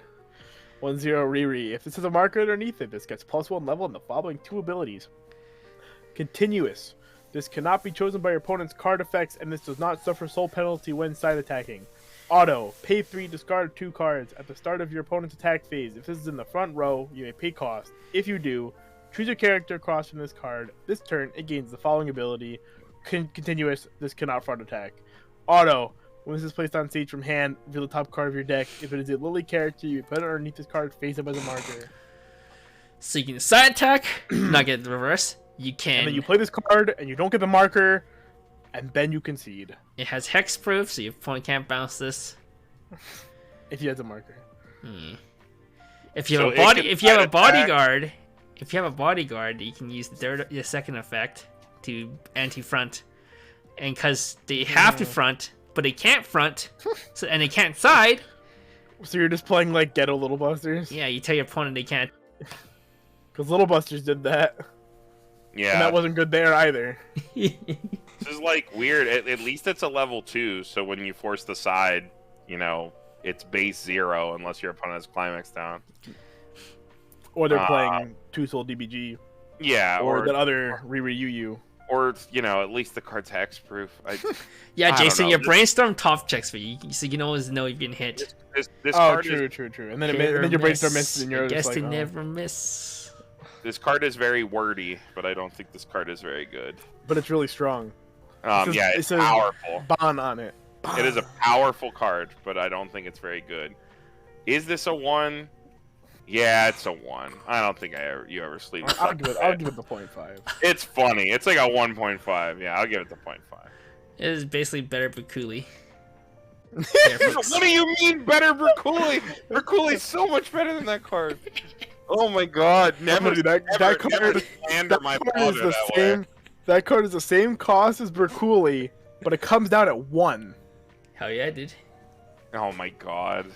1-0 Riri. If this is a marker underneath it, this gets +1 level in the following 2 abilities. Continuous. This cannot be chosen by your opponent's card effects, and this does not suffer soul penalty when side attacking. Auto. Pay 3, discard 2 cards at the start of your opponent's attack phase. If this is in the front row, you may pay cost. If you do, choose a character across from this card. This turn, it gains the following ability. Continuous. This cannot front attack. Auto. When this is placed on stage from hand, reveal the top card of your deck. If it is a Lily character, you put it underneath this card, face up as a marker. So you can side attack, not get the reverse. You can. And then you play this card, and you don't get the marker, and then you concede. It has hexproof, so your opponent can't bounce this. If he has a marker. If you have So a body, it can if you have a side attack. bodyguard, you can use the second effect to anti-front, and because they have to front, but they can't front, and they can't side. So you're just playing like Ghetto Little Busters? Yeah, you tell your opponent they can't. Because Little Busters did that. Yeah. And that wasn't good there either. This is like weird. At least it's a level 2, so when you force the side, it's base 0 unless your opponent has climax down. Or they're playing 2 soul DBG. Yeah, Or that other Riri UU. or at least the card's hexproof. Yeah, I don't Jason, know. your This- brainstorm top checks for you, so you always know you've been hit. This Oh, card true. And then, Hit or then your brainstorm miss. misses and you're I guess just they like, oh. never miss. this card is very wordy, but I don't think this card is very good. But it's really strong. Yeah, it it's says powerful. Bon on it. It is a powerful card, but I don't think it's very good. Is this a 1? Yeah, it's a 1. I don't think you ever sleep. with I'll that give it card. the 0.5. It's funny. It's like a 1.5. Yeah, I'll give it the 0.5. It is basically better Bukuli. What do you mean better Braculi? Braculi's so much better than that card. Oh my god. Never, That never, card- never slander my card father is the that same. way. That card is the same cost as Bercouli, but it comes down at 1. Hell yeah, dude. Oh my god.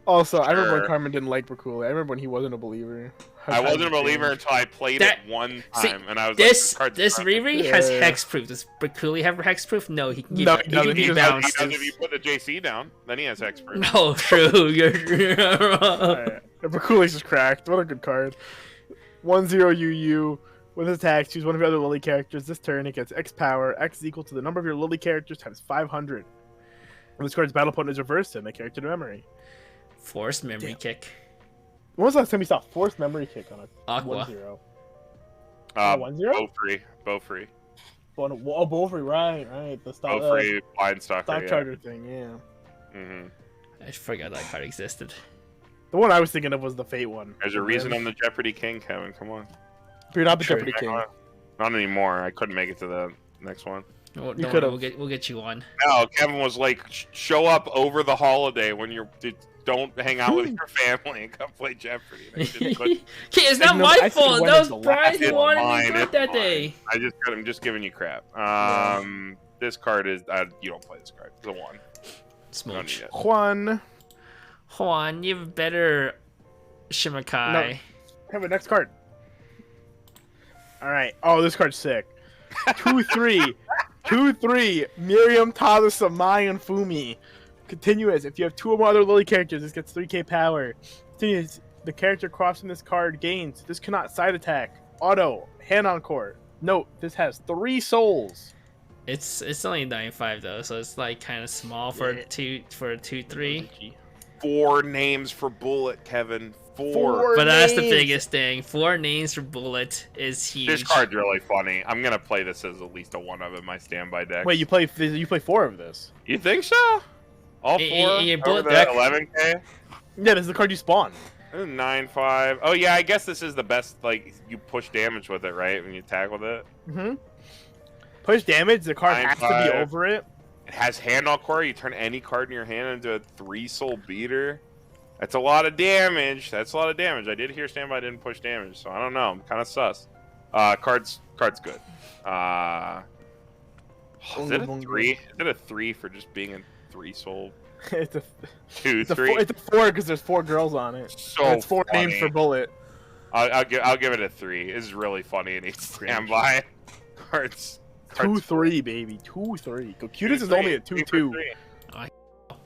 Also, I remember when Sure. Carmen didn't like Bercouli. I remember when he wasn't a believer. I wasn't a believer until I played That- it one see, time, and I was This like, this card's perfect. Riri has Yeah. hexproof. Does Braculi have hexproof? No, he can give No, he he can doesn't. be He just- He bounced. does if you put the JC down, then he has expert. No, true. You're wrong. Alright. Bercouli's just cracked. What a good card. 1-0 UU. With attacks, choose one of your other Lily characters. This turn, it gets X power. X is equal to the number of your Lily characters times 500. When this card's battle opponent is reversed, send that character to memory. Forced memory kick. When was the last time you saw forced memory kick on a Aqua. 1-0? 1-0? 1-0? Bow free. Oh, Bowfree, right. The stock, Bow free, blind stalker. stock Yeah. charger thing, yeah. hmm I forgot that card existed. The one I was thinking of was the Fate one. There's a reason I'm the Jeopardy King, Kevin. Come on. You're not the True. Jeopardy King. Not anymore. I couldn't make it to the next one. No, You don't worry, could've. we'll get you one. No, Kevin was like, show up over the holiday when don't hang out with your family and come play Jeopardy. And I just Okay, couldn't. it's not No, my I think fault. one That is was the Brian last who one. wanted Mine, me to do it it's that mine. day. I'm just giving you crap. This card is you don't play this card. It's a 1. Don't Smooch. need it. Juan. You have better Shimakai. Have a next card. All right. Oh, this card's sick. 2/3. 2/3. Miriam, Talisa, Mai, and Fumi. Continuous. If you have 2 or more other Lily characters, this gets 3k power. Continuous. The character crossing this card gains. This cannot side attack. Auto. Hand encore. Note, this has 3 souls. It's only 95 though, so it's like kind of small for Yeah. a 2/3. 4 names for Bullet, Kevin. 4. But that's the names. biggest thing. 4 names for Bullet is huge. This card's really funny. I'm gonna play this as at least a 1 of in my standby deck. Wait, you play 4 of this? You think so? All 4? In your Over Bullet that deck? 11k? Yeah, this is the card you spawn. 9/5. Oh yeah, I guess this is the best. Like you push damage with it, right? When you attack with it. Mm-hmm. Push damage. The card has to 9/5. be over it. It has hand encore. You turn any card in your hand into a 3-soul beater. That's a lot of damage. That's a lot of damage. I did hear standby didn't push damage, so I don't know. I'm kind of sus. Cards good. Is it a 3? Is it a 3 for just being a 3-soul? It's a 2, 3. It's a 4 because there's 4 girls on it. So And it's 4 funny. names for Bullet. I'll give it a 3. It's really funny and it's standby. Cards. 2/3, baby. 2/3. Cocutus is only at 2/2.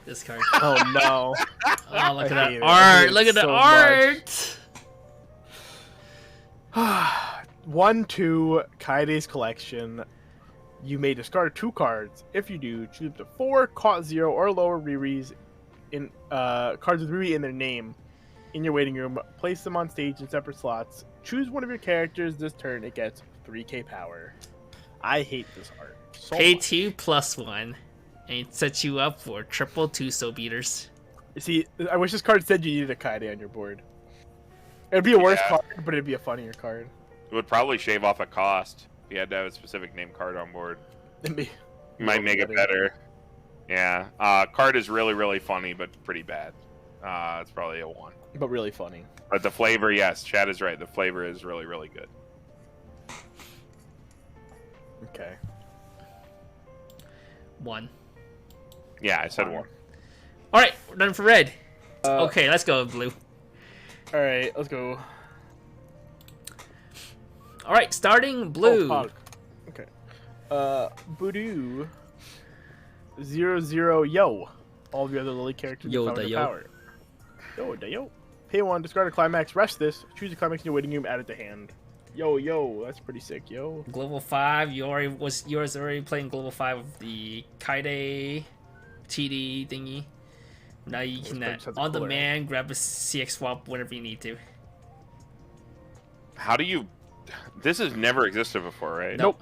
This card. Oh no. Oh, look at I hate that it. I hate art! it Look at the so art! 1/2 Kaide's collection. You may discard 2 cards. If you do, choose up to 4 caught 0 or lower Riris in cards with Riri in their name in your waiting room. Place them on stage in separate slots. Choose one of your characters this turn. It gets 3k power. I hate this art. So Pay much. 2 plus 1, and it sets you up for triple 2-soul beaters. You see, I wish this card said you needed a Kaide on your board. It'd be a worse Yeah. card, but it'd be a funnier card. It would probably shave off a cost if you had to have a specific name card on board. It'd be Might make it better. Yeah. Card is really, really funny, but pretty bad. It's probably a 1. but really funny. But the flavor, yes, Chad is right. The flavor is really, really good. Okay. 1. Yeah, I said 1. Alright, we're done for red. Uh, Okay, let's go with blue. All right, let's go. Alright, starting blue. Oh, fuck. Okay. Voodoo. 0/0 yo. All of your other Lily characters Yo with da yo. power. Yo da yo. Pay 1, discard a climax, rest this. Choose a climax in your waiting room, add it to hand. Yo, that's pretty sick, yo. Global 5, yours already playing Global 5 of the Kaide TD thingy. Now you can card just has a on cooler. demand grab a CX swap whenever you need to. How do you... This has never existed before, right? Nope.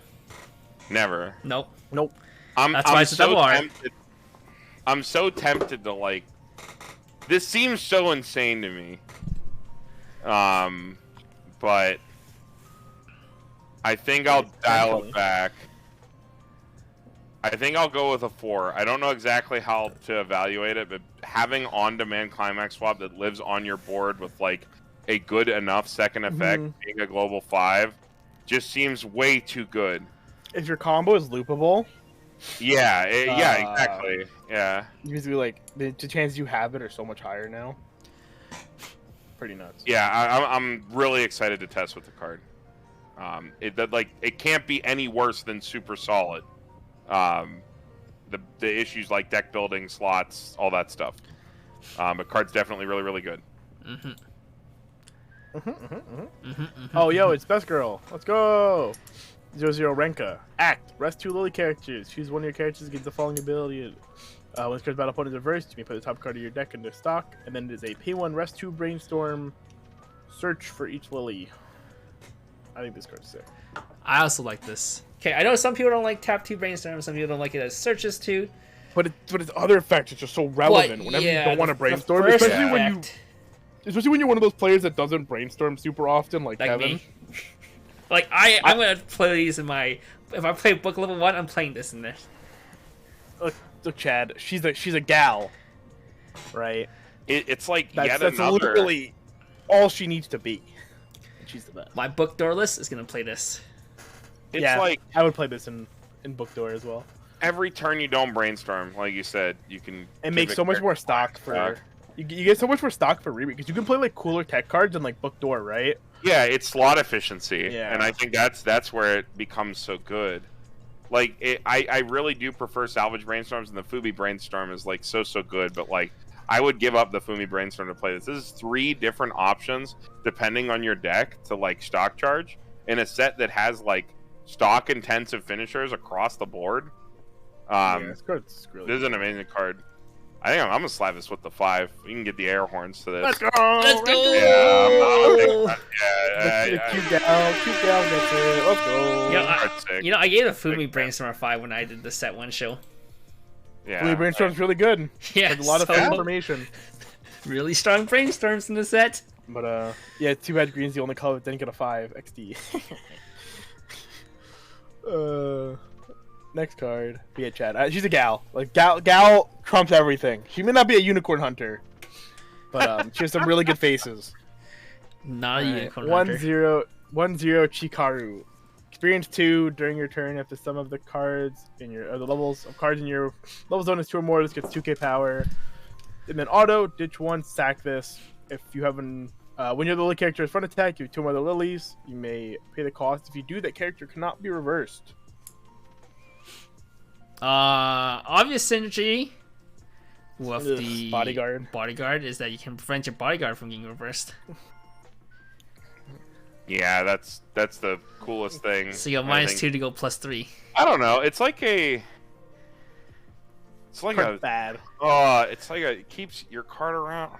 Never. Nope. Nope. That's why it's a double art. I'm so tempted to, like... This seems so insane to me. But... I think I'll dial it back. I think I'll go with a 4. I don't know exactly how to evaluate it, but having on-demand climax swap that lives on your board with like a good enough second effect, being a global 5, just seems way too good. If your combo is loopable, Yeah, exactly. Yeah, usually like the chances you have it are so much higher now. Pretty nuts. yeah. I'm really excited to test with the card. It can't be any worse than super solid. The issues like deck building, slots, all that stuff. But card's definitely really, really good. Oh, yo, it's Best Girl. Let's go. 0/0 Renka. Act. Rest 2 Lily characters. Choose one of your characters against the following ability. When this card's battle opponent is reversed, you may put the top card of your deck into stock. And then it is a pay 1, rest 2 brainstorm. Search for each Lily. I think this card's sick. I also like this. Okay, I know some people don't like tap 2 brainstorm, some people don't like it as searches 2. But its other effects are just so relevant whenever you don't want to brainstorm, especially when you're one of those players that doesn't brainstorm super often, like Kevin. Me. Like I'm gonna play these in my. If I play book level 1, I'm playing this in there. Look, Chad, she's a gal, right? It's like That's another. literally all she needs to be. And she's the best. My book door list is gonna play this. It's yeah, like I would play this in Book Door as well. every turn you don't brainstorm, like you said, you can. It makes so much more stock for You get so much more stock for Riri because you can play like cooler tech cards and like Book Door, right? Yeah, it's slot efficiency, Yeah. and I think that's where it becomes so good. Like, I really do prefer Salvage Brainstorms, and the Fubi Brainstorm is like so good. But like, I would give up the Fubi Brainstorm to play this. This is 3 different options depending on your deck to like stock charge in a set that has like stock intensive finishers across the board. This card's really This is an amazing card. I think I'm gonna slap this with the 5. You can get the air horns to this. Let's go! Let's go! Yeah, Cute down, that's it. Let's go. Yeah, I gave the Fumi Brainstorm a 5 when I did the set 1 show. yeah. Fumi Brainstorm's really good. Yeah, There's a lot of so- information. Really strong brainstorms in the set. But yeah, too bad green's the only color that didn't get a 5 XD. Next card. Yeah, Chad. She's a gal. Like gal trumps everything. She may not be a unicorn hunter, but she has some really good faces. Not a unicorn 1-0 Chikaru. Experience 2 during your turn. If the sum of the cards in your the levels of cards in your level zone is 2 or more, this gets 2k power. And then auto ditch 1, sack this. If you have an when your lily character is front attack, you have 2 more lilies. You may pay the cost. If you do, that character cannot be reversed. Obvious synergy with the bodyguard is that you can prevent your bodyguard from getting reversed. Yeah, that's the coolest thing. So you got -2 to go +3. I don't know. It's like a bad. It's like it keeps your card around.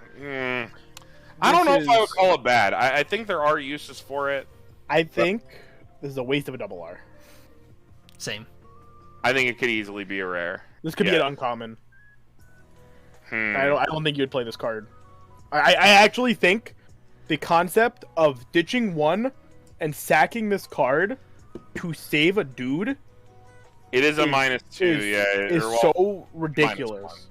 I don't know if I would call it bad. I think there are uses for it. I think this is a waste of a double R. Same. I think it could easily be a rare. This could be an uncommon. I don't think you'd play this card. I actually think the concept of ditching 1 and sacking this card to save a dude. It is a -2. Is so ridiculous.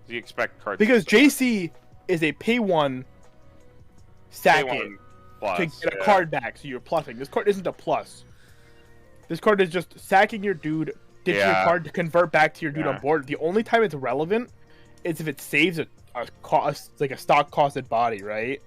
You expect cards because JC is a pay 1 sack pay it 1 plus, to get a card back, so you're plussing. This card isn't a plus. This card is just sacking your dude, ditching your card to convert back to your dude on board. The only time it's relevant is if it saves a cost, like a stock costed body, right?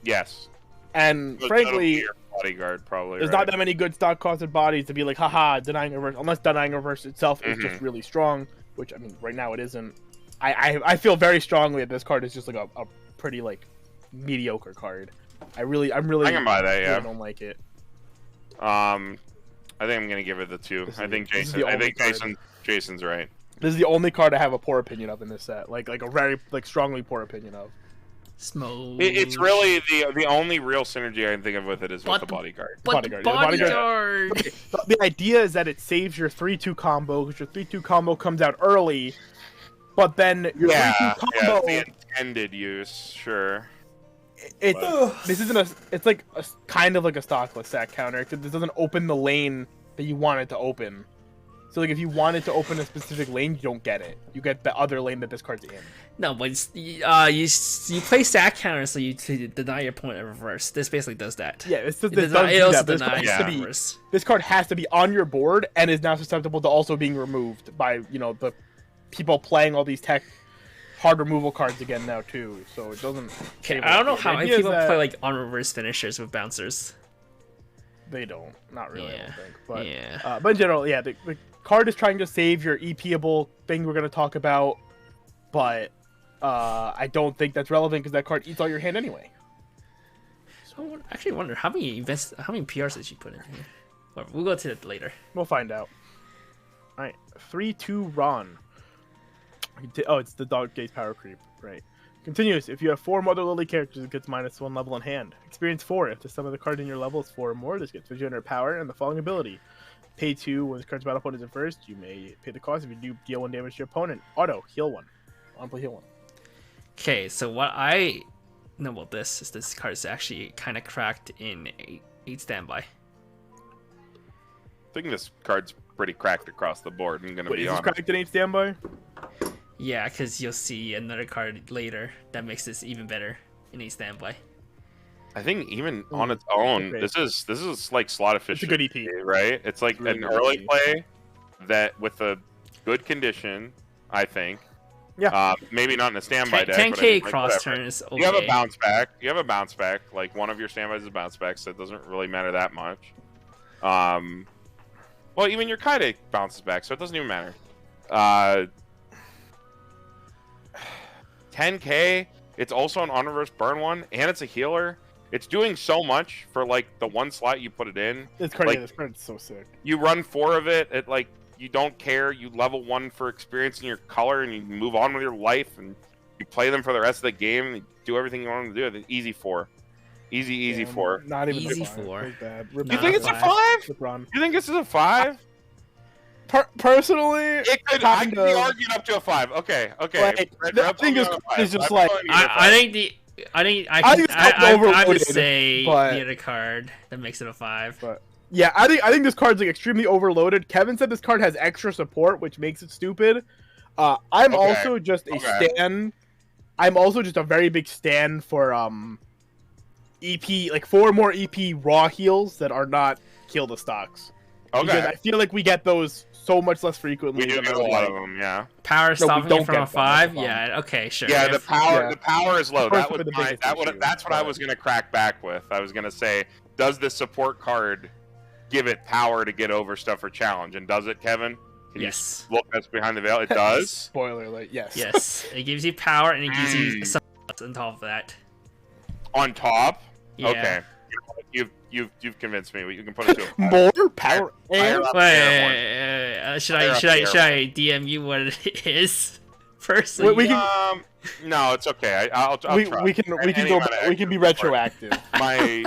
Yes. And So frankly, your bodyguard probably. there's not that many good stock costed bodies to be like, haha, denying reverse. Unless denying reverse itself is just really strong, which I mean, right now it isn't. I feel very strongly that this card is just like a pretty like mediocre card. I can buy that. Yeah, I don't like it. I think I'm gonna give it the 2. I think Jason's right. This is the only card I have a poor opinion of in this set. Like a very strongly poor opinion of. Smoke. It's really the only real synergy I can think of with it is with the bodyguard. The idea is that it saves your 3-2 combo because your 3-2 combo comes out early, but then your 3-2 combo. It's the intended use, sure. This isn't it's like a kind of like a stockless sack counter, except this doesn't open the lane that you want it to open. So like if you wanted to open a specific lane, you don't get it. You get the other lane that this card's in. No, but it's, you play sack counter so you to deny your opponent a reverse. This basically does that. Yeah, it also denies reverse. This card has to be on your board and is now susceptible to also being removed by the people playing all these hard removal cards again now too. So it doesn't. Okay, I don't know how many people play like on reverse finishers with bouncers. They don't. Not really. Yeah. I don't think. But in general, yeah, the card is trying to save your EP-able thing we're going to talk about, but I don't think that's relevant because that card eats all your hand anyway. So I actually wonder how many PRs did she put in here? Well, we'll go to that later. We'll find out. All right, 3-2 Ron. Oh, it's the dog gaze power creep, right? Continues. If you have 4 Mother Lily characters, it gets -1 level in hand. Experience 4. If the sum of the cards in your level is 4 or more, this gets 200 power and the following ability. Pay 2 when this card's battle opponent is at first. You may pay the cost if you do deal 1 damage to your opponent. Auto heal 1. On play heal 1. Okay, so what I know about this is this card is actually kind of cracked in 8 standby. I think this card's pretty cracked across the board. I'm gonna be honest. Is this cracked in 8 standby? Yeah, because you'll see another card later that makes this even better in 8 standby. I think even on its own, this is like slot efficient. It's a good EP, right? It's like an early play that with a good condition, I think, Yeah. Maybe not in a standby deck. 10k but I mean, like, cross whatever. turn is okay. You have a bounce back. You have a bounce back. Like one of your standbys is a bounce back, so it doesn't really matter that much. Well, even your Kaide bounces back, so it doesn't even matter. 10k. It's also an on-reverse burn one, and it's a healer. It's doing so much for like the one slot you put it in. It's crazy. Like, This card's so sick. You run 4 of it. It like you don't care. You level 1 for experience in your color, and you move on with your life, and you play them for the rest of the game. And you do everything you want them to do. It's easy 4. Easy 4. Not even Easy a 5. 4. Like that. You think it's a 5? Run. You think this is a 5? Personally, It could. I could be arguing up to a 5. Okay. Like, I think it's just like I think I would say but- the other card that makes it a 5. But yeah, I think this card's like extremely overloaded. Kevin said this card has extra support, which makes it stupid. I'm also just a stan. I'm also just a very big stan for EP, like 4 more EP raw heals that are not kill the stocks. Okay. Because I feel like we get those so much less frequently. We do get a lot of them, yeah. Power stopping don't it from get a them, 5? that's the Yeah, okay, sure. Yeah, If- the power is low. Power's That was the biggest issue, that's what I was gonna crack back with. I was gonna say, does the support card give it power to get over stuff for challenge? And does it, Kevin? Can Yes. you look us behind the veil? It does. Spoiler alert, yes. Yes. It gives you power and it gives you something else on top of that. On top. Yeah. Okay. You've convinced me. You can put it to a 5. More power Higher and up. Should I DM you what it is first? Wait, we can- No, it's okay. I'll we try. can go Any back, amount of we can be extra retroactive. my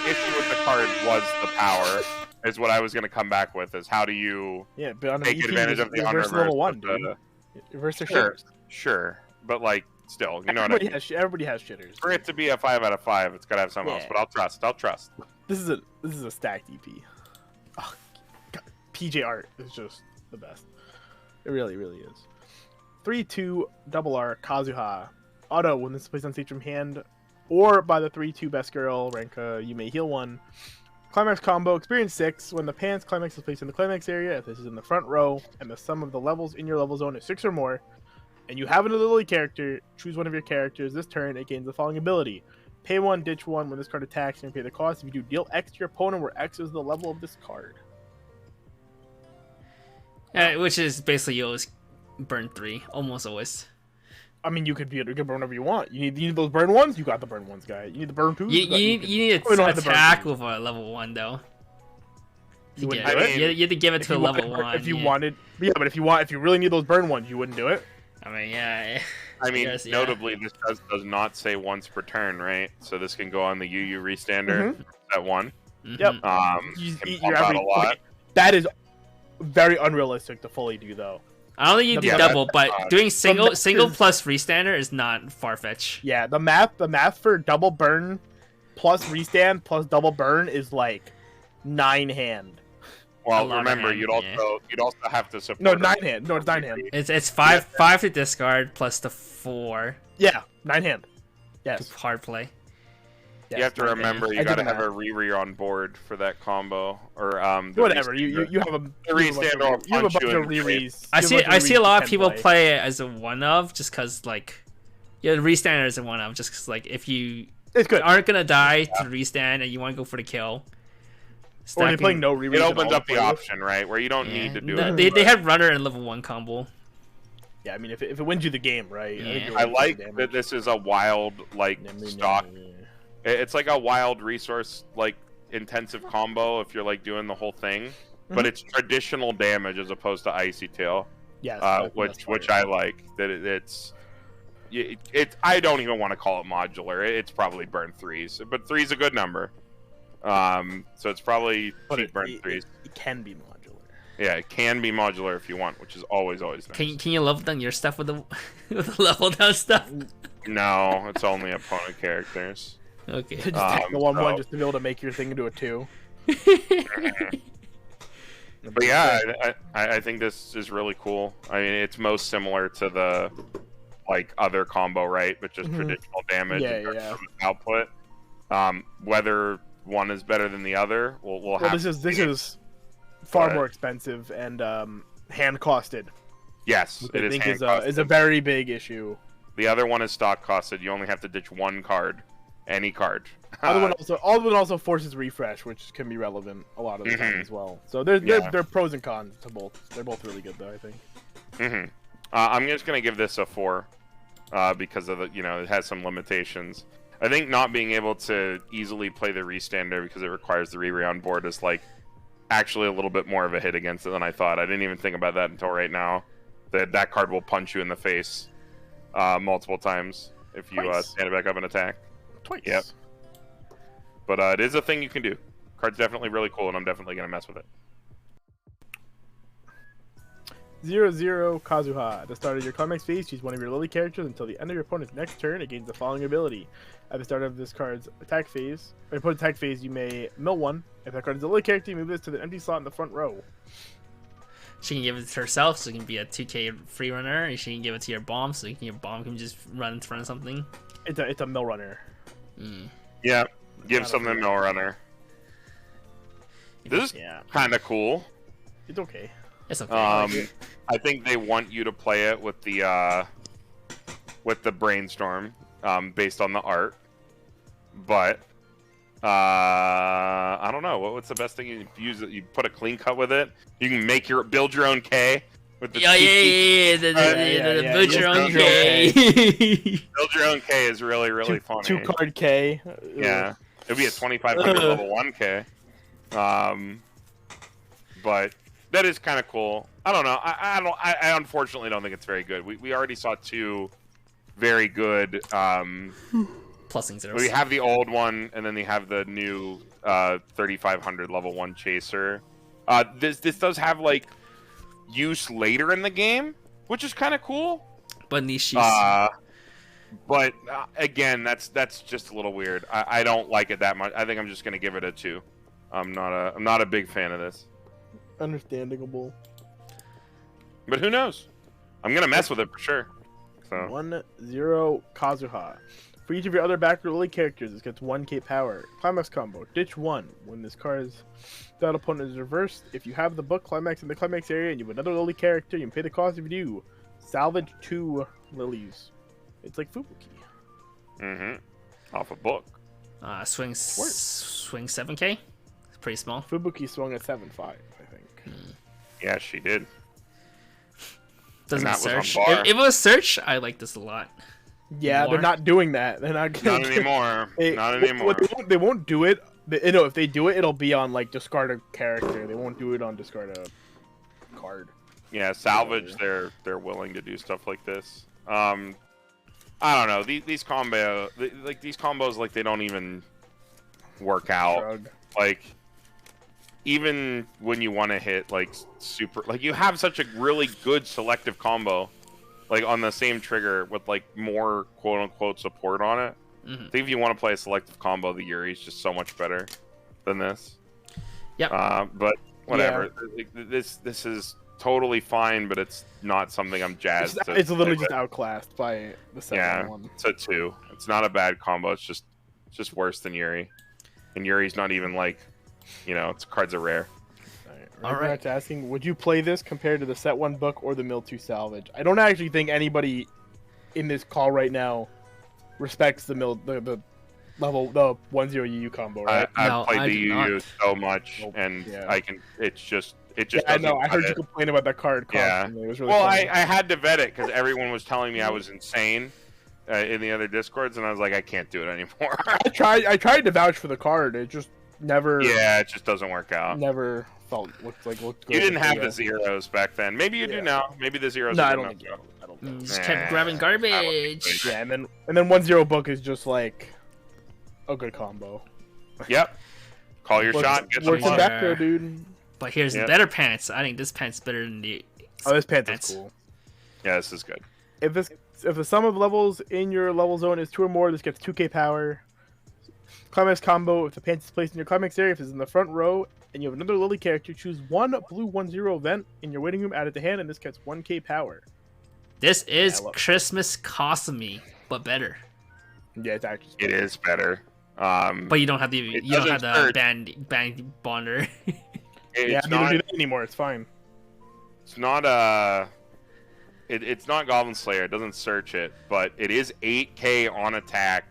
issue with the card was the power. Is what I was going to come back with. Is how do you Yeah, but on an take EP, advantage of the reverse on-reverse level 1, with the- dude. Reverse their Sure, shit. sure, but like still, you know what I mean. Everybody has shitters. For it to be a 5 out of 5, it's got to have something else. Yeah. But I'll trust. This is a stacked EP. Oh, God. PJ art is just the best. It really is. 3/2 double R Kazuha. Auto when this is placed on stage from hand or by the 3/2 best girl Renka, you may heal 1. Climax combo, experience 6. When the Pan's climax is placed in the climax area, if this is in the front row and the sum of the levels in your level zone is 6 or more, and you have another Lily character, choose one of your characters. This turn, it gains the following ability. Pay 1, ditch 1 when this card attacks, and pay the cost. If you do, deal X to your opponent, where X is the level of this card. Which is basically you always burn 3, almost always. I mean, you could burn whatever you want. You need those burn ones. You got the burn ones, guy. You need the burn 2s. You need Oh, we don't to have the burn attack twos. with a level 1 though. You wouldn't Yeah, do it? you have to give it If to a you level wanted- 1. If you yeah. wanted, but if you really need those burn ones, you wouldn't do it. I mean, yeah. I mean, Yes, yeah. notably, this does not say once per turn, right? So this can go on the UU restander at 1. Mhm. Yep. Can You're pump out a lot. okay, that is very unrealistic to fully do, though. I don't think you do Yeah, double, that's but odd. doing single math is- plus restander is not far fetched. Yeah, the math for double burn plus restand plus double burn is like 9 hand. A Well, lot of remember, hand, you'd also have to support. No, her. 9 hand. No, it's 9 hand. It's five to discard plus the 4 Yeah, 9 hand. to Yes. hard play. yes, You have to 9 hand. remember, I you give got to it have that. a Riri on board for that combo, or the Whatever. restander. You have a restand or you have a punch bunch you of in the rereads. I You have see bunch I see a rereads lot you of can people play. play it as a one of just because like yeah, the restander is a one of just because like if you It's good. aren't gonna die to restand and you want to go for the kill. Or you're playing no rereads. It at opens all up the to play with. option, right, where you don't need to do No, it. they had runner and level 1 combo. Yeah, I mean, if it wins you the game, right? Yeah. think you'll I win like the damage. that this is a wild stock. It's like a wild resource intensive combo if you're doing the whole thing, but it's traditional damage as opposed to icy tail, Yes, that's which fire. I like. That it's I don't even want to call it modular. It's probably burn 3s, but 3's a good number. So it's probably But cheap burn 3s. It can be modular. Yeah, it can be modular if you want, which is always nice. Can you level down your stuff with the with the level down stuff? No, it's only opponent characters. Okay. Just take the 1/1 so- just to be able to make your thing into a 2. But yeah, I think this is really cool. I mean, it's most similar to the other combo, right? But just traditional damage Yeah, in terms yeah. of output. Whether one is better than the other, we'll Well, have. this is far But- more expensive and hand costed Yes, which it I is think hand is a costed. very big issue. The other one is stock costed. You only have to ditch one card, any card. Other one also forces refresh, which can be relevant a lot of the time as well. So there are pros and cons to both. They're both really good though, I think. I'm just gonna give this a 4 because of the it has some limitations. I think not being able to easily play the restander because it requires the re-round board is like actually a little bit more of a hit against it than I thought. I didn't even think about that until right now. That card will punch you in the face multiple times if you stand it back up and attack. Twice. Yep. But it is a thing you can do. Card's definitely really cool, and I'm definitely gonna mess with it. 0-0 Kazuha. At the start of your climax phase, choose one of your Lily characters until the end of your opponent's next turn. It gains the following ability. At the start of this card's attack phase, or opponent's attack phase, you may mill one. If that card is a Lily character, you move this to the empty slot in the front row. She can give it to herself, so it can be a 2k free runner, and she can give it to your bomb, so your bomb can just run in front of something. It's a mill runner. Yeah, give something mill runner. This is kind of cool. It's okay. It's okay. I think they want you to play it with the brainstorm, based on the art. But I don't know. What's the best thing you use? You put a clean cut with it. You can build your own K with the build your own K. Build your own K is really funny. 2-card K. Yeah, it'd be a 2500 level 1K. But that is kind of cool. I don't know. I unfortunately don't think it's very good. We already saw 2 very good Plusing zeros. we have the old one, and then they have the new 3500 level 1 chaser. This does have like use later in the game, which is kind of cool. But niche. But again, that's just a little weird. I don't like it that much. I think I'm just gonna give it a 2. I'm not a big fan of this. Understandable. But who knows? I'm gonna mess with it for sure. So 1-0 Kazuha. For each of your other back row Lily characters, this gets 1k power. Climax combo. Ditch 1. When this card's that opponent is reversed, if you have the book Climax in the Climax area and you have another Lily character, you can pay the cost if you do. Salvage 2 Lilies. It's like Fubuki. Off a book. Swing 7k. It's pretty small. Fubuki swung at 7.5, I think. Yeah, she did. Doesn't search. If it was search, I like this a lot. Yeah, they're not doing that. They're not. Not anymore. Not anymore. They won't do it. If they do it, it'll be on like discard a character. They won't do it on discard a card. Yeah, salvage. They're willing to do stuff like this. I don't know. These combos like they don't even work out. Shrug. Like even when you want to hit like super, like you have such a really good selective combo. Like on the same trigger with like more quote unquote support on it. I think if you want to play a selective combo, the Yuri is just so much better than this. Yep. But whatever. Yeah. This is totally fine, but it's not something I'm jazzed. It's literally just outclassed by the second one. It's a 2. It's not a bad combo. It's just worse than Yuri. And Yuri's not even like, its cards are rare. All right. Asking, would you play this compared to the set 1 book or the mill 2 salvage? I don't actually think anybody in this call right now respects the level 1-0 UU combo. Right? I've played the UU so much, and I can. It just. I know. I heard you complain about that card constantly. Yeah. It was really well, funny. I had to vet it because everyone was telling me I was insane in the other discords, and I was like, I can't do it anymore. I tried to vouch for the card. It just never. Yeah, it just doesn't work out. Never looked good. You didn't have the zeros back then. Maybe you do now. Maybe the zeros. No, I don't think so. Just kept grabbing garbage. Yeah, and then 1-0 book is just like a good combo. Yep. Call your shot. Get some works in luck. back row, dude. But here's the better pants. I think this pant's better than the. Oh, this pants is cool. Yeah, this is good. If the sum of levels in your level zone is 2 or more, this gets 2k power. Climax combo. If the pants is placed in your climax area, if it's in the front row, and you have another Lily character, choose 1 blue 1-0 event in your waiting room, add it to hand, and this gets 1k power. This is Christmas Cosme, but better. Yeah, it's actually. It is better. But you don't have the band bonder. Yeah, I don't do that anymore. It's fine. It's not it's not Goblin Slayer. It doesn't search it, but it is 8K on attack,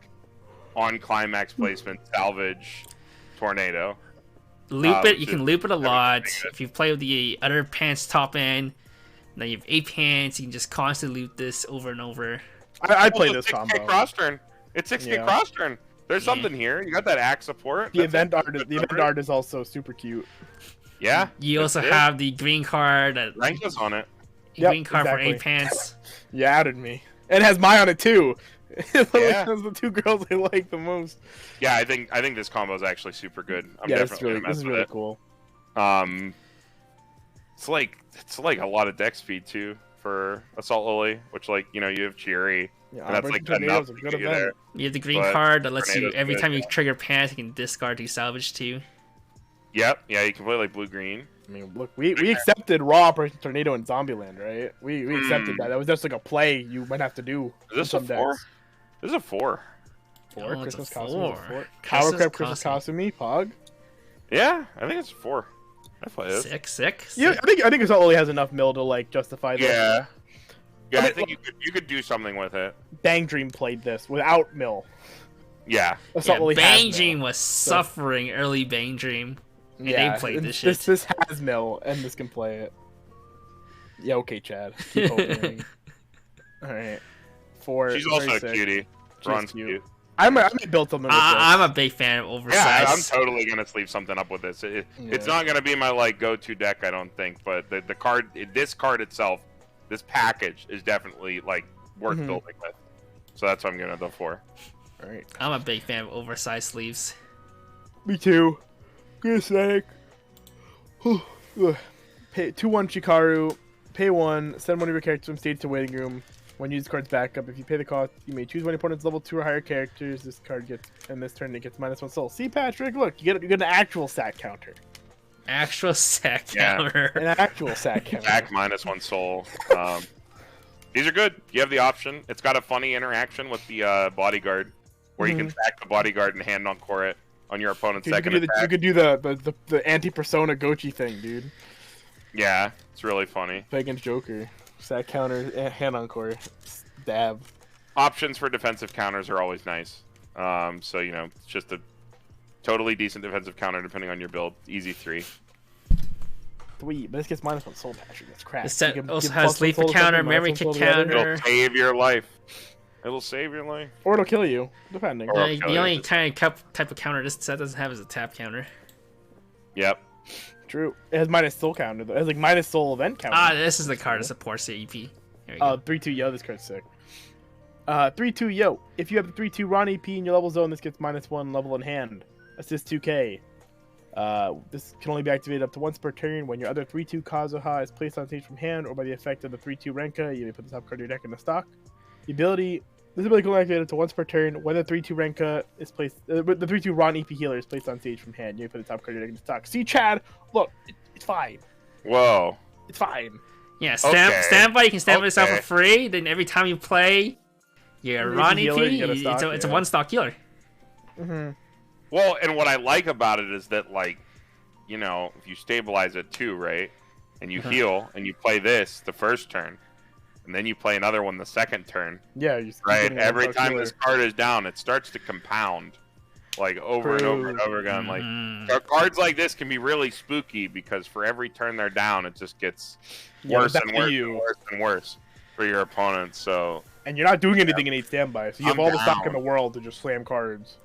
on climax placement, salvage, tornado. Loop it. You can loop it a lot. If you play with the other pants top end, then you have 8 pants. You can just constantly loop this over and over. I play this 6K combo. cross turn. It's 6K cross turn. There's something here. You got that axe support. The event art is also super cute. Yeah. You also have the green card. Ranka's on it. Green card for 8 pants. You outed me. It has Mai on it too. Yeah. Those are the 2 girls I like the most. Yeah, I think this combo is actually super good. I'm yeah, definitely this is really cool. It's like a lot of deck speed too for Assault Lily, which like you have Cheery. Yeah, and that's like enough to get you there. You have the green But card that lets you every good, time you trigger pants, you can discard to salvage too. Yep, yeah, you can play like blue-green. I mean, look, we accepted Raw Operation Tornado in Zombieland, right? We accepted that. That was just like a play you might have to do. Is this a 4? This is a 4. 4? Oh, Christmas it's a costume. 4. Power Crab Christmas costume. Pog. Yeah, I think it's a 4. I play it. Sick. Yeah, I think Assault Lily has enough mill to like justify that. Yeah. Yeah, I I mean, think you could do something with it. Bang Dream played this without mill. Yeah. Assault Lily has Bang mill. Dream was suffering early Bang Dream. And they played this shit. This has mill, and this can play it. Yeah, okay, Chad. Keep opening. Alright. 4. She's also a cutie. Ron's cute. cute. I might build something with this. I'm a big fan of oversized. Yeah, I'm totally gonna sleeve something up with this. It's not gonna be my like go-to deck, I don't think. But the card, this card itself, this package is definitely like worth building with. So that's what I'm gonna go for. All right. I'm a big fan of oversized sleeves. Me too. Good sec. Pay 2/1 Chikaru. Pay 1. Send one of your characters from stage to waiting room. When you use card's backup, if you pay the cost, you may choose one of your opponent's level 2 or higher characters. This card gets, and this turn it gets -1 soul. See, Patrick, look, you get an actual stat counter. Actual sack counter. An actual stat counter. Back -1 soul. These are good. You have the option. It's got a funny interaction with the bodyguard, where you can back the bodyguard and hand encore it on your opponent's Dude, second you attack. could do the anti-persona Gochi thing, dude. Yeah, it's really funny. Play against Joker. Stat counter, hand encore, dab. Options for defensive counters are always nice. So it's just a totally decent defensive counter depending on your build. Easy 3. 3, but this gets -1 soul, Patrick. That's crap. The set You can also give has +1 leap soul to counter, something, memory -1 soul kick to the other. counter. It'll save your life. It'll save your life. Or it'll kill you, depending. Or- The only kind of type of counter this set doesn't have is a tap counter. Yep. True. It has minus soul counter though. It has like minus soul event counter. This is the card that supports the EP. There we go. 3/2 yo, this card's sick. 3/2 yo. If you have the 3/2 Ron EP in your level zone, this gets -1 level in hand. Assist 2k. This can only be activated up to once per turn when your other 3/2 Kazuha is placed on stage from hand or by the effect of the 3/2 Renka. You may put the top card of your deck in the stock. This ability can only activate up to once per turn when the 3/2 Renka is placed. The 3/2 Ron EP healer is placed on stage from hand. You may put the top card of your deck in the stock. See, Chad, look, it's fine. Whoa. It's fine. Yeah, Okay. standby. You can stand by yourself Okay. for free. Then every time you play your Ron EP, healer, you get a stock, it's a yeah. 1-stock healer. Well, and what I like about it is that, like, if you stabilize it too, right, and you heal, and you play this the first turn, and then you play another one the second turn, Yeah, you right? Every time this card is down, it starts to compound, like, over and over and over again. Like, cards like this can be really spooky because for every turn they're down, it just gets worse and worse and worse and worse for your opponent. So, and you're not doing anything in 8 standby, so you have I'm all the stock down. in the world to just slam cards.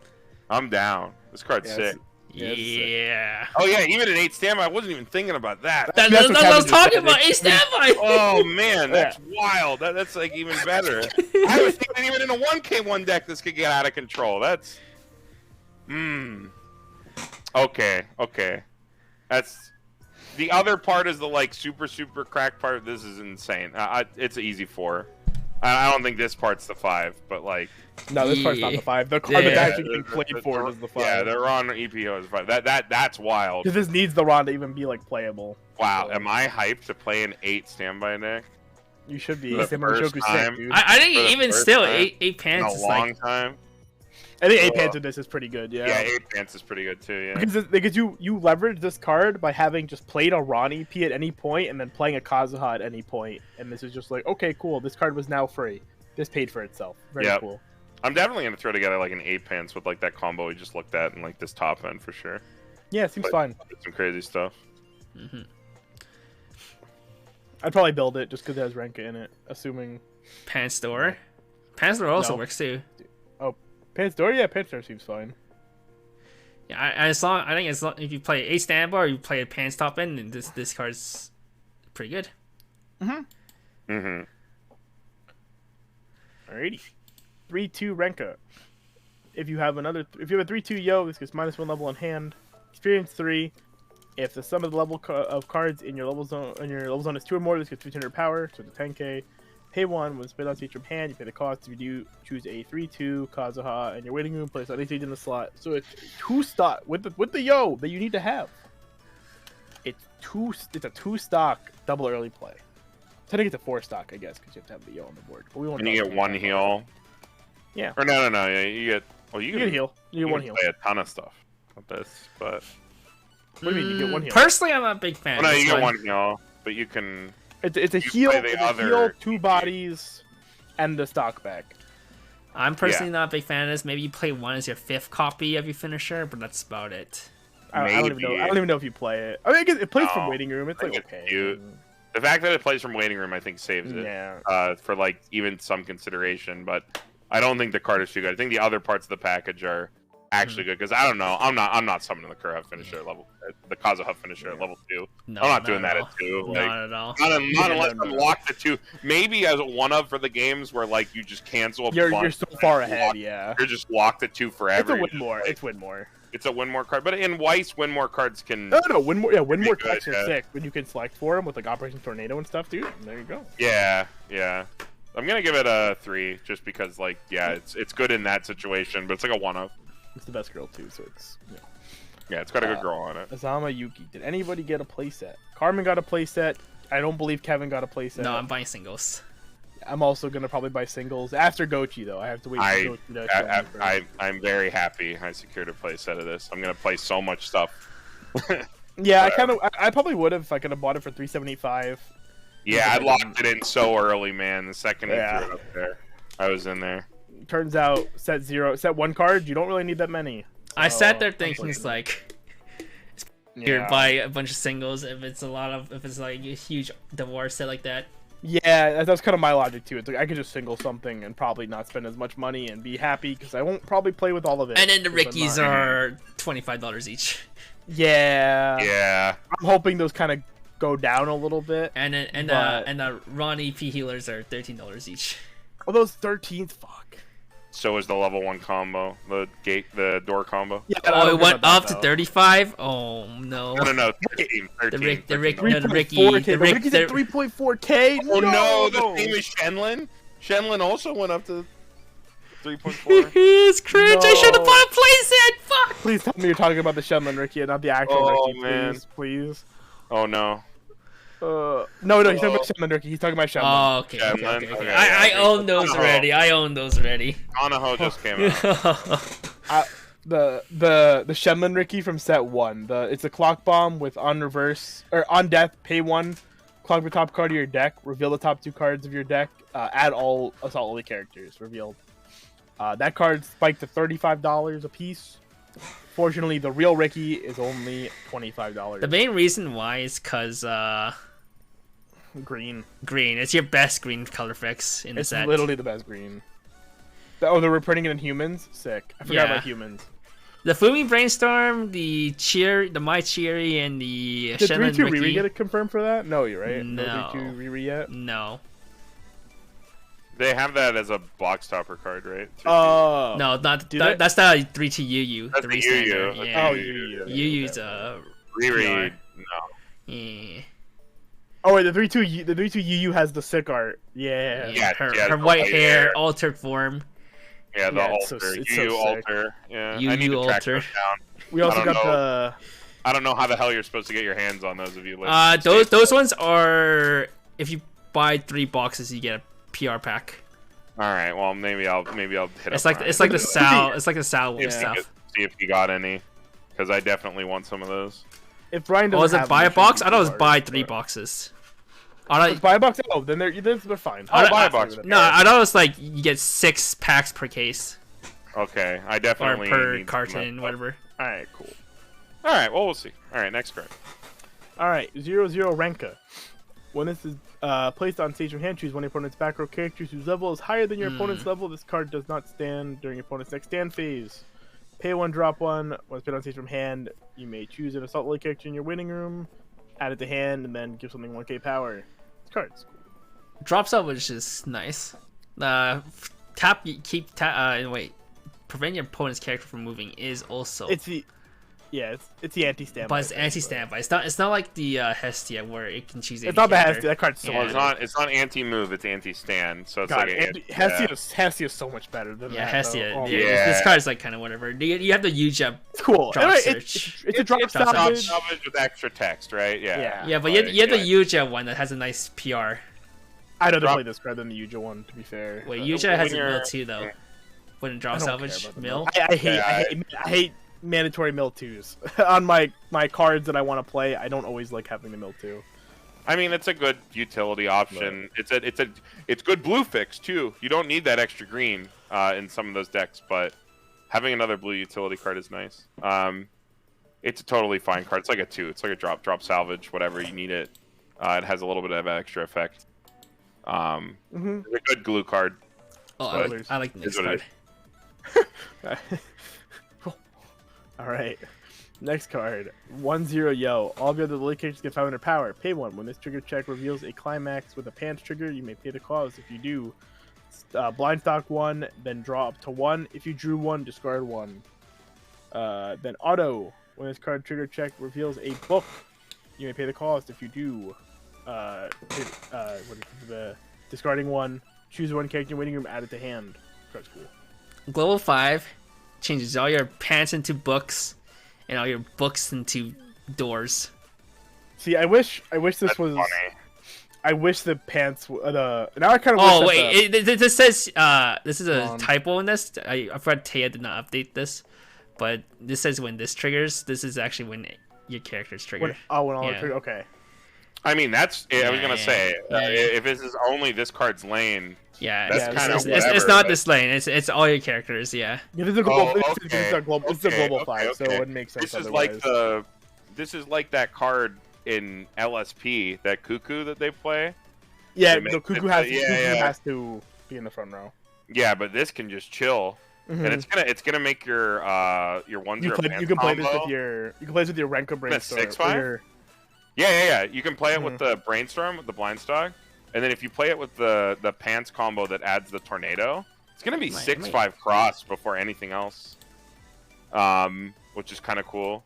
I'm down. This card's Yeah, sick. Yeah. Oh yeah, even at 8 standby, I wasn't even thinking about that. That's That's what what I was Kevin just talking said. about. A standby. Oh man, that's wild. That's like even better. I was thinking even in a 1K1 deck this could get out of control. That's Okay. That's the other part is the like super crack part. This is insane. It's an easy 4. I don't think this part's the 5, but like No, this part's not the 5. The card that's actually getting played for is the 5. Yeah, the Ron EPO is 5. That's wild. Because this needs the Ron to even be like playable. Wow, am I hyped to play an 8 standby deck? You should be. For the Samurai first Shoku's time. sick, dude. I think For the even first still, time eight In pants a is long like time. I think 8 pants of this is pretty good. Yeah. Yeah, 8 pants is pretty good too. Yeah. Because you leverage this card by having just played a Ronnie P at any point and then playing a Kazuha at any point, and this is just like, okay, cool. This card was now free. This paid for itself. Very cool. I'm definitely gonna throw together like an 8 pants with like that combo we just looked at and like this top end for sure. Yeah, it seems fine. Some crazy stuff. I'd probably build it just because it has Renka in it, assuming. Pants store. Pants store also works too. Oh, Pants store? Yeah, Pants store seems fine. Yeah, I think as long if you play a standby or you play a pants top end, then this card's pretty good. Alrighty. 3/2 Renka. If you have a 3/2 Yo, this gets -1 level in hand. Experience 3. If the sum of the level of cards in your level zone is 2 or more, this gets 200 power, so it's a 10k. Pay 1 when split on stage from hand. You pay the cost. If you do, choose a 3/2 Kazuha, and your waiting room place on any stage in the slot. So it's 2 stock with the Yo that you need to have. It's a 2 stock double early play. I think it's a 4 stock, I guess, because you have to have the Yo on the board. But we won't. And you get 1 heal. Yeah. Or no. Yeah, you get. Well, you get heal. You get 1 heal. Play a ton of stuff with this, but. What do you mean? You get 1 heal. Personally, I'm not a big fan. Well, no, you get 1 heal, but you can. It's a heal. Heal 2 bodies, and the stock back. I'm personally not a big fan of this. Maybe you play 1 as your 5th copy of your finisher, but that's about it. I don't even know. I don't even know if you play it. I mean, it plays from waiting room. It's like okay. The fact that it plays from waiting room, I think, saves it. Yeah. For like even some consideration, but I don't think the card is too good. I think the other parts of the package are actually good because I don't know. I'm not summoning the Kuroha finisher at level, the Kazuha finisher at level 2. No, I'm not doing that at 2. Not Like, at all. Not unless I'm locked at 2. Maybe as a 1-up for the games where like you just cancel. You're so far ahead. Yeah. You're just locked at 2 forever. It's a win more. It's win more. It's a win more card, but in Weiss, win more cards can. No, win more. Yeah, win more cards are sick when you can select for them with like Operation Tornado and stuff, dude. There you go. Yeah. I'm gonna give it a 3 just because, like, yeah, it's good in that situation, but it's like a 1-up. It's the best girl too, so it's yeah, it's got a good girl on it. Azama Yuki. Did anybody get a playset? Carmen got a playset. I don't believe Kevin got a playset. No, I'm buying singles. I'm also gonna probably buy singles after Gochi though. I have to wait for Gochi to show me I'm very happy I secured a playset of this. I'm gonna play so much stuff. Yeah, I probably would have if I could have bought it for $375. Yeah, I locked it in so early, man. The second I threw it up there, I was in there. Turns out, set 1 card. You don't really need that many. I sat there thinking, it's like, buy a bunch of singles if it's like a huge divorce set like that. Yeah, that's kind of my logic too. It's like I could just single something and probably not spend as much money and be happy because I won't probably play with all of it. And then the Rickies are $25 each. Yeah. I'm hoping those kind of go down a little bit. And the Ronnie P healers are $13 each. Oh, those 13s, fuck. So is the level 1 combo, the door combo. Yeah, it went up to 35. Oh no. No, 13. The Ricky's at 3.4K. Oh no, the same as Shenlin. Shenlin also went up to 3.4. It's cringe. I should have bought a playset. Fuck. Please tell me you're talking about the Shenlon Ricky and not the actual Ricky. Man. Please. Oh no. No, he's talking about Shenlon Ricky. He's talking about Shenlon. Oh, okay. Okay. I own those already. Kanaho just came out. The Shenlon Ricky from set 1. It's a clock bomb with on death, pay 1, clock the top card of your deck, reveal the top 2 cards of your deck, add all assault only characters revealed. That card spiked to $35 a piece. Fortunately, the real Ricky is only $25. The main reason why is because green. It's your best green color fix in the set. It's literally the best green. Oh, they're reprinting it in humans? Sick. I forgot about humans. The Fumi Brainstorm, the My Cheery, and the Did Shenlon 3-2 Ricky. Riri get it confirmed for that? No, you're right. No. 3-2 Riri yet? No. They have that as a box topper card, right? Oh. No, not that's not 3-2 UU. That's the UU. Yeah. Oh, UU. UU's Riri. No. Yeah. Oh wait, the 3-2 UU has the sick art. Yeah. Her white hair, altered form. Yeah, the altar. It's UU so altar. Yeah. UU I need to track altar. those down. We also got the. I don't know how the hell you're supposed to get your hands on those if you live. Those ones are if you buy 3 boxes, you get a PR pack. All right. Well, maybe I'll hit. It's up like the Sal. It's like the Sal Ryan. stuff. See if he got any, because I definitely want some of those. If Brian doesn't Oh, was it have buy a them, box? it I thought it was should be buy hard, 3 but- boxes. It's buy a box. Oh, then they're fine. I- buy a I- box. No, I thought it was like you get 6 packs per case Okay, I or definitely per need some carton, of that. whatever. All right, cool. All right. Well, we'll see. All right. Next card. All right, 0-0 Renka. When this is placed on stage from hand, choose one of your opponent's back row characters whose level is higher than your opponent's level. This card does not stand during your opponent's next stand phase. Pay 1, drop 1. When it's put on stage from hand, you may choose an assault lily character in your waiting room, add it to hand, and then give something 1k power. This card's cool. Drops out, which is nice. Wait. Prevent your opponent's character from moving is also. It's the anti-standby. But it's anti-standby. It's not like the Hestia where it can choose. It's not the Hestia. That card's so Yeah. Well, good. it's not anti-move. It's anti-stand. So it's God, like Hestia is so much better than Yeah, that. Hestia. though. Oh, Yeah. This card's like kind of whatever. You have to use up. It's cool. Drop Anyway, search. it's a drop Drop salvage. salvage with extra text, right? Yeah. Yeah, but you have the Yuja one that has a nice PR. I'd rather Drop- play this card than the Yuja one, to be fair. Wait, But- Yuja has a when mill you're- too, though. When it drop I don't salvage care about the mill. I Yeah, hate mandatory mill 2s. On my cards that I want to play, I don't always like having the mill 2. I mean, it's a good utility option. It's good blue fix too. You don't need that extra green in some of those decks, but having another blue utility card is nice. It's a totally fine card. It's like a 2. It's like a drop salvage, whatever you need it. It has a little bit of extra effect. It's a good glue card. Oh, I like the next what it card. Alright. Next card. 1-0 Yo. All of your other lily characters get 500 power. Pay 1. When this trigger check reveals a climax with a pants trigger, you may pay the cost. If you do, blind stock 1, then draw up to 1. If you drew 1, discard 1. Then auto. When this card trigger check reveals a book, you may pay the cost. If you do, discarding 1, choose 1 character in your waiting room, add it to hand. Card's cool. Global 5 changes all your pants into books and all your books into doors. See, I wish this That's was. funny. I wish the pants. Now I kind of. Oh wish wait, this says this is a on. typo in this. I forgot Taya did not update this, but this says when this triggers. This is actually when your character's triggered. when all Yeah. okay. I mean, that's. I was Yeah, gonna yeah. say Yeah, yeah. if this is only this card's lane. Yeah, That's it's, kinda it's, whatever, it's not but- this lane. It's all your characters. Yeah. Yeah, this is a global. Oh, this is a global. This is a global 5, so it wouldn't make sense. This is otherwise. This is like that card in LSP, that Cuckoo that they play. Yeah, they the make- Cuckoo has. yeah, Cuckoo yeah. has to be in the front row. Yeah, but this can just chill, and it's gonna make your 1-0 You pants can play this combo. with your. You can play this with your Renka Brainstorm. 6/5? or your- Yeah. You can play it with the Brainstorm, with the Blind Stock, and then if you play it with the Pants combo that adds the Tornado, it's gonna be 6/5 cross before anything else, which is kind of cool.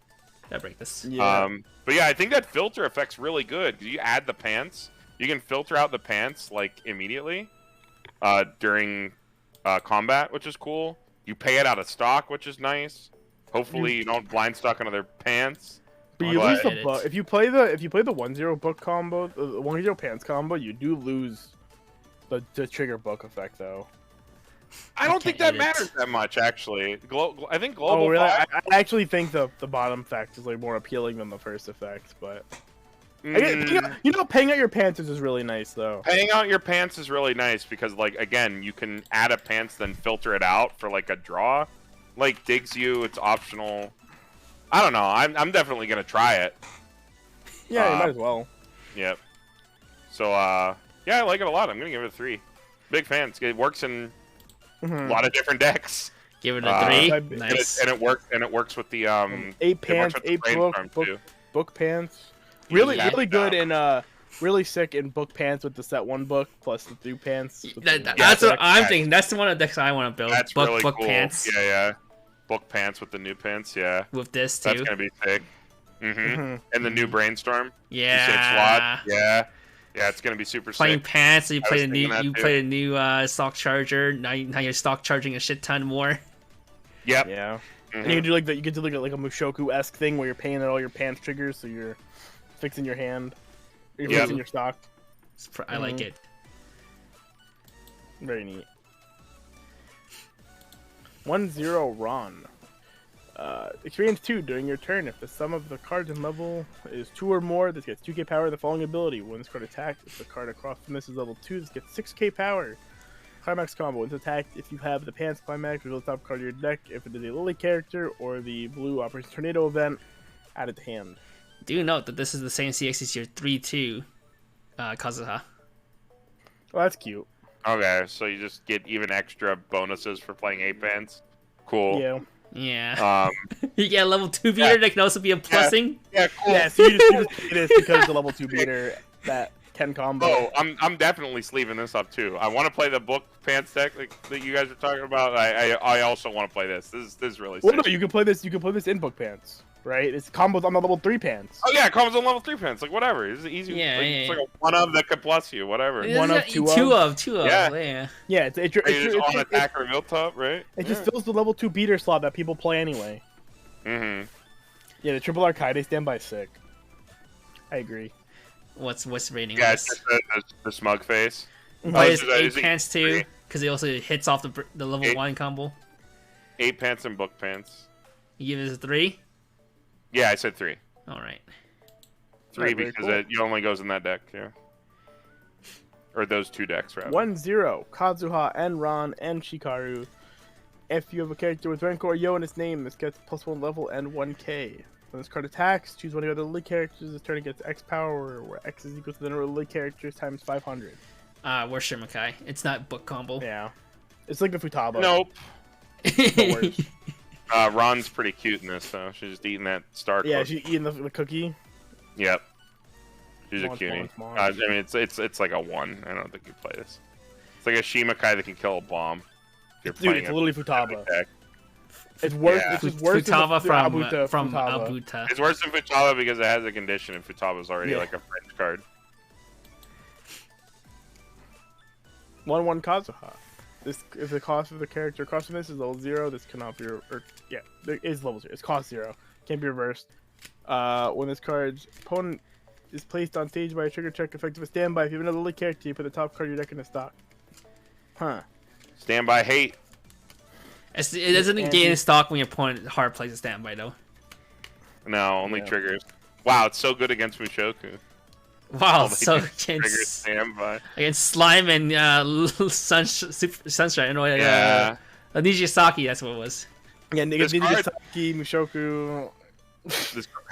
I break this. Yeah. But yeah, I think that filter effect's really good. You add the pants, you can filter out the pants like immediately during combat, which is cool. You pay it out of stock, which is nice. Hopefully, you don't blind stock another pants. But you But- lose the book if you play the 1-0 book combo, the 1-0 pants combo. You do lose the trigger book effect though. I don't think that can't hit it. matters that much, actually. I think global. Oh really? 5 I actually think the bottom effect is like more appealing than the first effect, but Mm, paying out your pants is really nice though. paying out your pants is really nice because, like, again, you can add a pants, then filter it out for like a draw. Like digs you, it's optional. I don't know. I'm definitely gonna try it. Yeah, you might as well. Yep. So yeah, I like it a lot. I'm gonna give it a 3. Big fans. It works in a lot of different decks. Give it a 3. and Nice. And it works with the 8 it works pants, with the 8 brainstorm, book too. pants. Really, Yeah. really good in really sick in book pants with the set 1 book plus the 2 pants. with the- That's what I'm Yeah. thinking. That's the one of the decks I want to build. That's book really book cool. pants Yeah. Book pants with the new pants. Yeah, with this too. that's gonna be sick. Mhm. And the new brainstorm. Yeah. You save slot. Yeah, it's gonna be super Playing sick. pants, so you I play was a new thinking that you too. play a new stock charger. Now you're stock charging a shit ton more. Yep. Yeah. Mhm. And you can do like that. You can do like a Mushoku-esque thing where you're paying out all your pants triggers, so you're fixing your hand. You're Yep. fixing your stock. I like Mhm. it. Very neat. 1-0 Ron. Experience 2 during your turn. If the sum of the cards in level is 2 or more, this gets 2k power. The following ability: when this card attacks, if the card across from this is level 2, this gets 6k power. Climax combo: when it's attacked, if you have the Pants Climax, reveal the top card of your deck. If it is a Lily character or the blue Operation Tornado event, add it to hand. Do note that this is the same CX as your 3-2 Kazuha. Well, that's cute. Okay, so you just get even extra bonuses for playing 8-pants. Cool. Yeah. Yeah. You get a level 2 beater that can also be a plussing. Yeah, cool. Yeah, so you just get this because the level 2 beater that can combo. Oh, I'm definitely sleeving this up too. I want to play the book pants deck that you guys are talking about. I also want to play this. This is really sick. Well, no, you can play this. You can play this in book pants, right? It's combos on the level 3 pants. Oh yeah, it comes on level 3 pants. Like whatever. It's easy. Yeah, like, yeah, it's like a one of that could plus you. Whatever. This One is of, two of? two of. Yeah. Yeah. Yeah, it's On attack reveal top, right? it just fills the level 2 beater slot that people play anyway. Mm-hmm. Yeah, the triple arcade standby sick. I agree. What's rating? Yeah, this? it's just the smug face. Plays is 8 pants too, because it also hits off the level 8? 1 combo. 8 pants and book pants. You give it a 3. Yeah, I said 3. All right. 3 Right, very because cool. it only goes in that deck. Yeah. Or those 2 decks, rather. 1-0 Kazuha and Ron and Shikaru. If you have a character with Renko or Yo in its name, this gets +1 level and 1k. When this card attacks, choose one of the other Lily characters. This turn it gets X power, where X is equal to the number of Lily characters times 500. Where's Shirmakai? It's not book combo. Yeah. It's like the Futaba. Nope. But worse. Ron's pretty cute in this, though. She's just eating that star. Yeah, cookie. she's eating the cookie. Yep. She's a Come on, cutie. come on. I mean, it's like a 1. I don't think you play this. It's like a Shimakai that can kill a bomb. If you're Dude, playing it's a literally Futaba. deck. It's worse. Yeah. It's just worse than Futaba the from Futaba. Abuta. It's worse than Futaba because it has a condition, and Futaba's already Yeah. like a French card. 1-1 Kazuha. This if the cost of the character across from this is level 0, this cannot be it is level 0. It's cost 0. Can't be reversed. When this card's opponent is placed on stage by a trigger check effective a standby, if you have another Lily character, you put the top card of your deck in the stock. Huh. Standby hate. It doesn't gain stock when your opponent hard plays a standby though. No, only Yeah. triggers. Wow, it's so good against Mushoku. Wow, Only so triggers against standby. Slime and Sunshine. No, Yeah. Nijisaki, that's what it was. Yeah, This card- Nijisaki, Mushoku.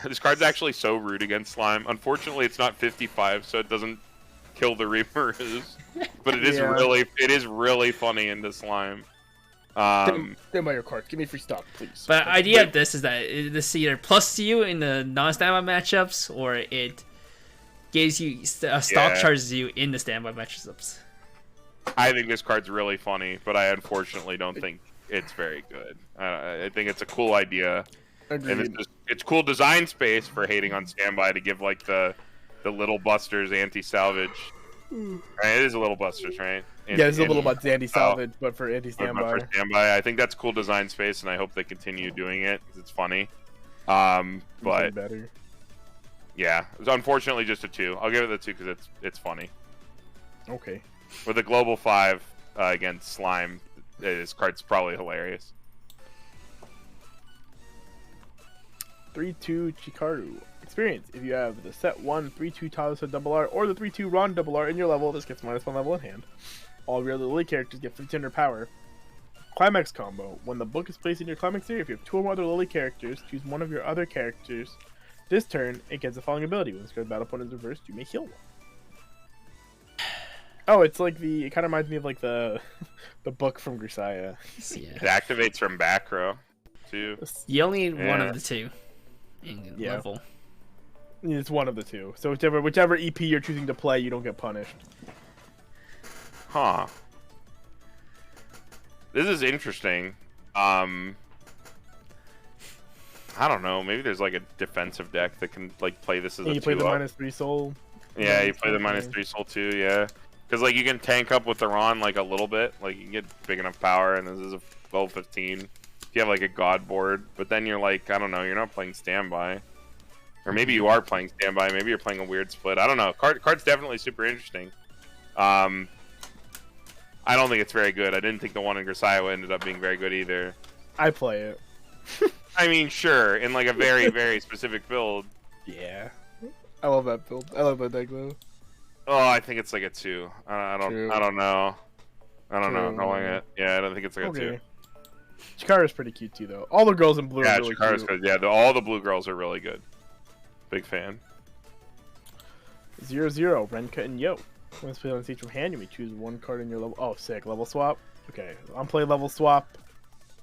This card's actually so rude against Slime. Unfortunately, it's not 55, so it doesn't kill the Reapers. But it is Yeah. really funny into Slime. Stand by your cards. Give me free stock, please. But the idea of this is that this either plus to you in the non-standby matchups, or it gives you stock Yeah. charges you in the standby matchups. I think this card's really funny, but I unfortunately don't think it's very good. I think it's a cool idea, and it's cool design space for hating on standby to give like the little busters anti-salvage. Right, it is a little busters, right? Yeah, it's a little about anti-salvage, but for But anti-standby. for standby, I think that's cool design space, and I hope they continue doing it because it's funny. But better. yeah, it's unfortunately just a 2. I'll give it the 2 because it's funny. Okay. With a global 5 against Slime, this card's probably hilarious. 3-2 Chikaru. Experience. If you have the set 1 3-2 Talisa double R or the 3-2 Ron double R in your level, this gets -1 level in hand. All of your other Lily characters get 1500 power. Climax combo. When the book is placed in your climax area, if you have 2 or more other Lily characters, choose one of your other characters. This turn, it gets the following ability. When this card's battle opponent is reversed, you may heal one. Oh, it's like it kind of reminds me of like the book from Grisaya. Yeah. It activates from back row, too. You only need one Yeah. of the 2 in Yeah. level. It's one of the 2. So whichever EP you're choosing to play, you don't get punished. Huh. This is interesting. I don't know. Maybe there's like a defensive deck that can like play this as And a you play the 2-up. -3 soul. Yeah, you play the Okay. -3 soul too. Yeah, because like you can tank up with the Ron like a little bit. Like you can get big enough power, and this is a level 15. If you have like a god board, but then you're like, I don't know, you're not playing standby, or maybe you are playing standby. Maybe you're playing a weird split. I don't know. Card's definitely super interesting. I don't think it's very good. I didn't think the one in Grisaia ended up being very good either. I play it. I mean, sure, in like a very, very specific build. Yeah. I love that build. I love that deck though. Oh, I think it's like a 2. I don't know. I don't know. Calling it. Yeah, I don't think it's like a 2. Chikara's pretty cute too, though. All the girls in blue are really Chikara's cute. good. Yeah, all the blue girls are really good. Big fan. 0-0, Renka and Yo. Once played on stage from hand, you may choose one card in your level. Oh, sick. Level swap. Okay, on play level swap.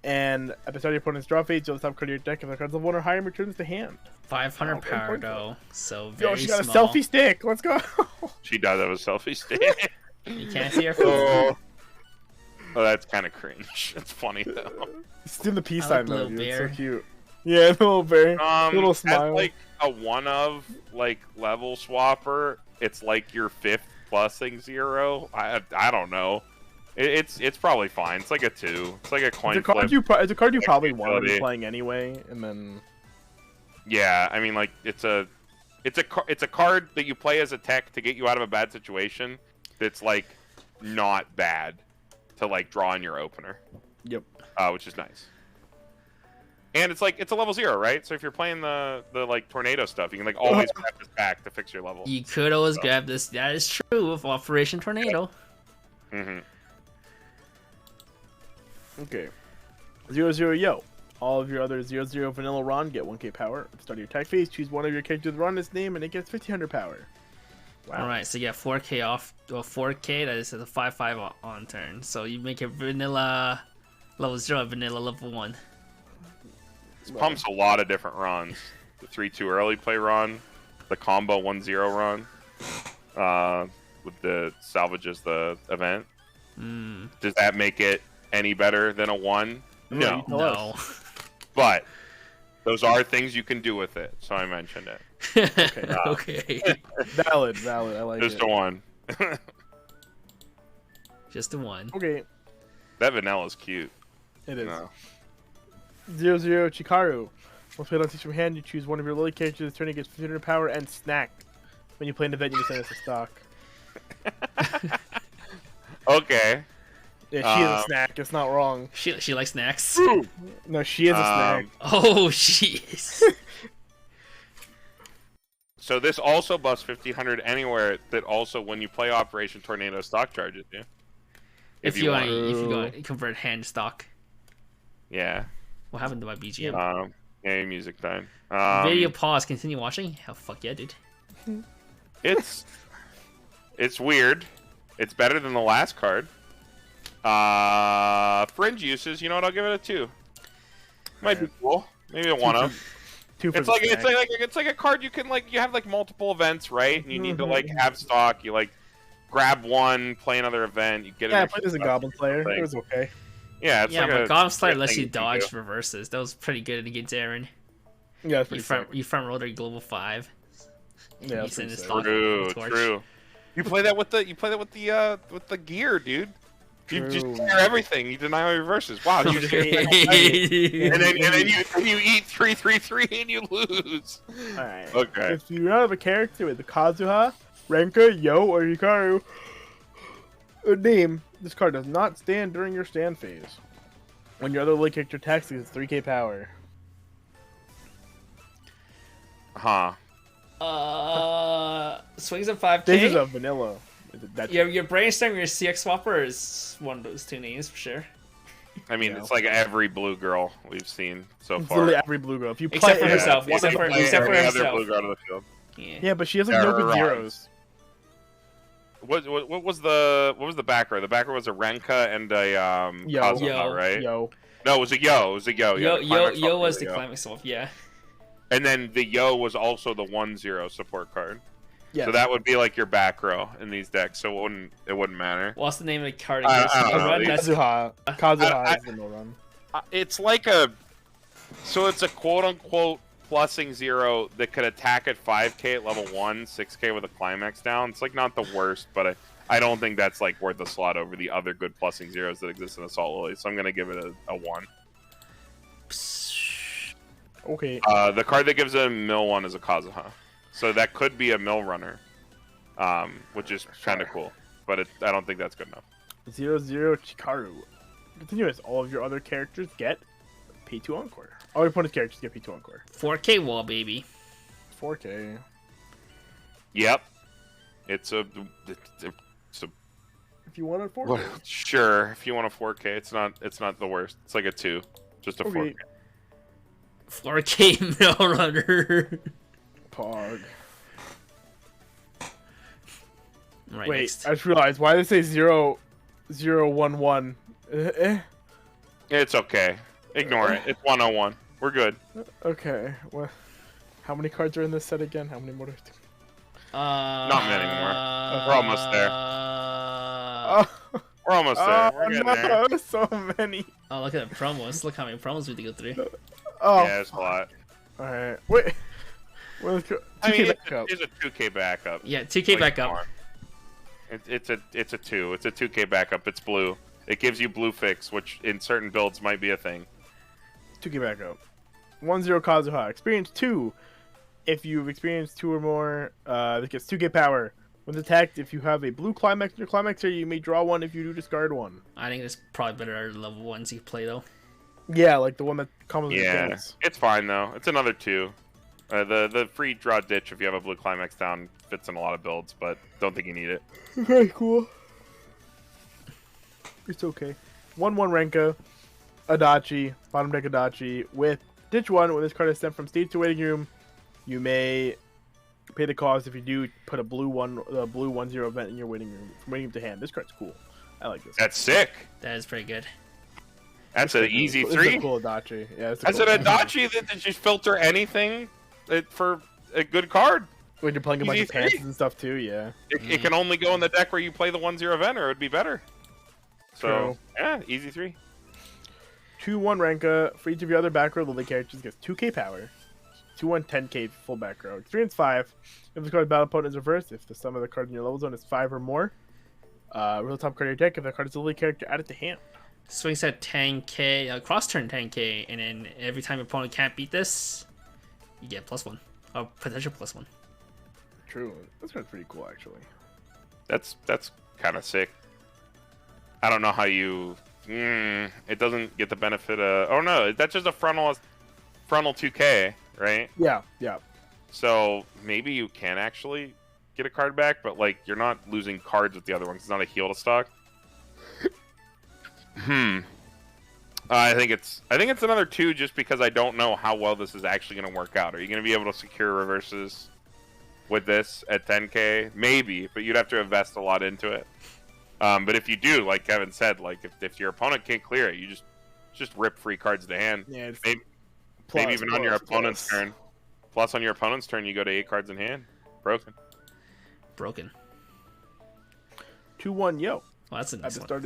And at the start of your opponent's draw phase, you'll top card of your deck. If the card's level 1 or higher, returns to hand. 500 power though, so very Yo, she got small. a selfie stick. Let's go. She does have a selfie stick. You can't see her face. Oh, that's kind of cringe. It's funny though. It's in the peace I sign like though, little dude. bear. It's so cute. Yeah, the little bear. Little As smile. like a one of like level swapper, it's like your 5th plusing 0. I don't know. It's probably fine. It's like a 2. It's like a coin It's a card flip. it's a card you probably want to be utility. playing anyway, and then Yeah, I mean, like it's a card that you play as a tech to get you out of a bad situation. That's like not bad to like draw in your opener. Yep. Which is nice. And it's like it's a level 0, right? So if you're playing the like tornado stuff, you can like always grab this back to fix your level. You could always grab this. That is true with Operation Tornado. Mm-hmm. Okay. 0-0 Yo. All of your other 0-0 vanilla Ron get 1k power. At the start of your attack phase, choose one of your characters with Ron's name, and it gets 1500 power. Wow. All right, so you get 4k off. Well, 4k. That is a 5/5 on turn. So you make it vanilla level 0, vanilla level 1. This pumps a lot of different runs. The 3-2 early play run, the combo 1-0 run, with the salvages the event. Does that make it any better than a 1? No. No. But those are things you can do with it, so I mentioned it. Okay. Valid. I like Just it. a 1. Just a 1. Okay. That vanilla's cute. It is. No. 0-0 Chikaru. Once played on stage from hand, you choose one of your lily characters. Turn gets 1500 power and snack. When you play an event, you can send us a stock. Okay. Yeah, she is a snack. It's not wrong. She likes snacks. No, she is a snack. Oh, she is. So this also buffs 1500 anywhere. That also, when you play Operation Tornado, stock charges you. if you want to convert hand stock. Yeah. What happened to my BGM? Yeah, music time. Video pause. Continue watching. Hell, fuck yeah, dude. It's weird. It's better than the last card. Fringe uses. You know what? I'll give it a 2. Might be cool. Maybe a 1 of. 2 for It's the like snack. it's like a card you can like you have like multiple events, right? And you need to like have stock. You like grab one, play another event. You get Yeah, I an played as a extra Goblin Slayer. thing. It was okay. Yeah, it's Yeah, like but a Goblin Slayer thing lets you can dodge do. reverses. That was pretty good against Aaron. Yeah, it's pretty sick. You front rolled her global 5. Yeah, you that's send pretty a sick. stock. True, Torch. true. You play that with the gear, dude. You just True. clear everything. You deny all your reverses. Wow, you just and then you eat 3/3/3 and you lose. Alright. Okay. If you have a character with the Kazuha, Renka, Yo, or Hikaru name, this card does not stand during your stand phase. When your other lily character attacks, it's 3k power. Huh. Swings at 5k. This is a vanilla. That's Your brainstorm, your CX swapper is one of those 2 names for sure. I mean, Yeah. it's like every blue girl we've seen so it's far. literally every blue girl. If you play Except for if- herself. You Except can for play except for every other herself. blue girl to the field. Yeah. Yeah, but she has like no good Right. zeros. What was the back row? The back row was a Renka and a Yo. Kazuha, Yo. right? Yo. No, it was a Yo. It was a Yo. Yeah, the climax Yo swap was the Yo. climax swap, yeah. And then the Yo was also the 1/0 support card. Yeah. So that would be like your back row in these decks. So it wouldn't matter. What's the name of the card? I against don't the know. run? That's Kazuha is the no run. It's like it's a quote unquote plusing 0 that could attack at 5k at level 1, 6k with a climax down. It's like not the worst, but I don't think that's like worth a slot over the other good plusing 0s that exist in Assault Lily. So I'm gonna give it a 1. Okay. The card that gives a mill 1 is a Kazuha. So that could be a mill runner, which is kind of cool. But I don't think that's good enough. 00 Chikaru. Continuous. All of your other characters get P2 Encore. All your opponent's characters get P2 Encore. 4K wall, baby. 4K. Yep. It's a If you want a 4K. what, sure. If you want a 4K, it's not the worst. It's like a 2, just a 4K. 4K Mill Runner. Pog. Right, Wait, next. I just realized why did they say 0011? It's okay. Ignore it. It's 101. We're good. Okay. Well, how many cards are in this set again? How many more? Not many more. We're almost there. Oh, We're almost there. We're getting there. no, so many. Oh, look at the promos. Look how many promos we have to go through. Oh, Yeah, it's a lot. all right. Wait. Well, let's go. I mean, 2K back up. it's a 2K backup. Yeah, 2K back up. More. It's a 2. It's a 2K backup. It's blue. It gives you blue fix, which in certain builds might be a thing. 2K back up. 10 Kazuha. Experience 2. If you've experienced 2 or more, it gets 2K power. When attacked, if you have a blue climax in your climax area, you may draw 1 if you do discard 1. I think it's probably better level 1s you play, though. Yeah, like the one that comes with Yeah, the it's fine though. It's another 2. The free draw ditch if you have a blue climax down fits in a lot of builds, but don't think you need it. Very cool. It's okay. 1/1 Renka, Adachi, bottom deck Adachi, with ditch 1. When this card is sent from stage to waiting room, you may pay the cost if you do put a blue 10 event in your waiting room from waiting room to hand. This card's cool. I like this. That's sick. That is pretty good. That's an easy It's 3. a cool Adachi. Yeah, it's a As cool an Adachi that just filter anything for a good card. When you're playing a bunch Easy of pants 3. and stuff too, yeah. It can only go in the deck where you play the 1/0 event, or it would be better. So True. yeah, easy 3. 2/1 Renka. For each of your other back row Lily characters gets 2K power. 2/1 10K full back row. Experience 5. If the card's battle opponent is reversed, if the sum of the cards in your level zone is 5 or more, real top card of your deck. If the card is a Lily character, add it to hand. Swing set 10K, cross turn 10K, and then every time your opponent can't beat this, you get +1. Or potential +1. True. This card's pretty cool, actually. That's kind of sick. I don't know how you. It doesn't get the benefit of. Oh no, that's just a frontal 2K, right? Yeah, yeah. So maybe you can actually get a card back, but like you're not losing cards with the other ones. It's not a heal to stock. I think it's another 2 just because I don't know how well this is actually going to work out. Are you going to be able to secure reverses with this at 10K? Maybe, but you'd have to invest a lot into it. But if you do, like Kevin said, like if your opponent can't clear it, you just rip free cards to hand. Yeah, it's Maybe even on your opponent's plus. turn. Plus on your opponent's turn, you go to 8 cards in hand. Broken. 2/1 Yo. Well, that's a At nice the one. start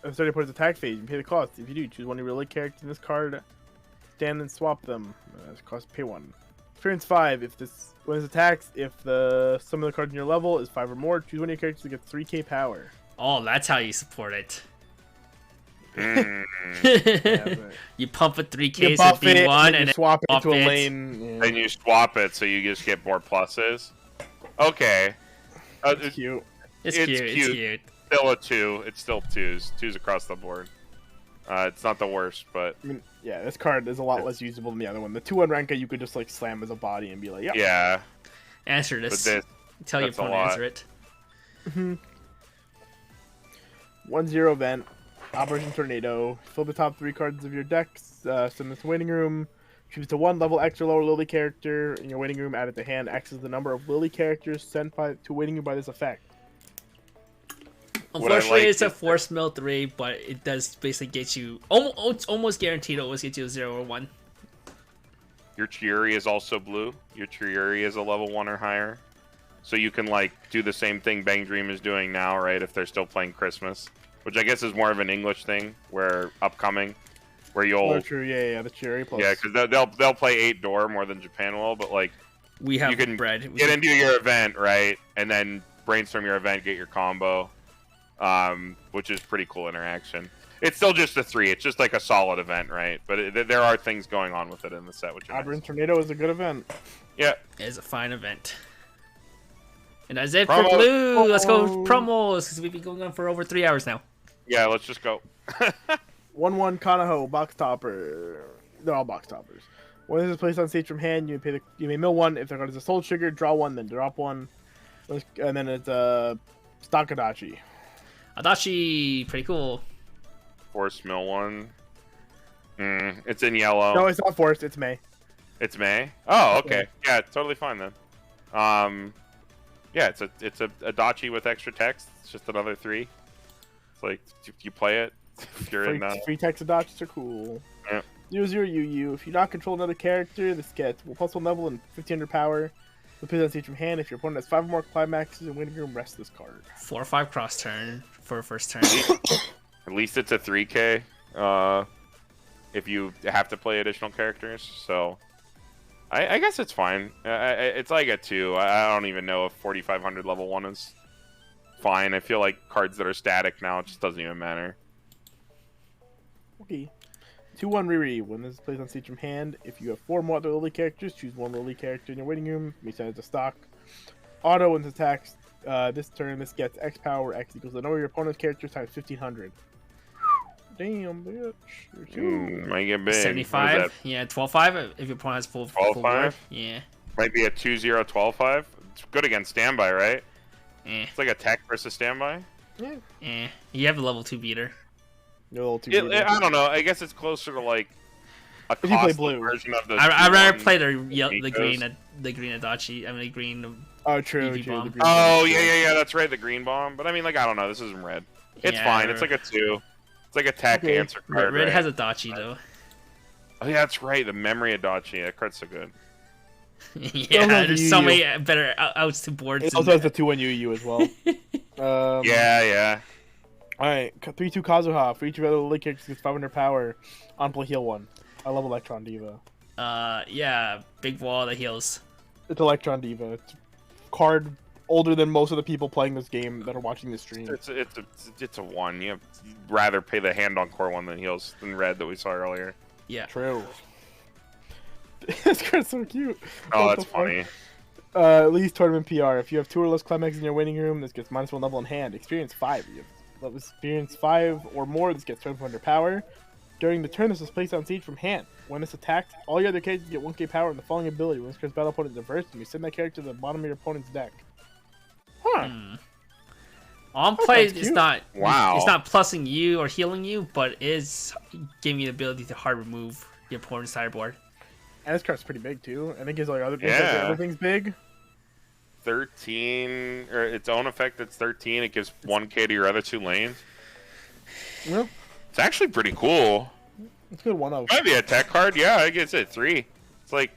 of opponent's attack phase, you pay the cost. If you do, choose one of your Lily characters in this card, stand and swap them. Cost pay 1. Experience 5. When it attacks, if the sum of the cards in your level is 5 or more, choose one of your characters to get 3K power. Oh, that's how you support it. Mm. Yeah, but You pump a 3K you to buff it, B1 and and you then swap it swap into a it. lane. Yeah. Then you swap it so you just get more pluses. Okay. It's cute. it's it's cute. It's cute. cute. Still a 2. It's still 2s. 2s across the board. It's not the worst, but I mean, yeah, this card is a lot less usable than the other one. The 2/1 Renka, you could just like slam as a body and be like, yeah. Answer But this. this, Tell your that's a opponent lot. answer it. 1/0 event, Operation Tornado. Fill the top 3 cards of your decks. Send this to waiting room. Choose to 1 level extra lower Lily character in your waiting room. Add it to hand. X is the number of Lily characters sent to waiting room by this effect. What I Unfortunately, like it's a is- force mill 3, but it does basically get you it's almost guaranteed. To always get you a 0 or 1. your Chiuri is also blue. Your Chiuri is a level 1 or higher. So you can like do the same thing Bang Dream is doing now, right? If they're still playing Christmas, which I guess is more of an English thing, where upcoming, where you'll Oh, true. Yeah, the Cherry plus. yeah, because they'll play 8 door more than Japan will, but like We have you can bread. We get can- into your event, right, and then brainstorm your event, get your combo, which is pretty cool interaction. It's still just a 3. It's just like a solid event, right? But there are things going on with it in the set, which are Operation nice. Tornado is a good event. Yeah. It is a fine event. And that's it Promos. for blue. Let's go Promos. promos because we've been going on for over 3 hours now. Yeah, let's just go. 1/1 Kanaho, box topper. They're all box toppers. When this is placed on stage from hand, you may mill one. If the card is a soul trigger, draw one, then drop one. And then it's stock Adachi. Adachi, pretty cool. Force mill one. It's in yellow. No, it's not forced. It's May. It's May. Oh, okay. Yeah, totally fine then. Yeah, it's a Adachi with extra text. It's just another 3. It's like if you play it, if you're in. Free text Adachis are cool. Yeah. 0/0 UU. If you not control another character, this gets +1 level and 1500 power. Put it on stage from hand. If your opponent has 5 or more climaxes in waiting room, rest this card. 4 or 5 cross turn for a first turn. At least it's a 3K. If you have to play additional characters, so I guess it's fine. It's like a 2. I don't even know if 4500 level 1 is fine. I feel like cards that are static now, it just doesn't even matter. Okay. 2/1 Riri. When this is placed on stage from hand, if you have 4 more other Lily characters, choose one Lily character in your waiting room. Be sent to stock. Auto when this attacks this turn, this gets X power. X equals the number of your opponent's characters times 1500. Damn, bitch. Might get big. 75. Yeah, 12-5 if your opponent has full 12-5? board. Yeah. Might be a 2/0 12/5. It's good against standby, right? It's like a tech versus standby. Yeah. You have a level 2 beater. No, too I don't know. I guess it's closer to like a If you play costly blue. version of the. I'd rather play the Nikos. green Adachi. I mean the green. Oh, true. EV bomb. The green Oh one. yeah. That's right. The green bomb. But I mean, like I don't know. This isn't red. It's Yeah, fine. It's like a 2. It's like a tech Okay. answer card. Red right? has Adachi though. Oh yeah, that's right. The memory Adachi. That card's so good. Yeah, there's so many better outs to boards. It also has the 2/1 UU as well. Yeah. Alright, 3/2 Kazuha. For each of the Lily characters gets 500 power on play heal 1. I love Electron Diva. Yeah, big wall that heals. It's Electron Diva. It's a card older than most of the people playing this game that are watching this stream. It's a 1. You'd rather pay the hand on core 1 than heals than red that we saw earlier. Yeah. True. This card's so cute. Oh, What that's the fuck? funny. Least tournament PR. If you have 2 or less climaxes in your waiting room, this gets -1 level in hand. Experience 5. You have experience 5 or more, this gets 700 power. During the turn, this is placed on stage from hand. When it's attacked, all your other characters get 1k power and the following ability. When this card's battle opponent is reversed, you send that character to the bottom of your opponent's deck. Huh. On play, sounds it's cute. not. Wow. It's not plussing you or healing you, but it is giving you the ability to hard remove your opponent's sideboard. And this card's pretty big too. I think it's like other things. Yeah. Everything's big. 13 or its own effect. It's 13. It gives 1k to your other 2 lanes. Well, It's actually pretty cool. it's good one of. Might be a tech card. Yeah, I guess it's 3. It's like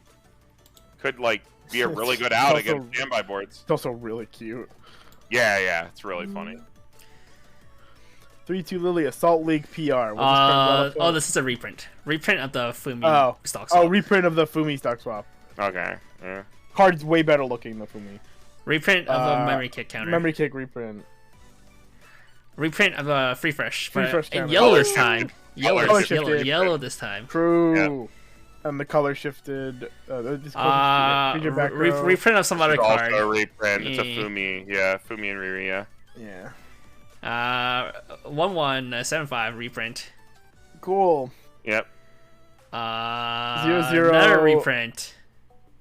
could like be a really good out Also- against standby boards. It's also really cute. Yeah, it's really funny. 3/2 Lily Assault League PR. This is a reprint. Reprint of the Fumi stock Oh, swap. reprint of the Fumi stock swap. Okay. Yeah. Card's way better looking than Fumi. Reprint of a memory kick counter. Memory kick reprint. Reprint of a free fresh. Free but fresh in counter. yellow Color this time. Color Yellow this time. True. And the color shifted. Feature back row. Reprint of some other It's card. also a reprint. It's a Yeah. Fumi. Yeah, Fumi and Riri. Yeah. Yeah. 1/1 reprint. Cool. Yep. 0/0. Another reprint.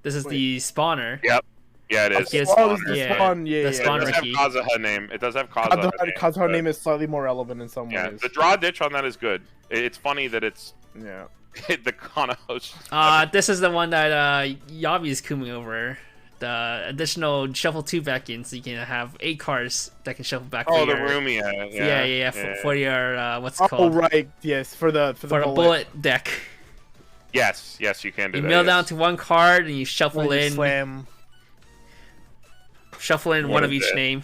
This is Wait. the spawner. Yep. Yeah, it is. Okay, Oh, this is the Yeah. spawn. Yeah, The yeah. It spawn does have Ricky. Kazuha name. It does have Kazuha name. Kazuha but- name is slightly more relevant in some Yeah, ways. the draw ditch on that is good. It's funny that it's Yeah. the Kana host. This is the one that Yavi is cooming over. The additional shuffle 2 back in, so you can have 8 cards that can shuffle back. Oh, for the your, Rumia. Yeah. For your what's it Oh called? right, yes, for the Bullet deck. Yes, you can do You that. mill yes. down to 1 card and you shuffle When you in slam. one What of is each it? name.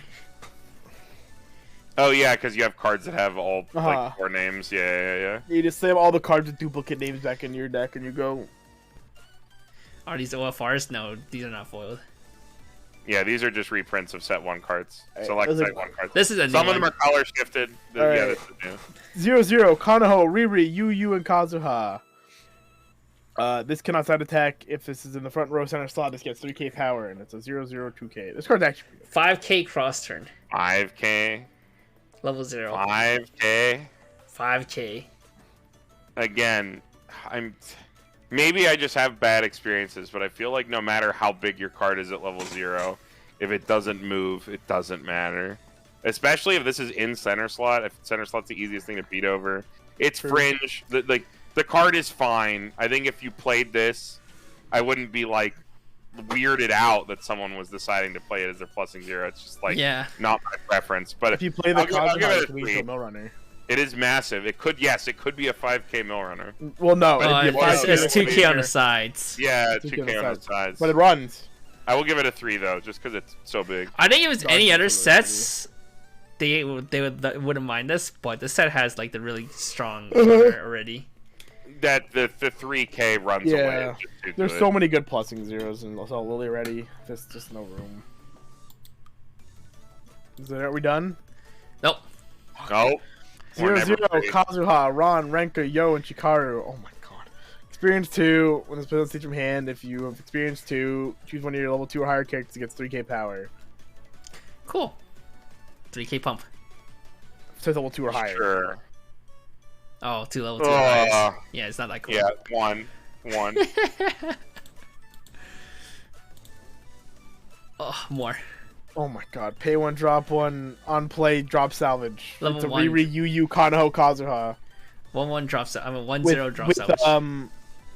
Oh yeah, because you have cards that have all Uh-huh. like 4 names. Yeah. You just slam all the cards with duplicate names back in your deck, and you go. Are these OFRs? No, these are not foiled. Yeah, these are just reprints of set 1 cards. Alright, Select those are- set 1 cards. This is a new Some of one. them are color shifted. Yeah, Alright. this is new. 0/0 Kanaho, Riri, Yu, and Kazuha. This can outside attack. If this is in the front row center slot, this gets 3k power, and it's a 0/0 2k. This card's actually 5k cross turn. 5k. Level 0. 5K. 5K. Again, maybe I just have bad experiences, but I feel like no matter how big your card is at level 0, if it doesn't move, it doesn't matter. Especially if this is in center slot. If center slot's the easiest thing to beat over. It's fringe. The card is fine. I think if you played this, I wouldn't be like weirded out that someone was deciding to play it as their +0. It's just like not my preference. But if you play the card, it a mill runner. It is massive. It could it could be a 5K mill runner. Well, no, it's 2K on the sides. Yeah, 2K on the sides. But it runs. I will give it a 3 though, just because it's so big. I think if it was any other sets, they wouldn't mind this, but the set has like the really strong already. That the 3K runs away. There's so many good +0s and also Lily ready. There's just no room. Are we done? Nope. Nope. 0-0, Kazuha, Ron, Renka, Yo, and Chikaru. Oh my god. Experience 2. When this builds from hand, if you have experience 2, choose one of your level 2 or higher characters that gets 3K power. Cool. 3K pump. It says level 2 or higher. Sure. Oh, 2 level 2 or higher. Yeah, it's not that cool. Yeah, 1. Oh, more. Oh my god. Pay 1, drop 1, on play, drop salvage. Level it's a 1. Riri, Yu, Kanoho, Kazuha. 1-1 drop salvage. I mean, 1-0 drop salvage.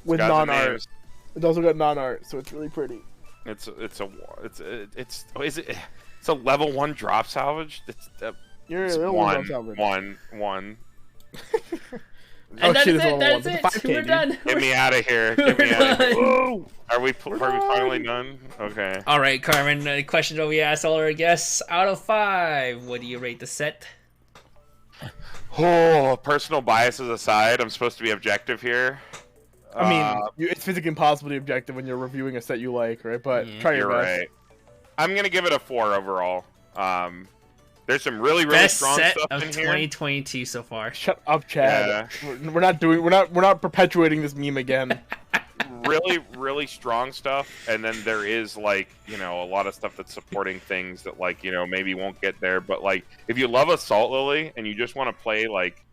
With non-art. It's also got non-art, so it's really pretty. It's a level 1 drop salvage? It's drop salvage. 1. And that's it. We're done. Get me out of here. Get me out of here. Are we finally done? Okay. All right, Carmen. The question that we asked all our guests: out of 5, what do you rate the set? Oh, personal biases aside, I'm supposed to be objective here. I mean, it's physically impossible to be objective when you're reviewing a set you like, right? But try your best. Right. I'm gonna give it a 4 overall. There's some really Best strong set stuff of in 2022 so far. Shut up, Chad. Yeah. We're not perpetuating this meme again. really strong stuff, and then there is like, you know, a lot of stuff that's supporting things that, like, you know, maybe won't get there, but like if you love Assault Lily and you just want to play like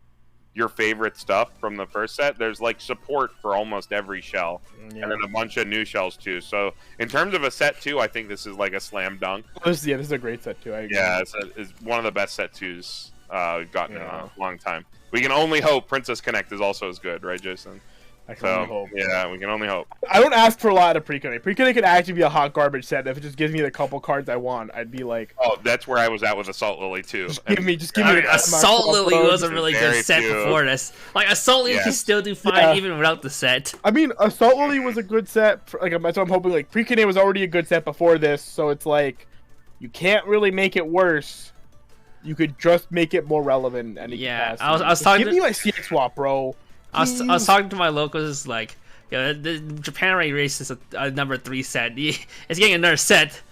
your favorite stuff from the first set, there's like support for almost every shell, and then a bunch of new shells too. So in terms of a set 2, I think this is like a slam dunk. This is a great set 2. I agree. Yeah, it's one of the best set 2s we've gotten in a long time. We can only hope Princess Connect is also as good, right, Jason? I can only hope. Yeah, we can only hope. I don't ask for a lot of Pre-Connect. Pre-Connect could actually be a hot garbage set. If it just gives me the couple cards I want, I'd be like... Oh, that's where I was at with Assault Lily, too. Just give me the Assault Lily was a really good set before this. Like, Assault Lily can still do fine even without the set. I mean, Assault Lily was a good set. So I'm hoping, like, Pre-Connect was already a good set before this, so it's like, you can't really make it worse. You could just make it more relevant. And I was talking give me my CX swap, bro. I was talking to my locals, like, the Japan Ray Race is a number 3 set. It's getting another set,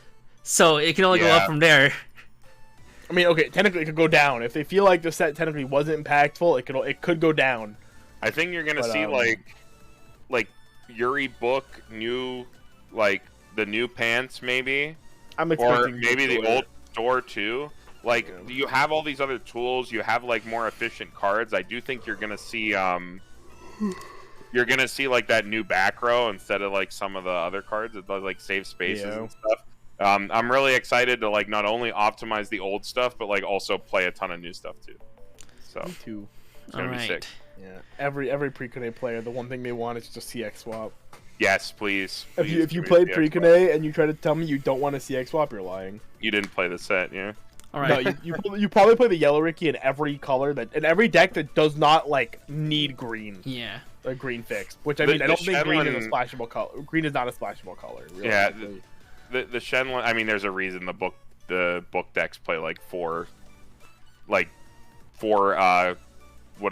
so it can only go up from there. I mean, okay, technically it could go down. If they feel like the set technically wasn't impactful, it could go down. I think you're gonna see like Yuri book new, like the new pants maybe, or maybe the old store too. Like you have all these other tools, you have like more efficient cards. I do think you're gonna see like that new back row instead of like some of the other cards that does like save spaces and stuff. I'm really excited to like not only optimize the old stuff, but like also play a ton of new stuff too. So me too. It's gonna be sick. Yeah, every Pre-Connect player, the one thing they want is just CX swap. Yes, please. If you played Pre-Connect and you try to tell me you don't want a CX swap, you're lying. You didn't play the set, yeah. All right. No, you probably play the Yellow Ricky in every color in every deck that does not like need green. Yeah. A green fix, which I mean, I don't think green is a splashable color. Green is not a splashable color. Really. Yeah, the Shenlong. I mean, there's a reason the book decks play like four. What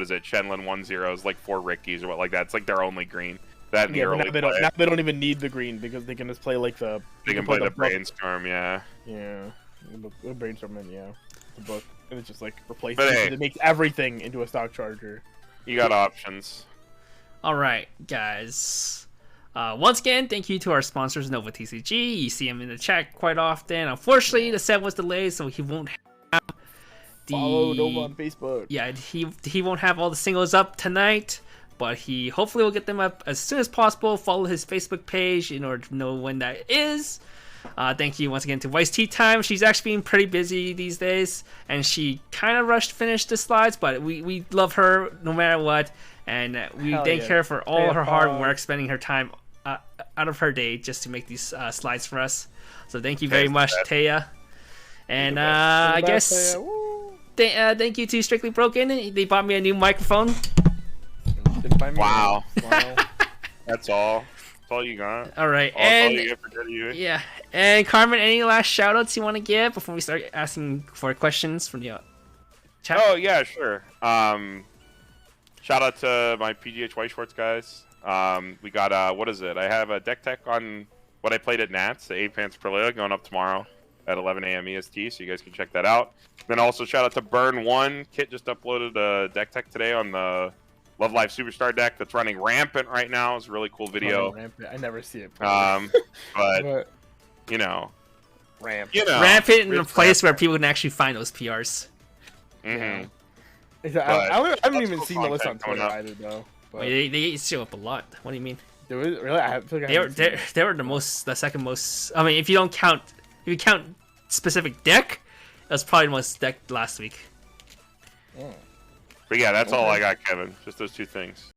is it? Shenlong 1/0s, like 4 Rickies or what like that. It's like their only green. That in the early now they don't even need the green because they can just play like the. They can play the Brainstorm, yeah. Yeah, the Brainstorm, the book, and it's just like replaces. It makes everything into a stock charger. You got options. All right, guys. Once again, thank you to our sponsors, Nova TCG. You see him in the chat quite often. Unfortunately, the set was delayed, so he won't have Follow Nova on Facebook. Yeah, he won't have all the singles up tonight, but he hopefully will get them up as soon as possible. Follow his Facebook page in order to know when that is. Thank you once again to Weiss Tea Time. She's actually been pretty busy these days, and she kind of rushed to finish the slides, but we love her no matter what, and we thank her for all her hard work, spending her time out of her day just to make these slides for us. So thank you very much, Taya. And I guess thank you to Strictly Broken. They bought me a new microphone. Wow. That's all. That's all you got. All right. All you get for Dirty UA. Yeah. And Carmen, any last shout outs you want to give before we start asking for questions from the chat? Oh yeah, sure. Shout out to my PGH Weiss Schwarz guys. We got what is it? I have a deck tech on what I played at Nats, the 8 Pants per League, going up tomorrow at 11 a.m. EST, so you guys can check that out. Then also shout out to Burn One. Kit just uploaded a deck tech today on the Love Life Superstar deck that's running rampant right now. It's a really cool video. I never see it. But you know, rampant in a place where people can actually find those PRs. Mm-hmm. I haven't even seen the list on Twitter either, though. But... Wait, they show up a lot. What do you mean? Really? I feel like they were the second most. I mean, if you count specific deck, that's probably the most decked last week. But yeah, that's all I got, Kevin. Just those two things.